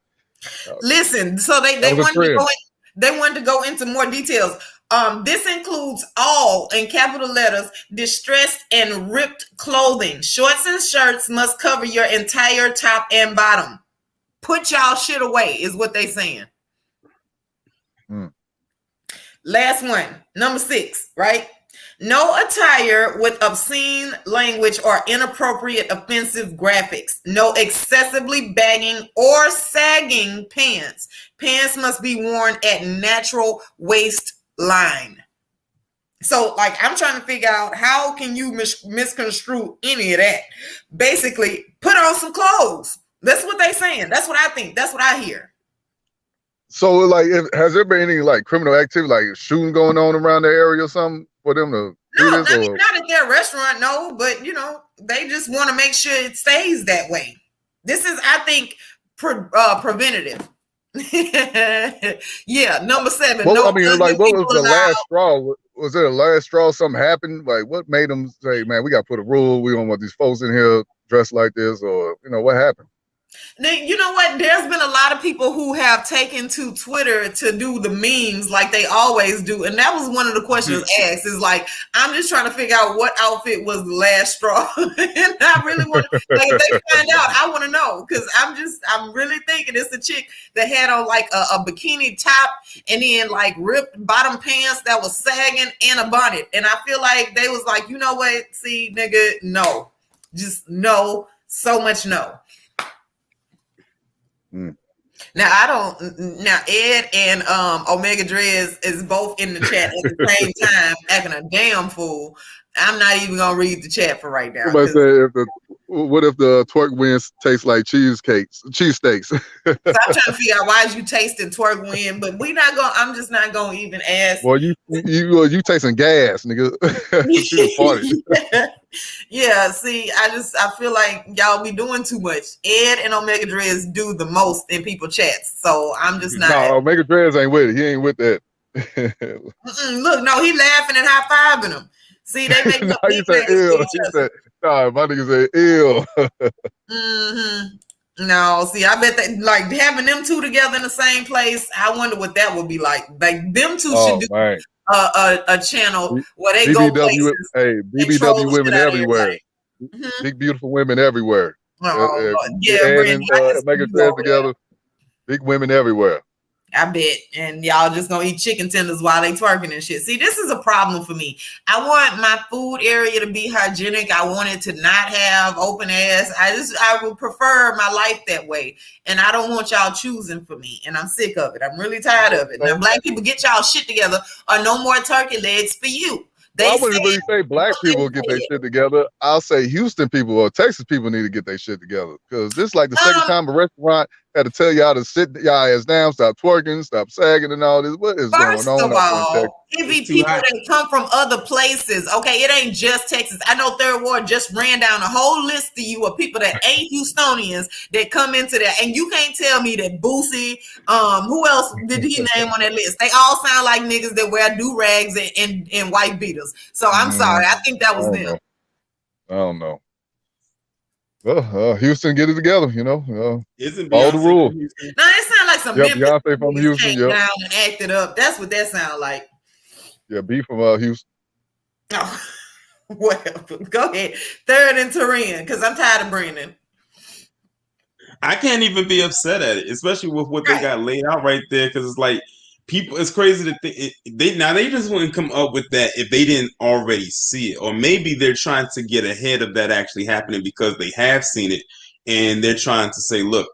listen, so they wanted to go into more details. This includes all, in capital letters, distressed and ripped clothing. Shorts and shirts must cover your entire top and bottom. Put y'all shit away is what they saying. Last one, number 6, right? No attire with obscene language or inappropriate offensive graphics. No excessively bagging or sagging pants. Pants must be worn at natural waistline. So, I'm trying to figure out how can you misconstrue any of that? Basically, put on some clothes. That's what they saying. That's what I think. That's what I hear. So, has there been any criminal activity, like shooting going on around the area or something for them to do this? No, not at their restaurant, no. But they just want to make sure it stays that way. This is, I think, preventative. Yeah, number 7. What was the last straw? Was it a last straw? Something happened? What made them say, "Man, we got to put a rule. We don't want these folks in here dressed like this," or what happened? You know what? There's been a lot of people who have taken to Twitter to do the memes like they always do. And that was one of the questions asked is I'm just trying to figure out what outfit was the last straw. And I really want to, if they find out, I want to know. Because I'm really thinking it's the chick that had on a bikini top and then ripped bottom pants that was sagging and a bonnet. And I feel like they was like, you know what? See, nigga, no. Just no. So much no. Now Ed and Omega Dreads is both in the chat at the same time acting a damn fool. I'm not even gonna read the chat for right now. Somebody said, what if the twerk wings taste like cheesesteaks? So I'm trying to figure out why is you tasting twerk wing, but I'm just not gonna even ask. Well, you tasting gas, nigga. Yeah, see, I feel like y'all be doing too much. Ed and Omega Dreads do the most in people chats, so I'm just not. No, Omega Dreads ain't with it. He ain't with that. Look, no, he laughing and high-fiving them. See, they make no, he said ill. He said, nah, my nigga said ill. No, see, I bet that having them two together in the same place, I wonder what that would be like. Them two should do a channel where they go places. Hey, BBW women everywhere. Big beautiful women everywhere. Oh, yeah, adding, Brandy, I just making you threads over there. together. Big women everywhere. I bet. And y'all just gonna eat chicken tenders while they twerking and shit. See, this is a problem for me. I want my food area to be hygienic. I want it to not have open ass. I would prefer my life that way. And I don't want y'all choosing for me. And I'm sick of it. I'm really tired of it. Now, black people, get y'all shit together or no more turkey legs for you. I wouldn't really say black people get their shit together. I'll say Houston people or Texas people need to get their shit together. Because this is like the second time a restaurant had to tell y'all to sit y'all ass down, stop twerking, stop sagging and all this. What is going on? First of all, it be people that come from other places. Okay, it ain't just Texas. I know Third Ward just ran down a whole list to you of people that ain't Houstonians that come into that. And you can't tell me that Boosie, who else did he name on that list? They all sound like niggas that wear do-rags and white beaters. So I'm sorry. I think that was them. I don't know. Well, Houston, get it together, you know. Isn't all the rules. No, it sounds like some Memphis Beyonce from Houston, came down and acted up. That's what that sound like. Yeah, B from Houston. Oh, whatever. Go ahead. Third and Turin, because I'm tired of Brandon. I can't even be upset at it, especially with what they got laid out right there, because it's like people. It's crazy to think they just wouldn't come up with that if they didn't already see it, or maybe they're trying to get ahead of that actually happening because they have seen it, and they're trying to say, look,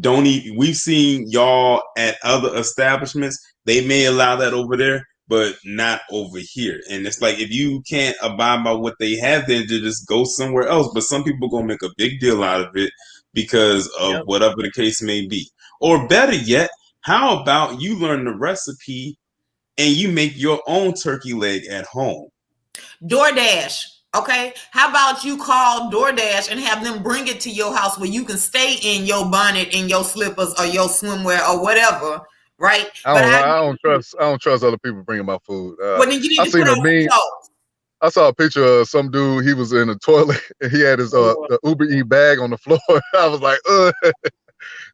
don't eat. We've seen y'all at other establishments. They may allow that over there, but not over here. And it's like, if you can't abide by what they have, then to just go somewhere else. But some people gonna make a big deal out of it because of whatever the case may be. Or better yet, how about you learn the recipe and you make your own turkey leg at home? DoorDash. Okay, how about you call DoorDash and have them bring it to your house where you can stay in your bonnet and your slippers or your swimwear or whatever, right? I don't trust other people bringing my food. Well, then you need I to seen put a on meme. clothes. I saw a picture of some dude. He was in the toilet and he had his the Uber Eats bag on the floor. I was like,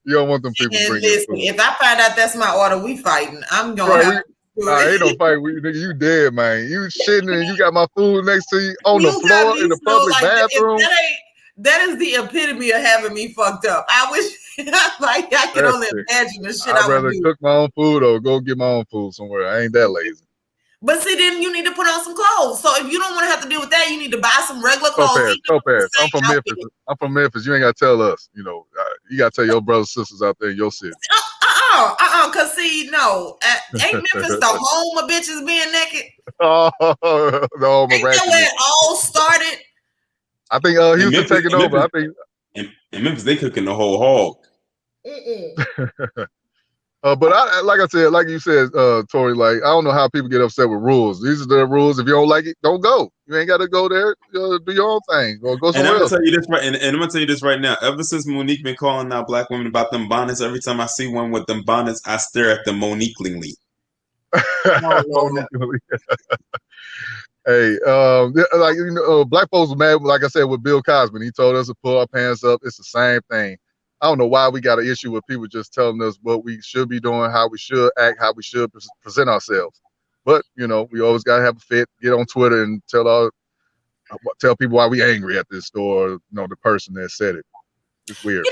you don't want them people And bringing listen, food. if I find out that's my order, we fighting. I'm gonna have ain't no fight. Nigga, you dead, man. You shitting and you got my food next to you on the floor in the public bathroom. That is the epitome of having me fucked up. I wish, like, I can only imagine the shit I'd I would rather do. cook my own food or go get my own food somewhere. I ain't that lazy. But see, then you need to put on some clothes. So if you don't want to have to deal with that, you need to buy some regular clothes. Topaz. I'm from Memphis. I'm from Memphis. You ain't got to tell us. You know, you got to tell your brothers and sisters out there in your city. Cause see, no, ain't Memphis the home of bitches being naked? Oh, the home of ain't that where it all started? I think Houston taking over. I think in Memphis they cooking the whole hog. But like I said, like you said, Tori, like I don't know how people get upset with rules. These are the rules. If you don't like it, don't go. You ain't got to go there. Do your own thing or go somewhere else. And I'm gonna tell you this right now. Ever since Monique been calling out black women about them bonnets, every time I see one with them bonnets, I stare at them Monique-lingly. Hey, like black folks were mad. Like I said, with Bill Cosby, he told us to pull our pants up. It's the same thing. I don't know why we got an issue with people just telling us what we should be doing, how we should act, how we should present ourselves. But we always gotta have a fit. Get on Twitter and tell people why we angry at this store. The person that said it. It's weird.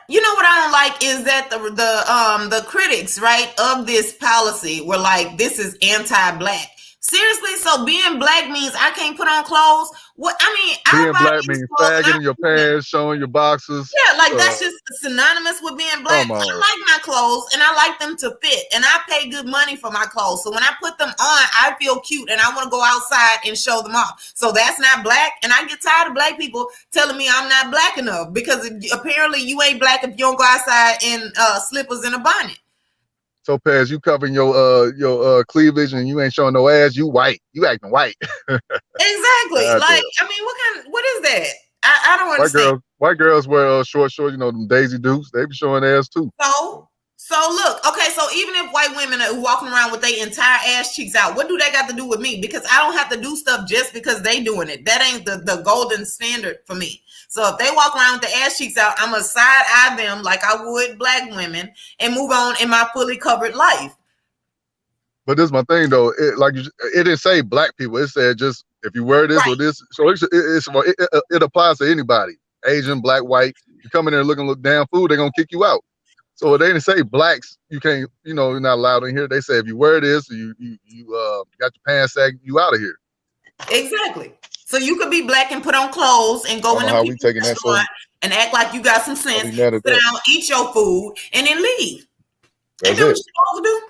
You know what I don't like is that the critics, right, of this policy were like, this is anti-black. Seriously, so being black means I can't put on clothes? What I mean, being black means sagging in your pants, showing your boxes. Yeah, like that's just synonymous with being black. I like my clothes and I like them to fit, and I pay good money for my clothes. So when I put them on, I feel cute and I want to go outside and show them off. So that's not black, and I get tired of black people telling me I'm not black enough because apparently you ain't black if you don't go outside in slippers and a bonnet. Topaz, you covering your cleavage and you ain't showing no ass. You white. You acting white. Exactly. Like, I mean, what is that? I don't understand. White girls wear short, them Daisy Dukes. They be showing ass too. So look, okay, so even if white women are walking around with their entire ass cheeks out, what do they got to do with me? Because I don't have to do stuff just because they doing it. That ain't the golden standard for me. So if they walk around with the ass cheeks out, I'm going to side eye them like I would black women and move on in my fully covered life. But this is my thing, though. It didn't say black people. It said just if you wear this or this. So it applies to anybody. Asian, black, white. You come in there looking like damn fool, they're gonna kick you out. So they didn't say blacks, you can't, you know, you're not allowed in here. They say if you wear this, you got your pants sagging, you out of here. Exactly. So you could be black and put on clothes and go in the restaurant and act like you got some sense, sit down, eat your food, and then leave. That's Ain't that what it. you're supposed to do?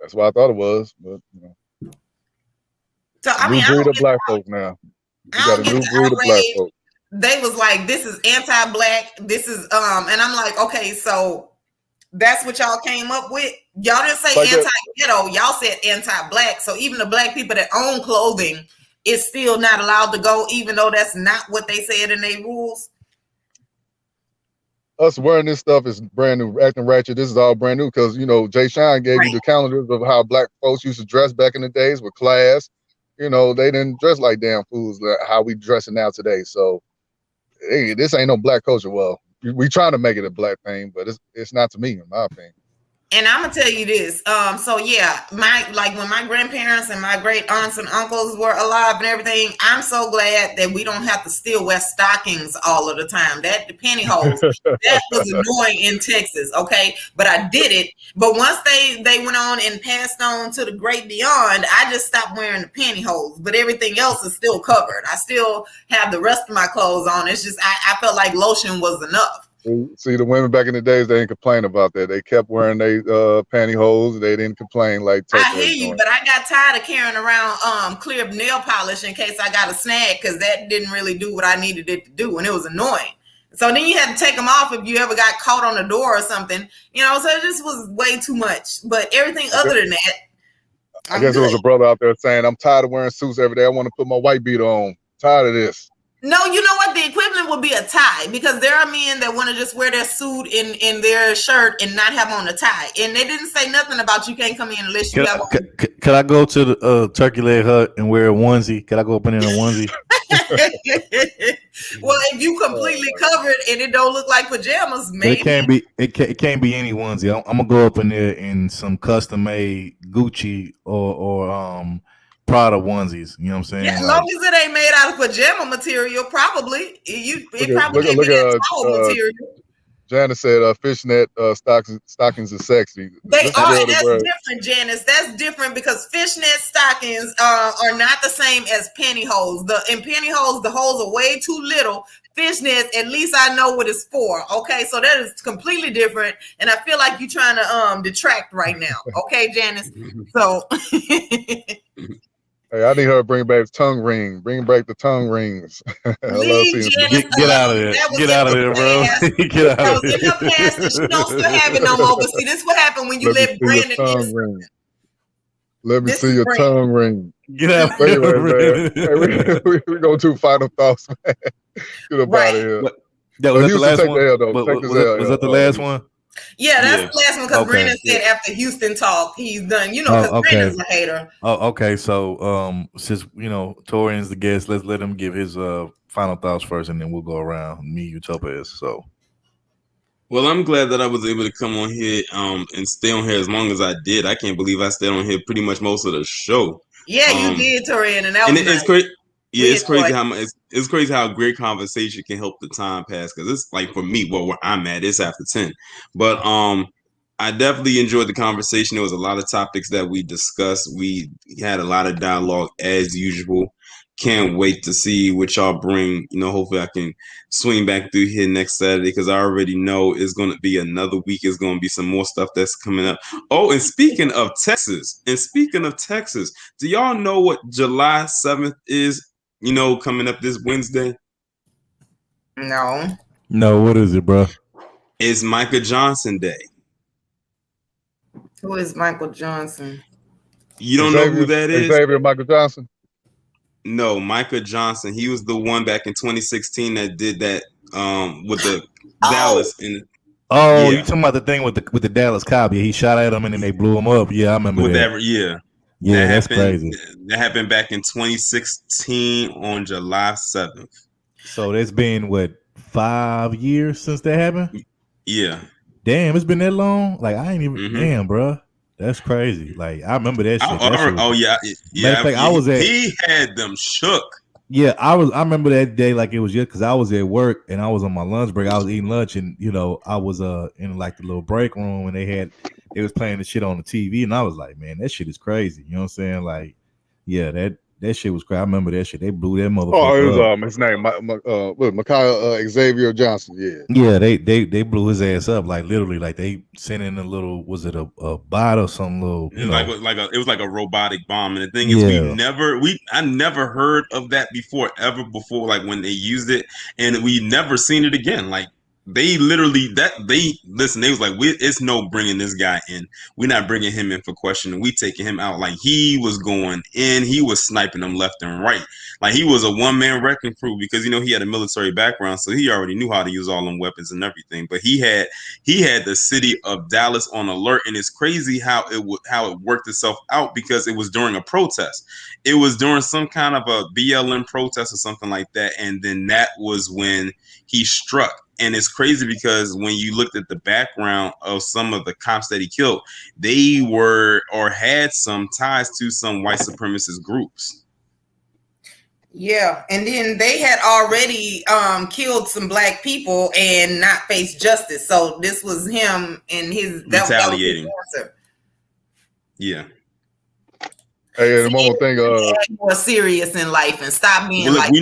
That's what I thought it was, but you know. So I mean, New breed of black folk now. We got a new breed of black folk. They was like, this is anti-black. This is and I'm like, okay, so that's what y'all came up with. Y'all didn't say Like anti-ghetto. Y'all said anti-black. So even the black people that own clothing is still not allowed to go, even though that's not what they said in their rules. Us wearing this stuff is brand new, acting ratchet. This is all brand new because, you know, Jay Sean gave you the calendars of how black folks used to dress back in the days with class. You know, they didn't dress like damn fools, how we dressing now today. So, hey, this ain't no black culture. Well, we trying to make it a black thing, but it's not to me, in my opinion. And I'm gonna tell you this. So yeah, when my grandparents and my great aunts and uncles were alive and everything, I'm so glad that we don't have to still wear stockings all of the time. That the pantyhose, that was annoying in Texas, okay? But I did it. But once they went on and passed on to the great beyond, I just stopped wearing the pantyhose. But everything else is still covered. I still have the rest of my clothes on. It's just I felt like lotion was enough. See, the women back in the days, they didn't complain about that. They kept wearing their pantyhose. They didn't complain like Tucker. I hear you, but I got tired of carrying around clear nail polish in case I got a snag because that didn't really do what I needed it to do, and it was annoying. So then you had to take them off if you ever got caught on the door or something, you know. So it just was way too much. But everything other than that, I guess it was a brother out there saying, "I'm tired of wearing suits every day. I want to put my white beater on. Tired of this." No, you know what? The equivalent would be a tie because there are men that want to just wear their suit in their shirt and not have on a tie. And they didn't say nothing about you can't come in unless you have on. Can I go to the turkey leg hut and wear a onesie? Can I go up in there in a onesie? Well, if you completely covered and it don't look like pajamas, maybe. It can't be any onesie. I'm gonna go up in there in some custom made Gucci or Prada onesies, you know what I'm saying? Yeah, as long as it ain't made out of pajama material, probably. It probably can't be that towel material. Janice said fishnet stockings are sexy. They are. That's different, Janice. That's different because fishnet stockings are not the same as pantyhose. In pantyhose, the holes are way too little. Fishnets, at least I know what it's for. Okay, so that is completely different. And I feel like you're trying to detract right now. Okay, Janice. So hey, I need her to bring back the tongue ring. Bring back the tongue rings. Get out of there. Get out of there, bro. Get out of there. In her past, and she don't still have it no more. But see, this is what happened when you let Brandon in. Let me see your tongue ring. Get out of here. Hey, we're going to final thoughts, man. Get up out of here. Was that the last one? Was that the last one? Yeah, that's the last one because Brandon said after Houston talk, he's done. You know, because Brandon's a hater. Oh, okay. So, since Torian's the guest, let's let him give his final thoughts first, and then we'll go around. Me, you, Topaz. So, well, I'm glad that I was able to come on here and stay on here as long as I did. I can't believe I stayed on here pretty much most of the show. Yeah, you did, Torian, and that was it's crazy. Yeah, it's crazy how it's crazy how great conversation can help the time pass because it's like for me, where I'm at, it's after 10. But I definitely enjoyed the conversation. There was a lot of topics that we discussed. We had a lot of dialogue as usual. Can't wait to see what y'all bring. Hopefully I can swing back through here next Saturday because I already know it's going to be another week. It's going to be some more stuff that's coming up. Oh, and speaking of Texas, do y'all know what July 7th is? Coming up this Wednesday? No, what is it, bro? It's Michael Johnson Day. Who is Michael Johnson? You don't know who that is? Xavier Michael Johnson? No, Michael Johnson. He was the one back in 2016 that did that with the Dallas. You talking about the thing with the Dallas Cowboy? He shot at him and then they blew him up. Yeah, I remember that. Yeah, that's crazy. That happened back in 2016 on July 7th. So that's been, 5 years since that happened? Yeah. Damn, it's been that long? Like, I ain't even, damn, bro. That's crazy. Like, I remember that shit. Yeah. I was at. He had them shook. Yeah, I remember that day like it was just because I was at work and I was on my lunch break. I was eating lunch and I was in like the little break room and they was playing the shit on the TV and I was like, man, that shit is crazy. You know what I'm saying? Like, yeah, that shit was crazy. I remember that shit. They blew that motherfucker Oh, it was up. his name, Micaiah Xavier Johnson. Yeah. Yeah, they blew his ass up like literally. Like they sent in a little, was it a bot or some little, It was like a robotic bomb. And the thing is, I never heard of that ever before, like when they used it, and we never seen it again. Like they literally they was like, it's no bringing this guy in. We're not bringing him in for questioning. We taking him out. Like he was going in, he was sniping them left and right. Like he was a one-man wrecking crew because he had a military background, so he already knew how to use all them weapons and everything. But he had the city of Dallas on alert, and it's crazy how it worked itself out because it was during a protest. It was during some kind of a BLM protest or something like that, and then that was when he struck. And it's crazy because when you looked at the background of some of the cops that he killed, they were or had some ties to some white supremacist groups. Yeah, and then they had already killed some black people and not faced justice. So this was him and his retaliating. Yeah. Hey, and one more thing. More serious in life and stop being look, like. We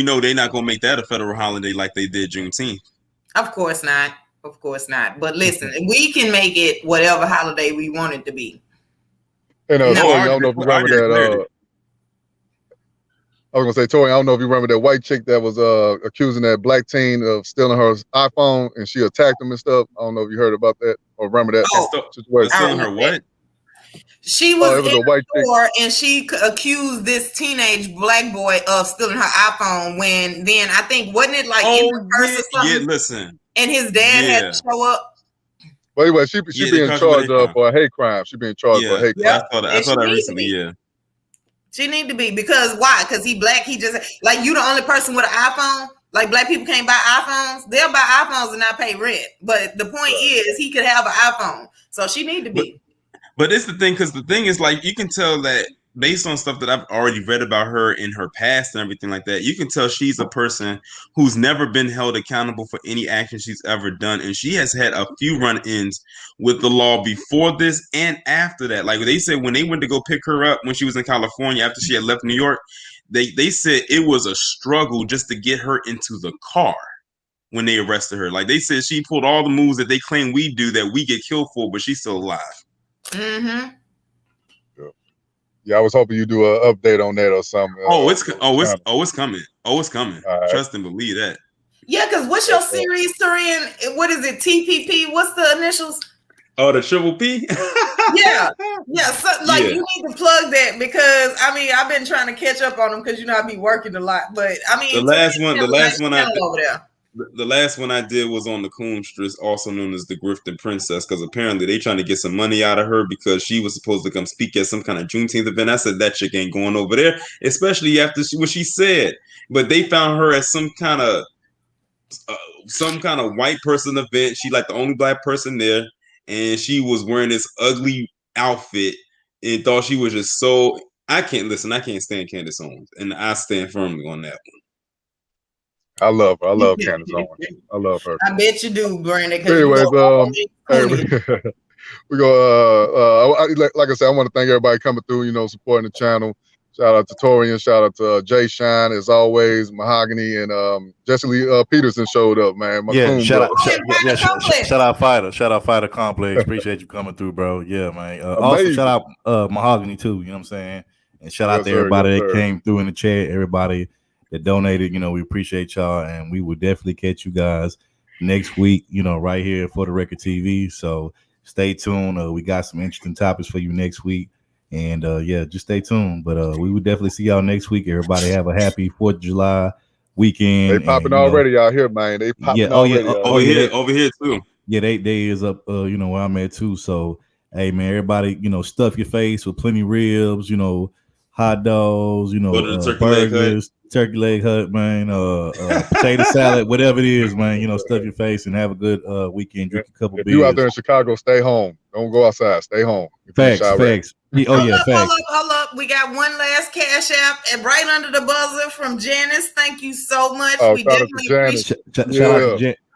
know they're not gonna make that a federal holiday like they did Juneteenth. Of course not. Of course not. But listen, we can make it whatever holiday we want it to be. And Tori, I don't know if you remember that. I was gonna say, Tori, I don't know if you remember that white chick that was accusing that black teen of stealing her iPhone, and she attacked him and stuff. I don't know if you heard about that or remember that situation. Stealing her what? She was in a store and she accused this teenage black boy of stealing her iPhone. When then I think wasn't it like in her purse or something? Yeah, listen. And his dad had to show up. But anyway, she being charged for a hate crime. She being charged for a hate crime. I saw that recently. Yeah. She need to be because why? Because he black. He just like you the only person with an iPhone. Like black people can't buy iPhones. They'll buy iPhones and not pay rent. But the point is he could have an iPhone. So she need to be. But it's the thing, because the thing is like you can tell that based on stuff that I've already read about her in her past and everything like that, you can tell she's a person who's never been held accountable for any action she's ever done. And she has had a few run-ins with the law before this and after that. Like they said when they went to go pick her up when she was in California after she had left New York, they said it was a struggle just to get her into the car when they arrested her. Like they said she pulled all the moves that they claim we do that we get killed for, but she's still alive. Mm-hmm. Yeah, I was hoping you do an update on that or something. It's coming. It's coming. Right. Trust and believe that. Yeah, because what's your series, Torian? What is it? TPP? What's the initials? Oh, the triple P. Yeah. So, you need to plug that because I mean I've been trying to catch up on them because I be working a lot. But I mean the last one I did was on the Coonstress, also known as the Grifted Princess, because apparently they trying to get some money out of her because she was supposed to come speak at some kind of Juneteenth event. I said that chick ain't going over there, especially after what she said. But they found her at some kind of white person event. She like the only black person there, and she was wearing this ugly outfit and thought she was just so. I can't stand Candace Owens, and I stand firmly on that one. I love her. I love Candace Owens. I love her. I bet you do, Brandon. Anyways, we go. Like I said, I want to thank everybody coming through. Supporting the channel. Shout out to Torian. Shout out to Jay Shine as always. Mahogany and Jesse Lee Peterson showed up, man. Shout out Fighter. Shout out Fighter Complex. Appreciate you coming through, bro. Yeah, man. Also shout out Mahogany too. You know what I'm saying? And shout out to everybody that came through in the chat. Everybody that donated, we appreciate y'all, and we will definitely catch you guys next week, right here for the Record TV. So stay tuned. We got some interesting topics for you next week, and just stay tuned. But we will definitely see y'all next week. Everybody have a happy 4th of July weekend. They popping already out here, man. They popping already. Over here too. Yeah, they is up. Where I'm at too. So hey, man, everybody, stuff your face with plenty ribs. Hot dogs, burgers, turkey leg hut, man, potato salad, whatever it is, man. You know, stuff your face and have a good weekend. Drink a couple If beers. you out there in Chicago, stay home. Don't go outside. Stay home. Facts. Oh yeah, facts. Hold up. We got one last cash app and right under the buzzer from Janice. Thank you so much. We definitely appreciate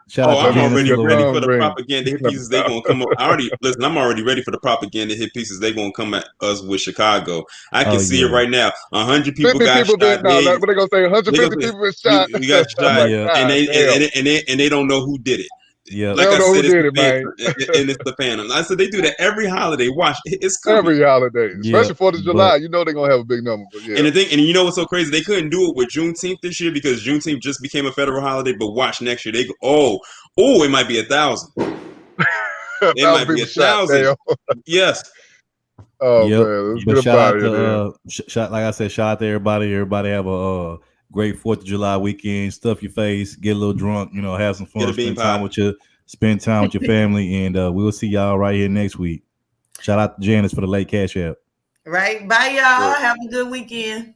Shout out to I'm already ready for the propaganda hit pieces. They gonna come up. I'm already ready for the propaganda hit pieces. They gonna come at us with Chicago. I can see it right now. 100 people got shot. What they gonna say? 150 people been shot. We got shot, and they don't know who did it. Yeah, like I said, it's the Phantom. I said they do that every holiday. Watch, it's coming. Every holiday, especially 4th of July. You know they're gonna have a big number. But And the thing, and you know what's so crazy? They couldn't do it with Juneteenth this year because Juneteenth just became a federal holiday. But watch next year, they go, it might be 1,000. It might be 1,000. Yes. Oh man, but shout out to like I said, shout out to everybody. Everybody have a great 4th of July weekend. Stuff your face, get a little drunk, you know, have some fun, spend time with your family, and we'll see y'all right here next week. Shout out to Janice for the late cash app. Right. Bye, y'all. Have a good weekend.